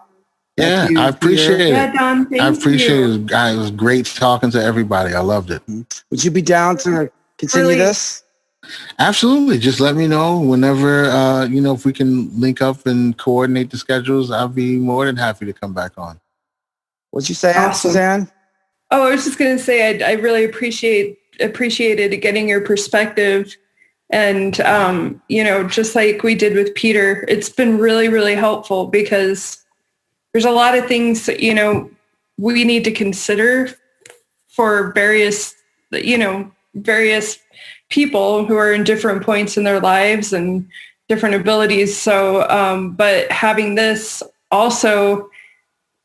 Yeah, I appreciate it. Yeah, Dawn, thank I appreciate you. it. It was great talking to everybody. I loved it. Would you be down to continue this? Absolutely. Just let me know whenever, if we can link up and coordinate the schedules. I'll be more than happy to come back on. What'd you say, Suzanne? Oh, I was just going to say, I really appreciated getting your perspective. And, just like we did with Peter, it's been really, really helpful because there's a lot of things that, we need to consider for various people who are in different points in their lives and different abilities. So, but having this also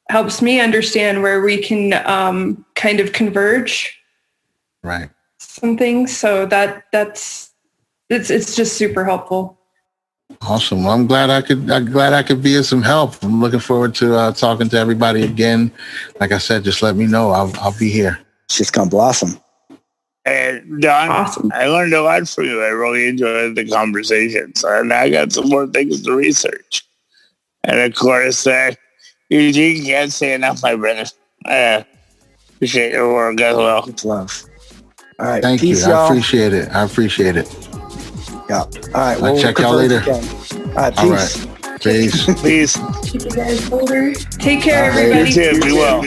helps me understand where we can kind of converge. Right. Some things. So it's just super helpful. Awesome. Well, I'm glad I could be of some help. I'm looking forward to talking to everybody again. Like I said, just let me know. I'll be here. She's gonna blossom. And Don, awesome. I learned a lot from you. I really enjoyed the conversations, and I got some more things to research. And of course, Eugene, can't say enough, my brother. I appreciate your work as well. It's love. All right. Thank peace, you. y'all. I appreciate it. Yeah. All right. I'll check y'all later. Again. All right. Peace. All right. Peace. Peace. Keep you guys older. Take care, everybody. You too. Be well.